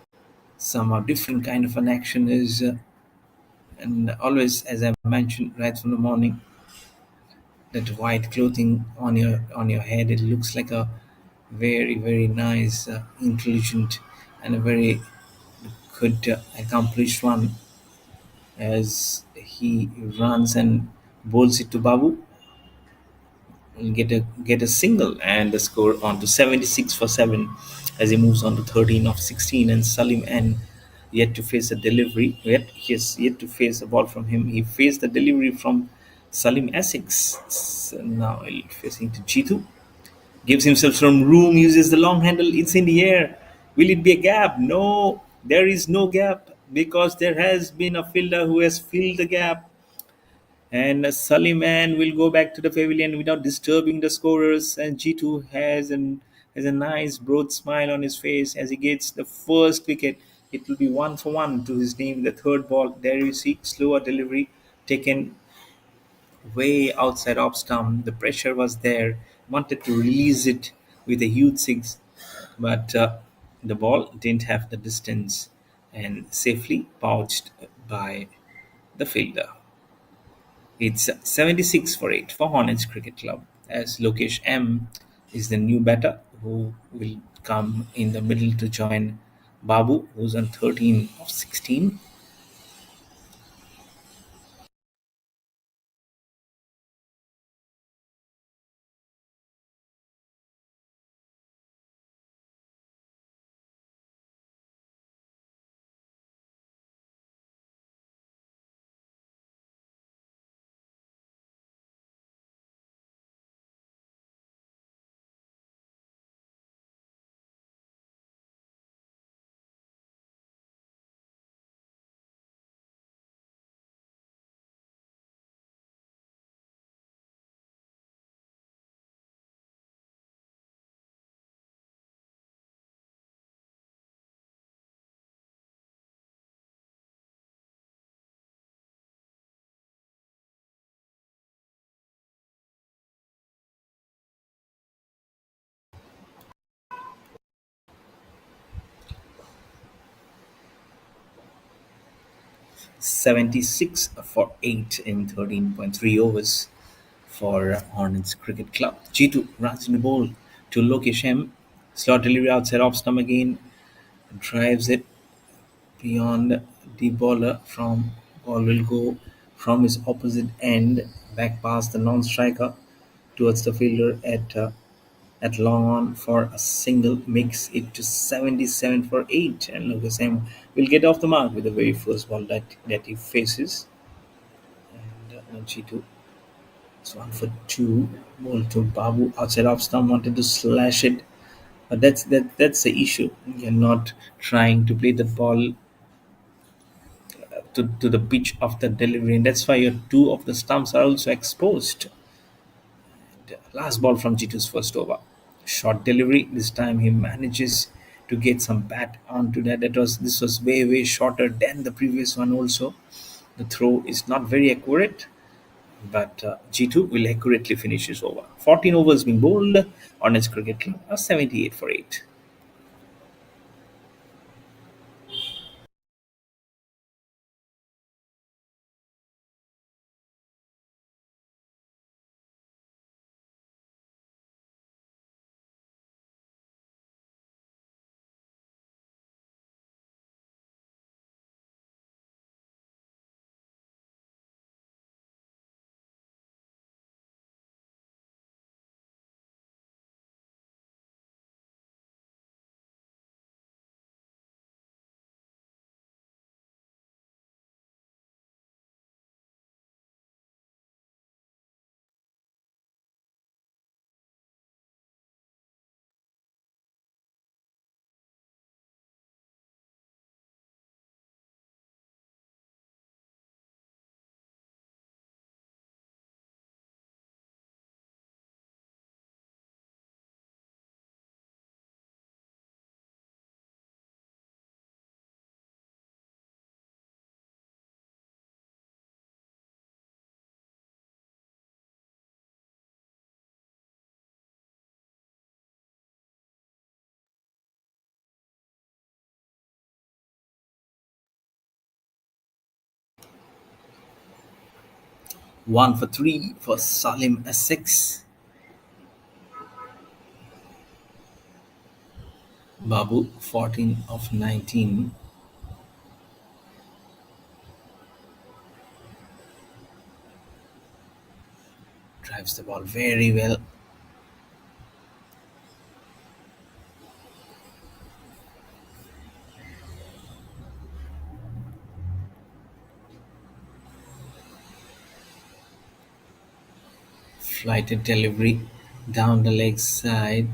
some different kind of an action is, and always, as I mentioned right from the morning, that white clothing on your head, it looks like a very very nice, intelligent, and a very good, accomplished one as he runs and bowls it to Babu. Will get a single and the score on to 76 for 7 as he moves on to 13 of 16, and Salim and yet to face a delivery. Yet he has yet to face a ball from him. He faced the delivery from Salim Essex. So now facing to Jitu. Gives himself some room, uses the long handle, it's in the air. Will it be a gap? No, there is no gap because there has been a fielder who has filled the gap, and Suleiman will go back to the pavilion without disturbing the scorers. And G2 has a nice broad smile on his face as he gets the first wicket. It will be 1 for 1 to his name. The third ball, there you see slower delivery taken way outside off stump. The pressure was there. Wanted to release it with a huge six, but the ball didn't have the distance and safely pouched by the fielder. It's 76 for 8 for Hornets Cricket Club, as Lokesh M is the new batter who will come in the middle to join Babu, who's on 13 of 16. 76 for 8 in 13.3 overs for Hornets Cricket Club. G2 runs in the ball to Lokesh M. Slot delivery outside off stump again. Drives it beyond the bowler. From ball will go from his opposite end back past the non-striker towards the fielder at long on for a single, makes it to 77 for 8, and Lucas M will get off the mark with the very first ball that he faces. And G2, it's 1 for 2. Ball to Babu outside off stump, wanted to slash it, but that's the issue. You're not trying to play the ball to the pitch of the delivery, and that's why your two of the stumps are also exposed. Last ball from G2's first over. Short delivery. This time he manages to get some bat onto that. This was way way shorter than the previous one. Also, the throw is not very accurate, but G2 will accurately finish his over. 14 overs being bowled on his cricket club. 78 for 8. 1 for 3 for Salim Essex. Babu 14 of 19. Drives the ball very well. Flighted delivery down the leg side.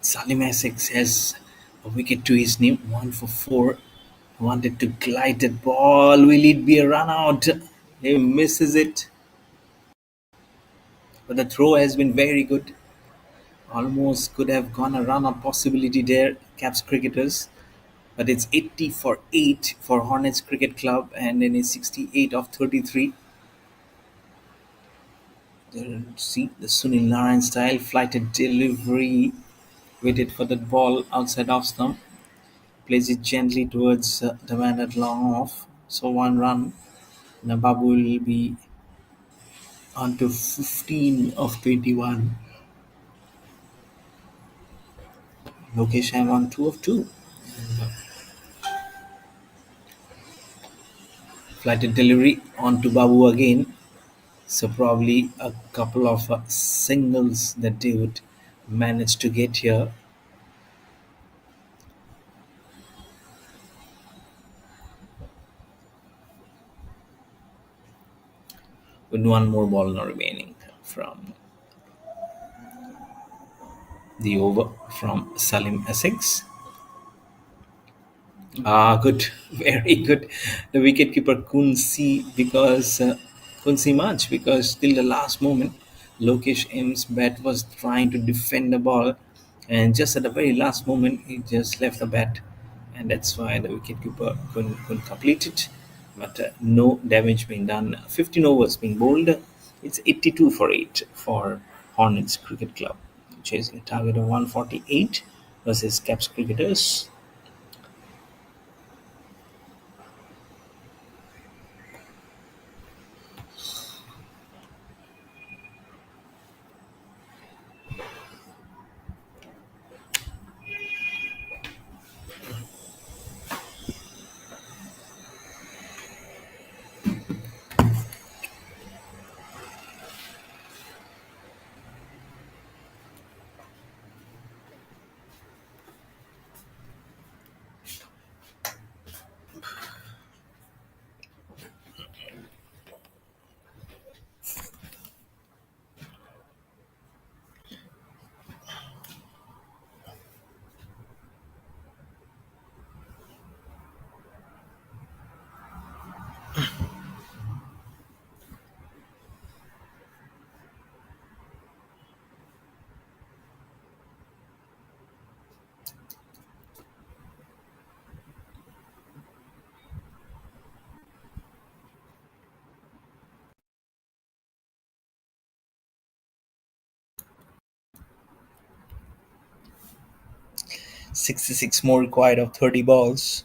Salim Essex has a wicket to his name. 1 for 4. Wanted to glide that ball. Will it be a run out? He misses it. But the throw has been very good. Almost could have gone a run out possibility there, Caps cricketers. But it's 80 for 8 for Hornets Cricket Club, and then it's 68 of 33. There, see the Sunil Narayan style flighted delivery. Waited for that ball outside off stump. Plays it gently towards the man at long off. So one run. Nababu will be on to 15 of 21. Lokesh I'm on 2 of 2. Flighted delivery on to Babu again. So probably a couple of singles that they would manage to get here with one more ball now remaining from the over from Salim Essex. Ah, good, very good. The wicketkeeper couldn't see much because till the last moment, Lokesh M's bat was trying to defend the ball, and just at the very last moment, he just left the bat, and that's why the wicketkeeper couldn't complete it. But no damage being done. 15 overs being bowled. It's 82 for 8 for Hornets Cricket Club, chasing a target of 148 versus Caps cricketers. 66 more required of 30 balls.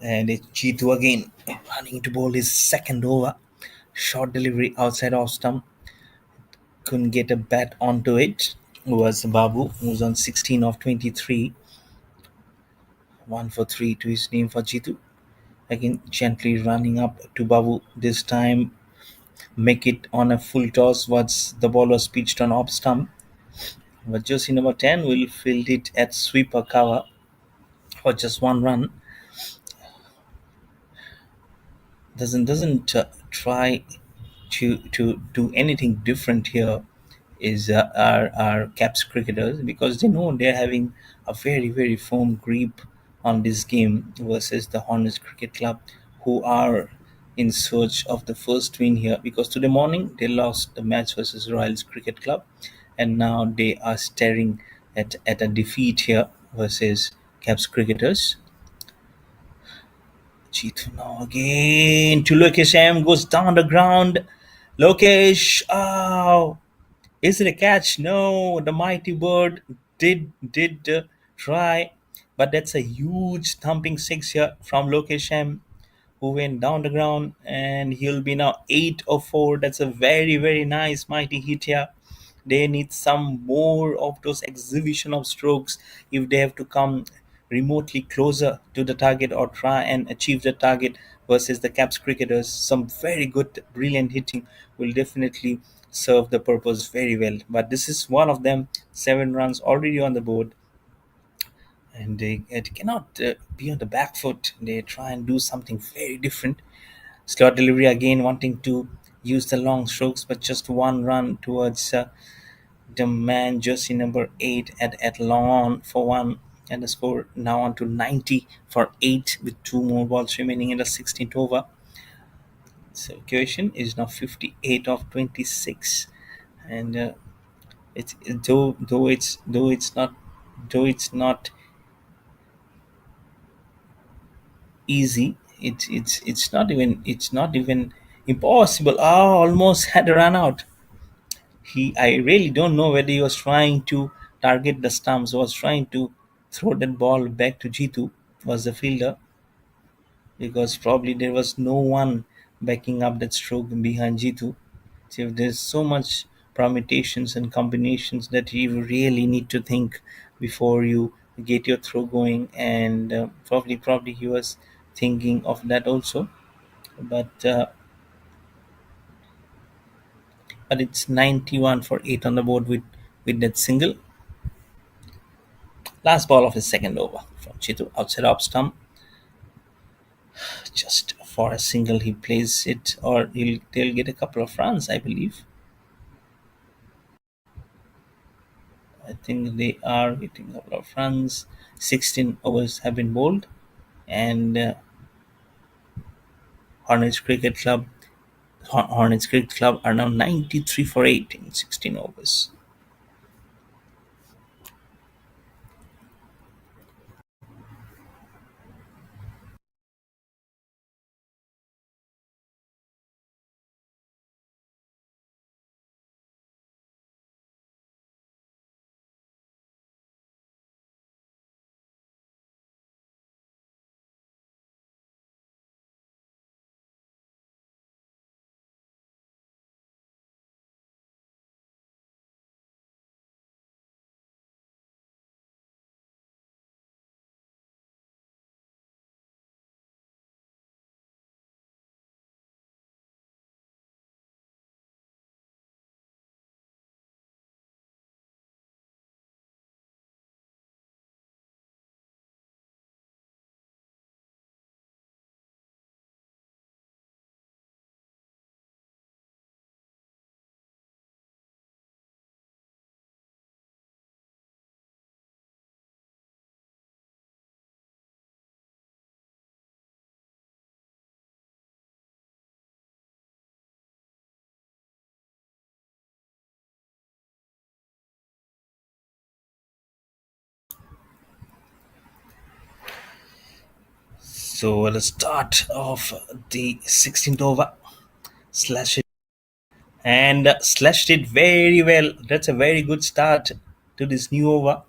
And it's G2 again running to bowl his second over. Short delivery outside off stump. Couldn't get a bat onto it. Was Babu, who's on 16 of 23. 1 for 3 to his name for G2. Again, gently running up to Babu. This time, make it on a full toss. Once the ball was pitched on off stump. But jersey number 10 will field it at sweeper cover for just one run. Doesn't try to do anything different here is our Caps cricketers, because they know they're having a very firm grip on this game versus the Hornets Cricket Club, who are in search of the first win here, because today morning they lost the match versus Royals Cricket Club, and now they are staring at a defeat here versus Caps cricketers. Cheetu now again to Lokesh M goes down the ground. Lokesh, oh, is it a catch? No, the mighty bird did try, but that's a huge thumping six here from Lokesh M, who went down the ground, and he'll be now 8 or 4. That's a very nice mighty hit here. They need some more of those exhibition of strokes if they have to come remotely closer to the target or try and achieve the target versus the caps cricketers. Some very good brilliant hitting will definitely serve the purpose very well, but this is one of them. 7 runs already on the board, and they it cannot be on the back foot. They try and do something very different. Slot delivery again, wanting to use the long strokes, but just 1 run towards the man jersey number 8 at Lawn for 1, and the score now on to 90 for 8 with 2 more balls remaining in the 16th over. So equation is now 58 of 26, and it's though it's not easy. It's not even impossible. Oh, almost had a run out. I really don't know whether he was trying to target the stumps, was trying to throw that ball back to Jitu, was the fielder, because probably there was no one backing up that stroke behind Jitu. So there's so much permutations and combinations that you really need to think before you get your throw going, and probably he was thinking of that also. But it's 91 for 8 on the board with that single. Last ball of his second over from Chitu outside off stump. Just for a single, he plays it, or they'll get a couple of runs, I believe. I think they are getting a couple of runs. 16 overs have been bowled, and Hornets Cricket Club Hornets Cricket Club are now 93 for 8 in 16 overs. So at the start of the 16th over, slash and slashed it very well. That's a very good start to this new over.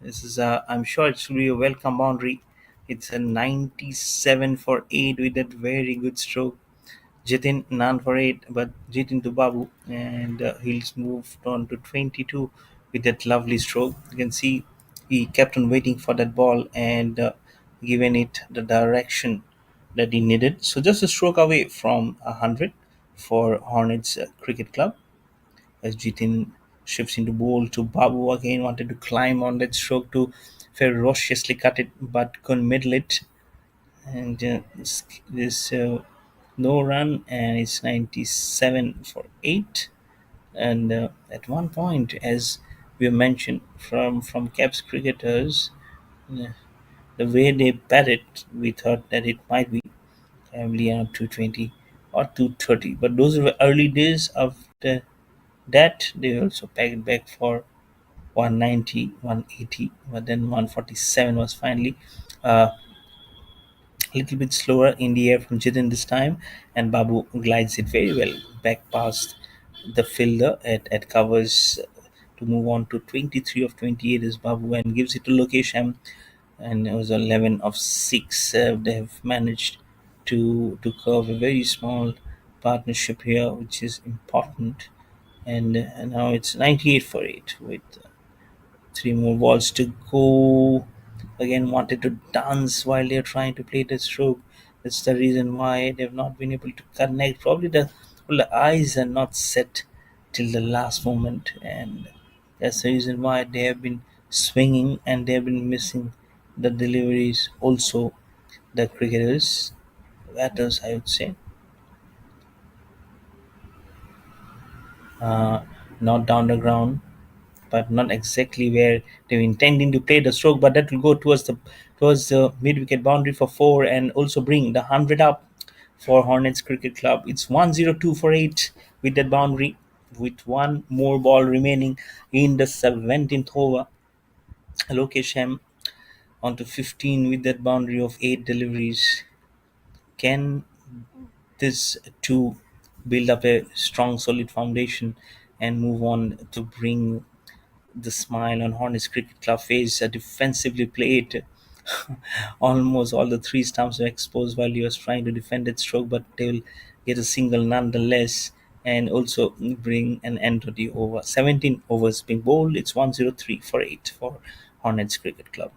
This is, I'm sure it should be a welcome boundary. It's a 97 for 8 with that very good stroke. Jitin none for 8, but Jitin to Babu, and he's moved on to 22 with that lovely stroke. You can see he kept on waiting for that ball and given it the direction that he needed. So just a stroke away from 100 for Hornets Cricket Club, as Jitin shifts into bowl to Babu again, wanted to climb on that stroke to ferociously cut it, but couldn't middle it. And this no run, and it's 97 for 8. And at one point, as we mentioned, from Caps cricketers, uh, the way they batted, we thought that it might be probably around 220 or 230. But those were early days of that. They also packed back for 190, 180, but then 147 was finally uh, A little bit slower in the air from Jitin this time, and Babu glides it very well back past the fielder at covers to move on to 23 of 28 is Babu and gives it to Lokesham, and it was 11 of 6. They have managed to curve a very small partnership here, which is important. And now it's 98 for 8 with three more balls to go. Again, wanted to dance while they're trying to play the stroke. That's the reason why they've not been able to connect. Probably the eyes are not set till the last moment, and that's the reason why they have been swinging and they have been missing the deliveries. Also, the cricketers, batters, I would say, uh, not down the ground, but not exactly where they were intending to play the stroke. But that will go towards the mid wicket boundary for four, and also bring the 100 up for Hornets Cricket Club. It's 102 for 8 with that boundary, with one more ball remaining in the 17th over. Lokesh M onto 15 with that boundary of 8 deliveries. Can this to build up a strong, solid foundation and move on to bring the smile on Hornets Cricket Club face? Defensively played. Almost all the three stumps were exposed while he was trying to defend that stroke, but they will get a single nonetheless and also bring an end to the over. 17 overs being bowled. It's 103 for 8 for Hornets Cricket Club.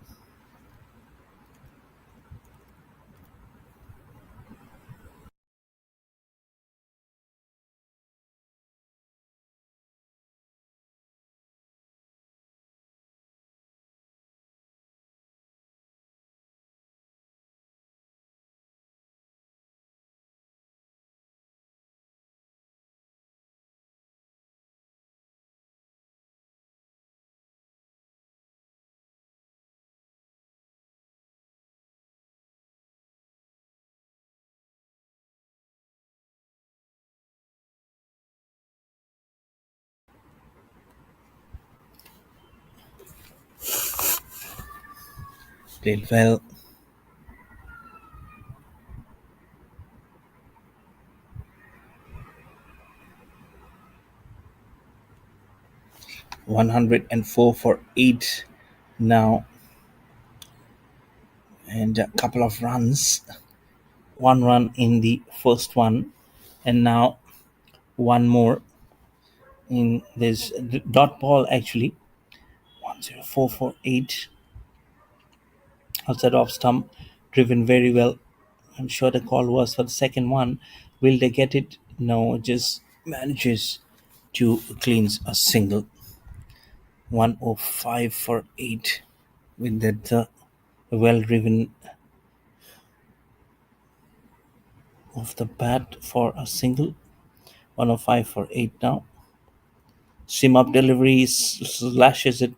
Played well. 104 for 8 now, and a couple of runs. One run in the first one, and now one more in this dot ball actually. 104 for 8 outside off stump, driven very well. I'm sure the call was for the second one. Will they get it? No, just manages to cleans a single. 105 for 8 with that well driven off the bat for a single. 105 for 8 now. Sim up delivery slashes it.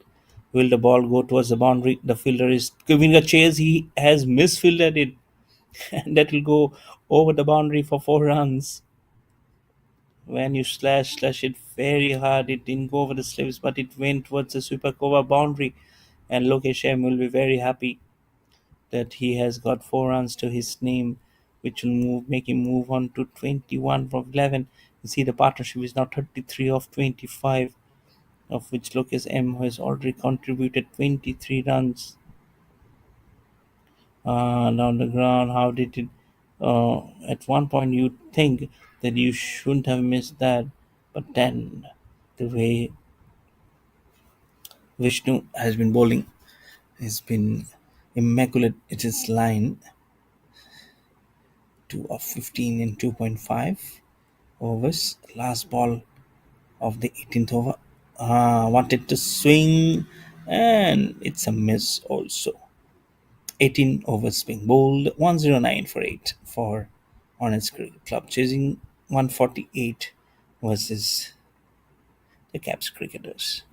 Will the ball go towards the boundary? The fielder is giving a chase. He has misfielded it, and that will go over the boundary for 4 runs. When you slash it very hard, it didn't go over the slips, but it went towards the super cover boundary. And Lokesh M will be very happy that he has got 4 runs to his name, which will make him move on to 21 from 11. You see, the partnership is now 33 of 25, of which Lokesh M has already contributed 23 runs down the ground. How did it? At one point, you think that you shouldn't have missed that, but then the way Vishnu has been bowling has been immaculate. It is line 2 of 15 in 2.5 overs. Last ball of the 18th over. Wanted to swing, and it's a miss also. 18 overs being bowled. 109 for 8 for Hornets Cricket Club, chasing 148 versus the KAPS cricketers.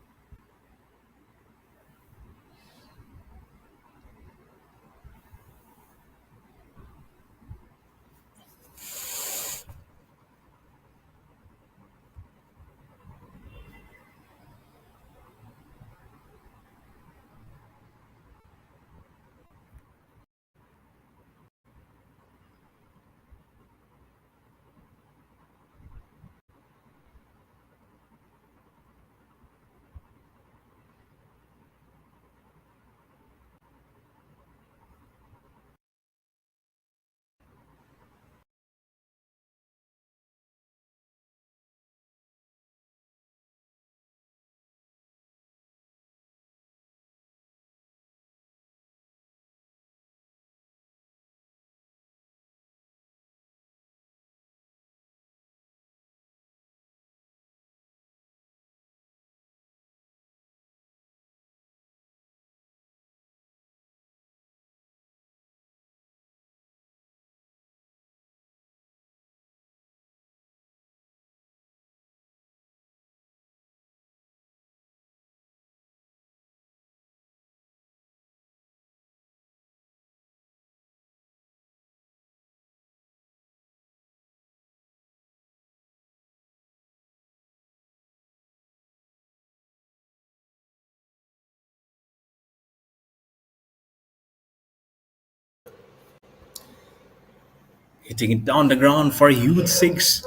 Hitting it down the ground for a huge six.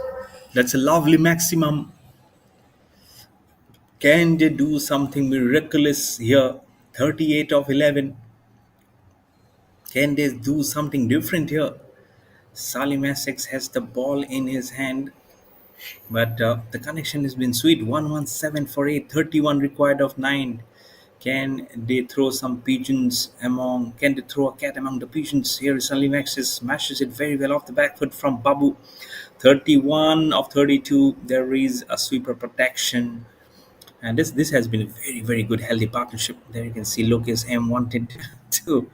That's a lovely maximum. Can they do something miraculous here? 38 of 11. Can they do something different here? Salim Essex has the ball in his hand, but the connection has been sweet. 117 for 8, 31 required of 9. Can they throw some pigeons among? Can they throw a cat among the pigeons? Here Salim Essex smashes it very well off the back foot from Babu. 31 of 32. There is a sweeper protection. And this has been a very good healthy partnership. There you can see Lucas M wanted to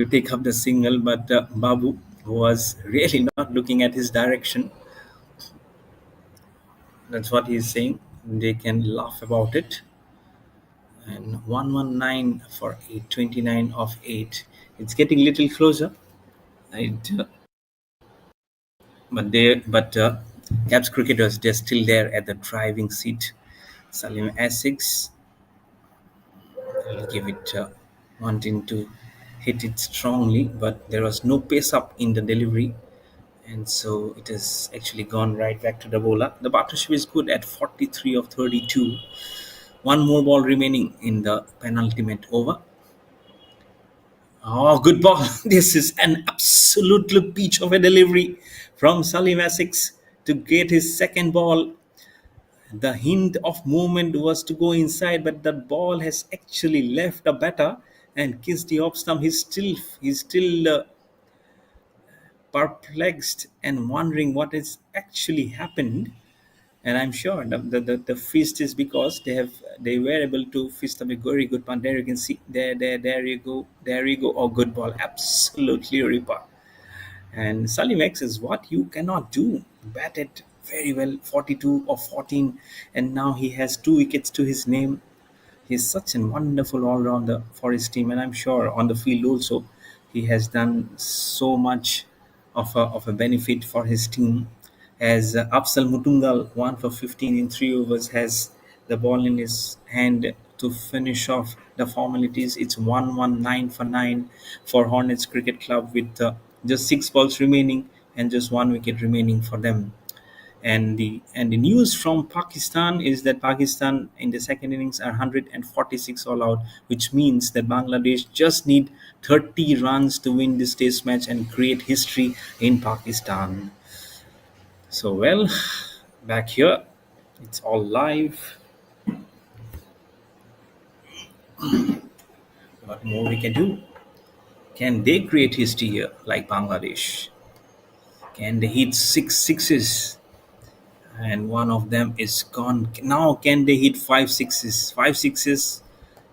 take up the single, but Babu was really not looking at his direction. That's what he's saying. They can laugh about it. And 119 for 829 of 8. It's getting little closer. It, but Caps cricketers, they're still there at the driving seat. Salim Essex will give it wanting to hit it strongly, but there was no pace up in the delivery, and so it has actually gone right back to the bowler. The partnership is good at 43 of 32. One more ball remaining in the penultimate over. Oh, good ball. This is an absolutely peach of a delivery from Salim Essex to get his second ball. The hint of movement was to go inside, but the ball has actually left the batter and kissed the off stump. He's still perplexed and wondering what has actually happened. And I'm sure the fist is because they were able to fist up a very good punt. There you can see there you go, there you go. Oh, good ball, absolutely ripper. And Salim X is what you cannot do. Batted very well, 42 or 14, and now he has 2 wickets to his name. He's such a wonderful all-rounder for his team, and I'm sure on the field also he has done so much of a benefit for his team. As Afzal Mutungal, 1 for 15 in 3 overs, has the ball in his hand to finish off the formalities. It's 119 for 9 for Hornets Cricket Club with just 6 balls remaining and just 1 wicket remaining for them. And the news from Pakistan is that Pakistan in the second innings are 146 all out, which means that Bangladesh just need 30 runs to win this test match and create history in Pakistan. So well, back here, it's all live. What more we can do? Can they create history here like Bangladesh? Can they hit 6 sixes? And one of them is gone. Now can they hit 5 sixes? 5 sixes,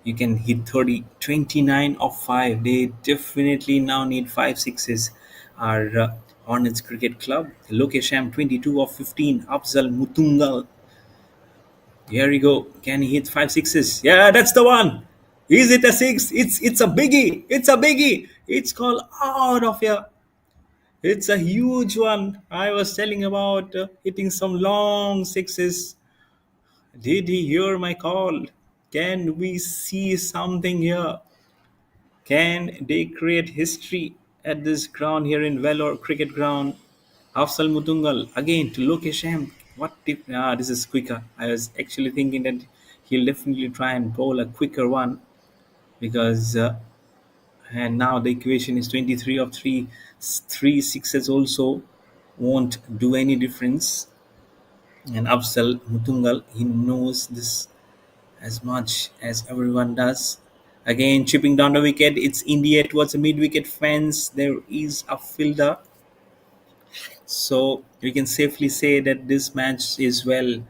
you can hit 30, 29 of 5. They definitely now need 5 sixes. Our Hornets Cricket Club, Lokesham 22 of 15. Afzal Mutungal, here we go. Can he hit 5 sixes? Yeah, that's the one. Is it a six? It's a biggie. It's a biggie. It's called out of here. It's a huge one. I was telling about hitting some long sixes. Did he hear my call? Can we see something here? Can they create history at this ground here in Vellore Cricket Ground? Afsal Mutungal again to Lokesham. What if this is quicker? I was actually thinking that he'll definitely try and bowl a quicker one because and now the equation is 23 of 3. 3 sixes also won't do any difference. And Afsal Mutungal, he knows this as much as everyone does. Again, chipping down the wicket. It's India towards the mid-wicket fence. There is a fielder. So we can safely say that this match is well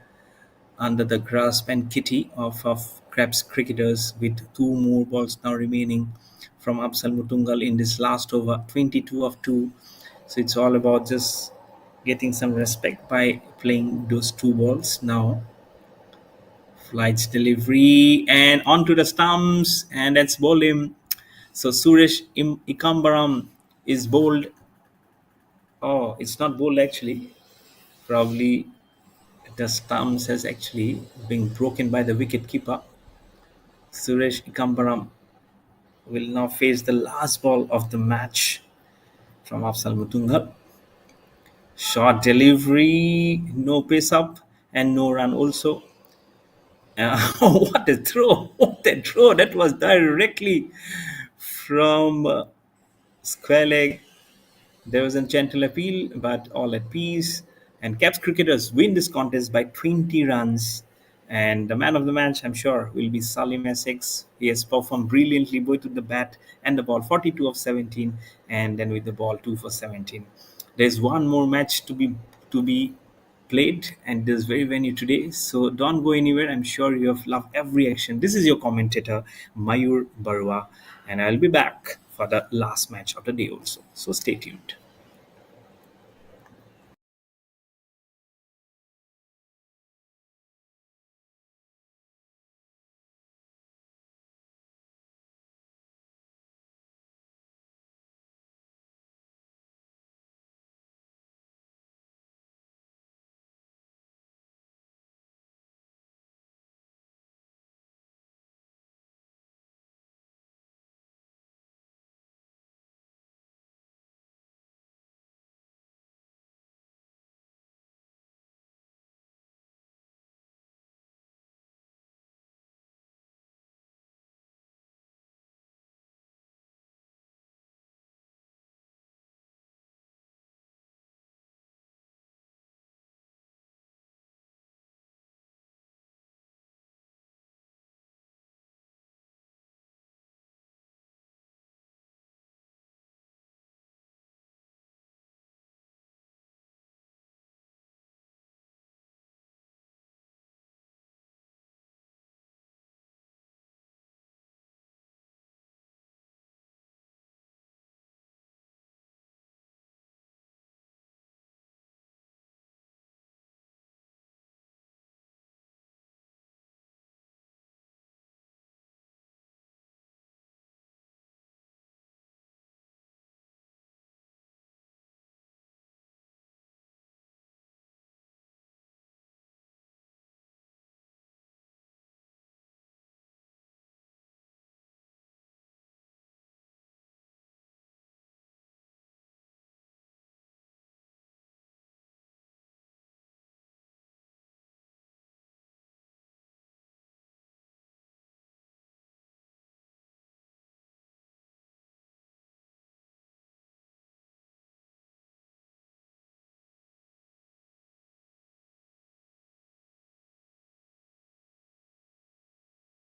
under the grasp and kitty of Krabs cricketers with 2 more balls now remaining from Afzal Mutungal in this last over, 22 of 2. So it's all about just getting some respect by playing those 2 balls now. Flights delivery and onto the stumps, and that's bowled him. So Suresh Ikambaram is bowled. Oh, it's not bowled actually. Probably the stumps has actually been broken by the wicket keeper. Suresh Ikambaram will now face the last ball of the match from Afsal Mutungal. Short delivery, no pace up, and no run also. What a throw! What a throw! That was directly from square leg. There was a gentle appeal, but all at peace. And Caps cricketers win this contest by 20 runs. And the man of the match, I'm sure, will be Salim Essex. He has performed brilliantly both with the bat and the ball, 42 of 17, and then with the ball, 2 for 17. There's one more match to be played and this very venue today. So don't go anywhere. I'm sure you have loved every action. This is your commentator, Mayur Barua, and I'll be back for the last match of the day also. So stay tuned.